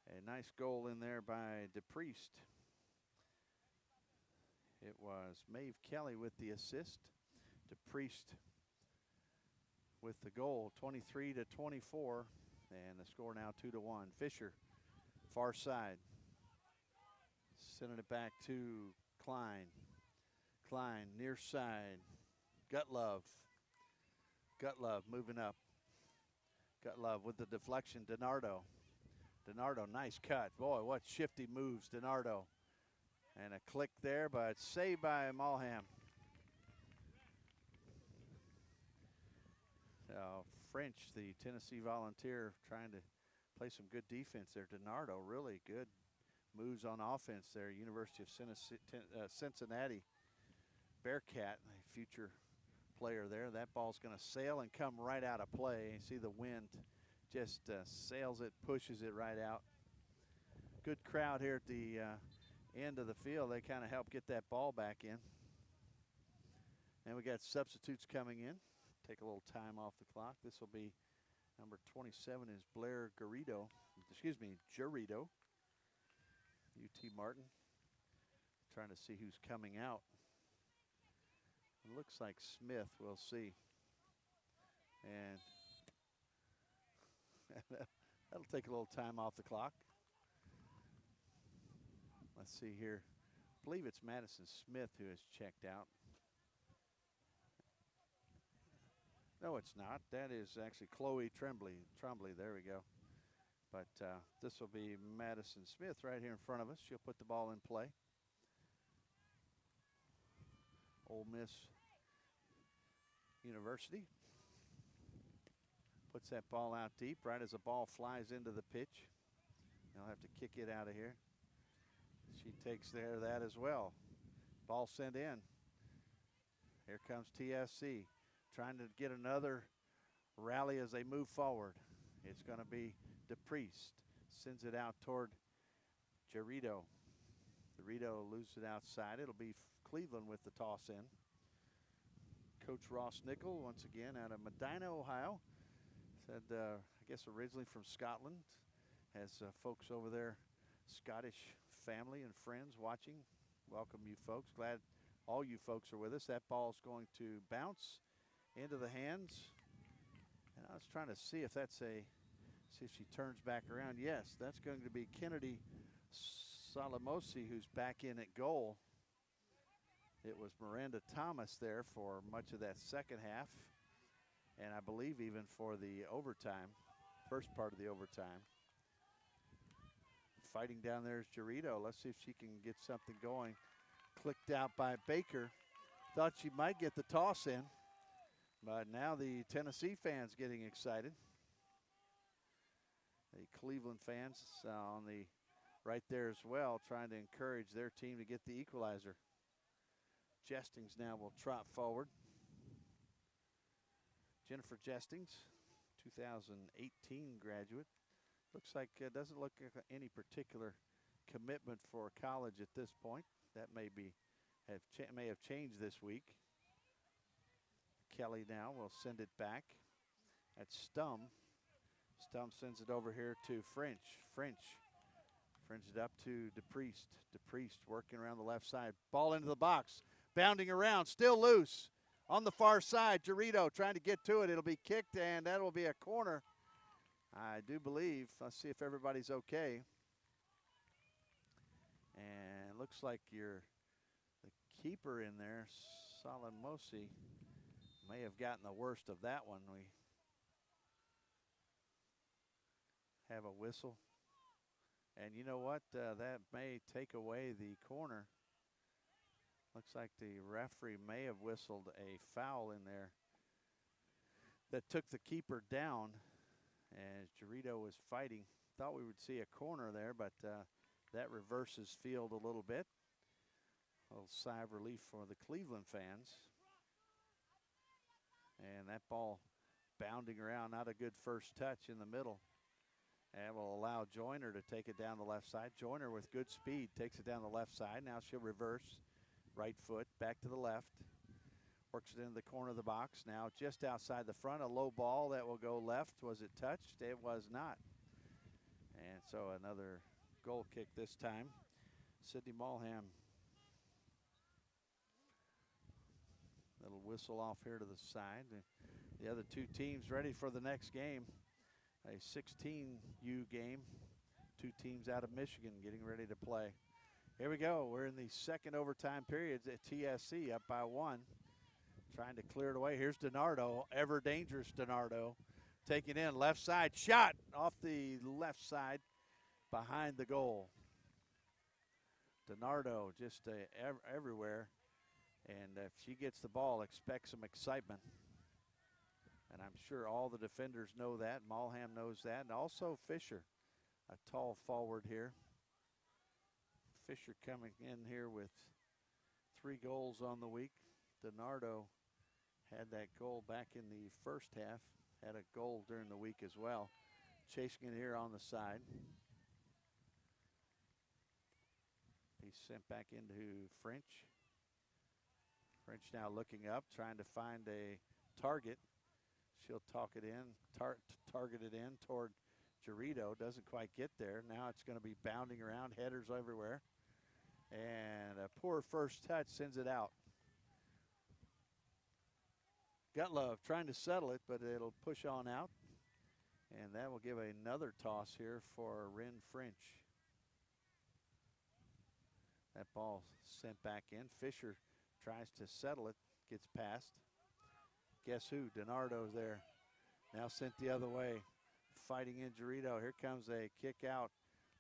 A nice goal in there by DePriest. It was Maeve Kelly with the assist. DePriest with the goal, 23-24, and the score now 2-1. Fisher, far side, sending it back to Klein. Klein, near side, Gutlove. Gutlove moving up. Gutlove with the deflection, DiNardo. DiNardo, nice cut. Boy, what shifty moves, DiNardo. And a click there, but saved by Malham. French, the Tennessee Volunteer, trying to play some good defense there. DiNardo, really good moves on offense there. University of Cincinnati Bearcat, a future player there. That ball's going to sail and come right out of play. You see the wind just sails it, pushes it right out. Good crowd here at the end of the field. They kind of help get that ball back in. And we got substitutes coming in. Take a little time off the clock. This will be number 27 is Blair Garrido. Jarrido. UT Martin. Trying to see who's coming out. It looks like Smith. We'll see. And that'll take a little time off the clock. Let's see here. I believe it's Madison Smith who has checked out. No, it's not. That is actually Chloe Tremblay. There we go. But this will be Madison Smith right here in front of us. She'll put the ball in play. Ole Miss University puts that ball out deep right as the ball flies into the pitch. They'll have to kick it out of here. She takes that as well. Ball sent in. Here comes TSC trying to get another rally as they move forward. It's going to be DePriest. Sends it out toward Jarrido. Jarrido loses it outside. It'll be Cleveland with the toss in. Coach Ross Nickel, once again, out of Medina, Ohio. Said, I guess originally from Scotland. Has folks over there, Scottish family and friends watching. Welcome you folks. Glad all you folks are with us. That ball's going to bounce into the hands. And I was trying to see if see if she turns back around. Yes, that's going to be Kennedy Salamosi, who's back in at goal. It was Miranda Thomas there for much of that second half, and I believe even for the overtime, first part of the overtime. Fighting down there is Jarrido. Let's see if she can get something going. Clicked out by Baker. Thought she might get the toss in, but now the Tennessee fans getting excited. The Cleveland fans on the right there as well, trying to encourage their team to get the equalizer. Jestings now will trot forward. Jennifer Jestings, 2018 graduate. Looks like doesn't look like any particular commitment for college at this point. That may have changed this week. Kelly now will send it back. That's Stum. Stum sends it over here to French. French it up to DePriest. DePriest working around the left side. Ball into the box. Bounding around. Still loose. On the far side, Jarrido trying to get to it. It'll be kicked, and that will be a corner. I do believe. Let's see if everybody's okay. And it looks like the keeper in there, Salamosi, may have gotten the worst of that one. We have a whistle. And you know what? That may take away the corner. Looks like the referee may have whistled a foul in there that took the keeper down as Jarrido was fighting. Thought we would see a corner there, but that reverses field a little bit. A little sigh of relief for the Cleveland fans. And that ball bounding around, not a good first touch in the middle. And will allow Joyner to take it down the left side. Joyner with good speed takes it down the left side. Now she'll reverse. Right foot back to the left. Works it into the corner of the box. Now just outside the front, a low ball that will go left. Was it touched? It was not. And so another goal kick this time. Sydney Mulham. Little whistle off here to the side. The other two teams ready for the next game. A 16U game. Two teams out of Michigan getting ready to play. Here we go. We're in the second overtime period at TSC, up by 1. Trying to clear it away. Here's DiNardo, ever dangerous DiNardo. Taking in, left side, shot off the left side behind the goal. DiNardo just everywhere. And if she gets the ball, expect some excitement. And I'm sure all the defenders know that. Mulham knows that. And also Fisher, a tall forward here. Fisher coming in here with 3 goals on the week. DiNardo had that goal back in the first half. Had a goal during the week as well. Chasing it here on the side. He's sent back into French. French now looking up, trying to find a target. She'll talk it in, target it in toward Jarito. Doesn't quite get there. Now it's going to be bounding around, headers everywhere. And a poor first touch sends it out. Gutlove trying to settle it, but it'll push on out. And that will give another toss here for Rin French. That ball sent back in. Fisher tries to settle it, gets past. Guess who? DiNardo's there. Now sent the other way. Fighting in Jarito. Here comes a kick out.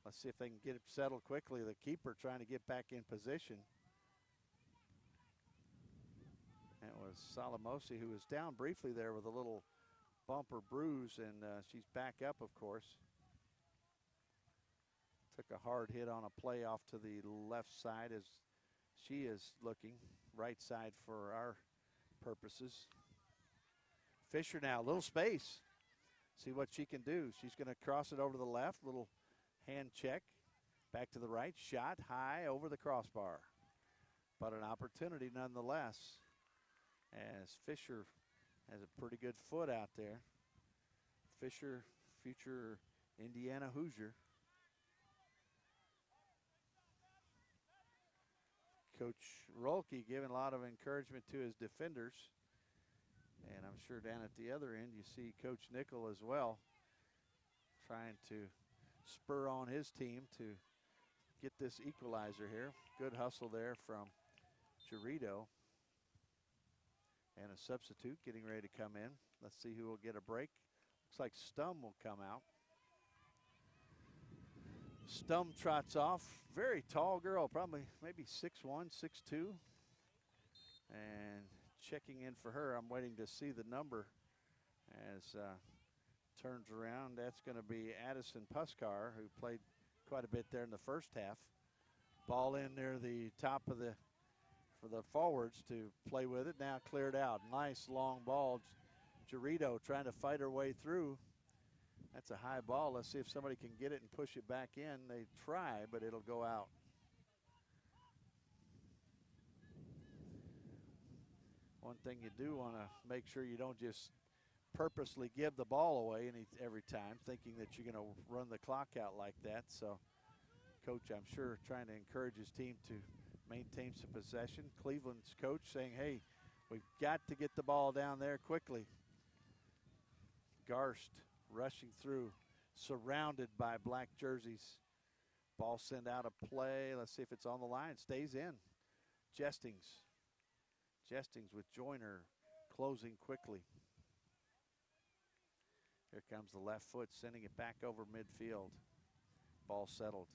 Let's see if they can get it settled quickly. The keeper trying to get back in position. That was Salamosi, who was down briefly there with a little bump or bruise, and she's back up, of course. Took a hard hit on a play off to the left side as she is looking. Right side for our purposes. Fisher now, little space. See what she can do. She's going to cross it over to the left. Little hand check. Back to the right. Shot high over the crossbar. But an opportunity nonetheless, as Fisher has a pretty good foot out there. Fisher, future Indiana Hoosier. Coach Rolke giving a lot of encouragement to his defenders. And I'm sure down at the other end you see Coach Nickel as well, trying to spur on his team to get this equalizer here. Good hustle there from Jarito. And a substitute getting ready to come in. Let's see who will get a break. Looks like Stum will come out. Stum trots off. Very tall girl, probably maybe 6'1", 6'2". And checking in for her, I'm waiting to see the number as turns around. That's going to be Addison Puskar, who played quite a bit there in the first half. Ball in near the top of the, for the forwards to play with it. Now cleared out. Nice long ball. Jarito trying to fight her way through. That's a high ball. Let's see if somebody can get it and push it back in. They try, but it'll go out. One thing you do want to make sure you don't just purposely give the ball away every time, thinking that you're going to run the clock out like that. So, Coach, I'm sure, trying to encourage his team to maintain some possession. Cleveland's coach saying, hey, we've got to get the ball down there quickly. Garst rushing through, surrounded by black jerseys. Ball sent out of play. Let's see if it's on the line. Stays in. Jestings with Joyner closing quickly. Here comes the left foot, sending it back over midfield. Ball settled.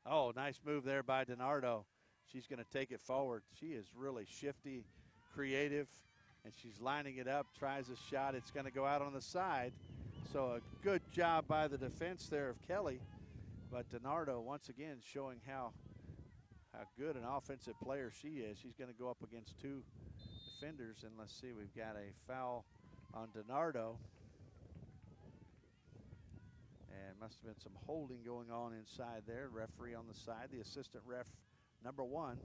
Oh, nice move there by DiNardo. She's going to take it forward. She is really shifty, creative, and she's lining it up, tries a shot. It's going to go out on the side. So a good job by the defense there of Kelly. But DiNardo, once again, showing how good an offensive player she is. She's going to go up against two defenders, and let's see, we've got a foul on DiNardo. And must have been some holding going on inside there. Referee on the side. The assistant ref number 1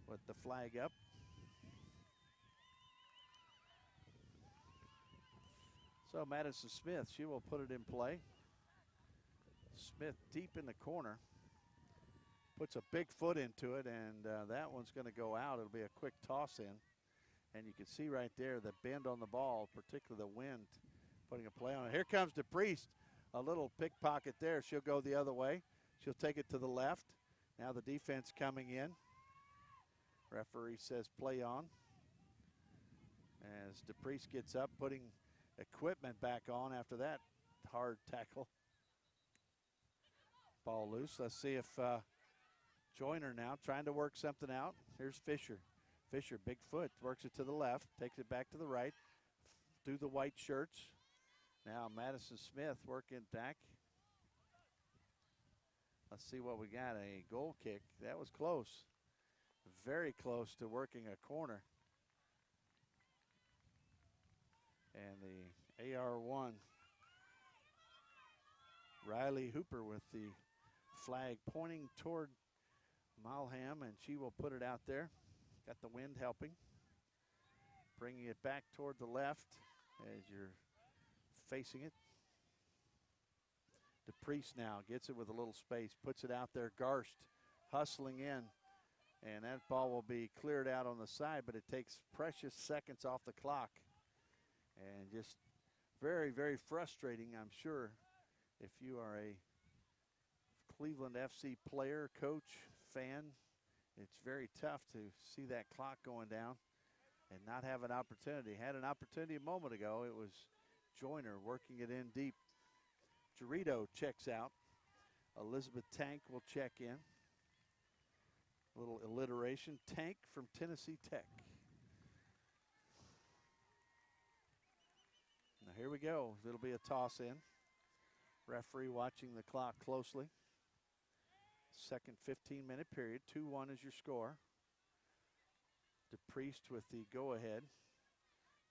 with the flag up. So Madison Smith, she will put it in play. Smith deep in the corner. Puts a big foot into it, and that one's going to go out. It'll be a quick toss in. And you can see right there the bend on the ball, particularly the wind, putting a play on it. Here comes DePriest, a little pickpocket there. She'll go the other way. She'll take it to the left. Now the defense coming in. Referee says play on. As DePriest gets up, putting equipment back on after that hard tackle. Ball loose. Let's see if Joyner now trying to work something out. Here's Fisher. Fisher, big foot, works it to the left, takes it back to the right, through the white shirts. Now Madison Smith working back. Let's see what we got, a goal kick. That was close, very close to working a corner. And the AR1, Riley Hooper with the flag pointing toward Malham, and she will put it out there. Got the wind helping. Bringing it back toward the left as you're facing it. DePriest now gets it with a little space, puts it out there. Garst hustling in, and that ball will be cleared out on the side, but it takes precious seconds off the clock. And just very, very frustrating, I'm sure, if you are a Cleveland FC player, coach, fan. It's very tough to see that clock going down and not have an opportunity. Had an opportunity a moment ago. It was Joyner working it in deep. Jarito checks out. Elizabeth Tank will check in. A little alliteration. Tank from Tennessee Tech. Now here we go. It'll be a toss in. Referee watching the clock closely. Second 15-minute period. 2-1 is your score. DePriest with the go-ahead.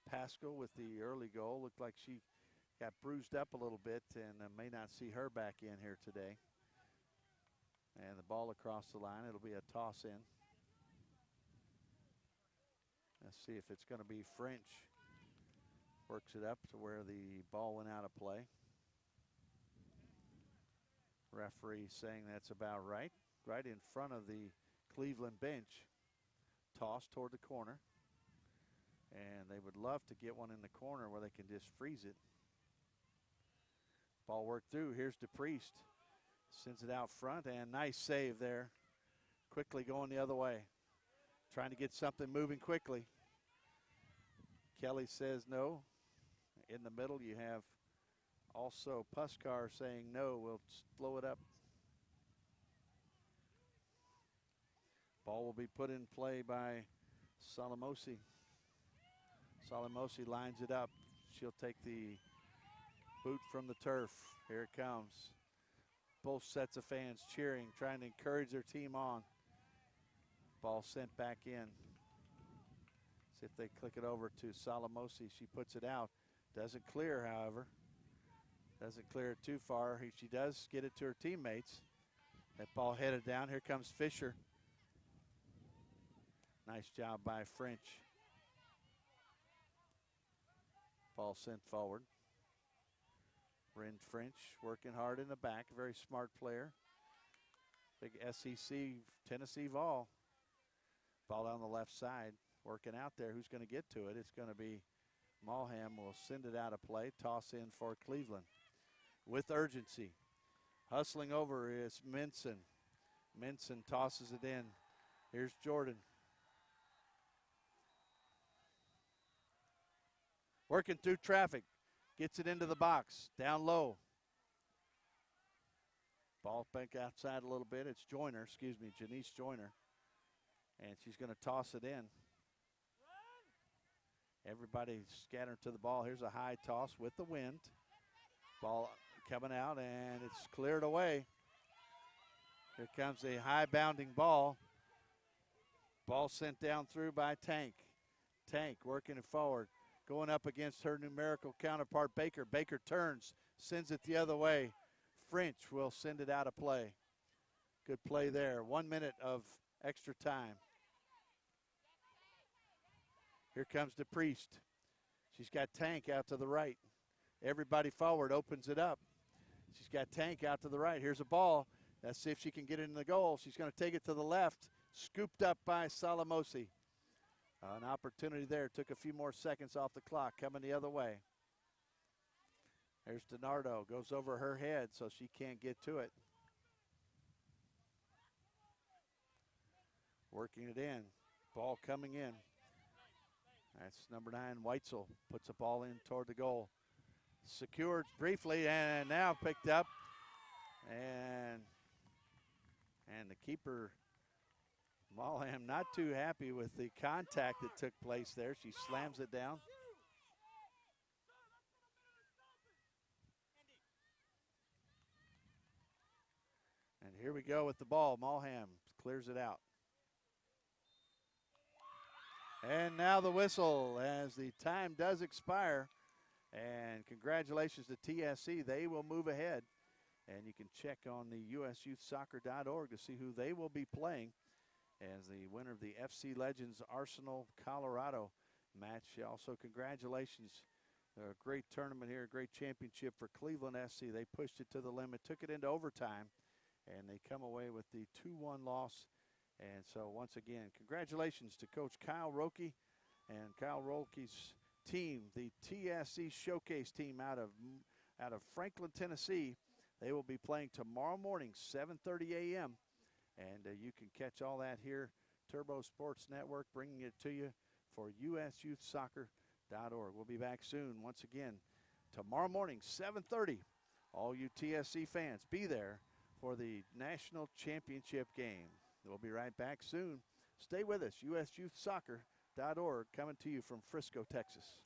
Pascal with the early goal. Looked like she got bruised up a little bit and may not see her back in here today. And the ball across the line. It'll be a toss in. Let's see if it's going to be French. Works it up to where the ball went out of play. Referee saying that's about right. Right in front of the Cleveland bench. Toss toward the corner. And they would love to get one in the corner where they can just freeze it. Ball worked through. Here's DePriest. Sends it out front, and nice save there. Quickly going the other way. Trying to get something moving quickly. Kelly says no. In the middle, you have also Puskar saying no. We'll slow it up. Ball will be put in play by Salamosi. Salamosi lines it up. She'll take the boot from the turf. Here it comes. Both sets of fans cheering, trying to encourage their team on. Ball sent back in. See if they click it over to Salamosi. She puts it out. Doesn't clear, however. Doesn't clear it too far. She does get it to her teammates. That ball headed down. Here comes Fisher. Nice job by French. Ball sent forward. Ren French working hard in the back. Very smart player. Big SEC Tennessee Vol. Ball down the left side. Working out there. Who's going to get to it? It's going to be Malham. Will send it out of play. Toss in for Cleveland. With urgency. Hustling over is Minson. Minson tosses it in. Here's Jordan. Working through traffic. Gets it into the box. Down low. Ball back outside a little bit. It's Joyner, Janice Joyner. And she's going to toss it in. Everybody scattering to the ball. Here's a high toss with the wind. Ball coming out, and it's cleared away. Here comes a high bounding ball. Ball sent down through by Tank. Tank working it forward. Going up against her numerical counterpart, Baker. Baker turns, sends it the other way. French will send it out of play. Good play there. 1 minute of extra time. Here comes DePriest. She's got Tank out to the right. Everybody forward opens it up. She's got Tank out to the right. Here's a ball. Let's see if she can get it in the goal. She's going to take it to the left. Scooped up by Salamosi. An opportunity there. Took a few more seconds off the clock. Coming the other way. There's DiNardo. Goes over her head so she can't get to it. Working it in. Ball coming in. That's number 9, Weitzel. Puts the ball in toward the goal. Secured briefly and now picked up. And the keeper, Malham, not too happy with the contact that took place there. She slams it down. And here we go with the ball. Malham clears it out. And now the whistle as the time does expire. And congratulations to TSC. They will move ahead. And you can check on the USYouthSoccer.org to see who they will be playing as the winner of the FC Legends Arsenal Colorado match. Also, congratulations. A great tournament here, a great championship for Cleveland SC. They pushed it to the limit, took it into overtime, and they come away with the 2-1 loss. And so, once again, congratulations to Coach Kyle Roque and Kyle Roque's team, the TSC Showcase team out of Franklin, Tennessee. They will be playing tomorrow morning, 7:30 a.m., and you can catch all that here, Turbo Sports Network, bringing it to you for USYouthSoccer.org. We'll be back soon, once again, tomorrow morning, 7:30. All you TSC fans, be there for the National Championship game. We'll be right back soon. Stay with us, USYouthSoccer.org, coming to you from Frisco, Texas.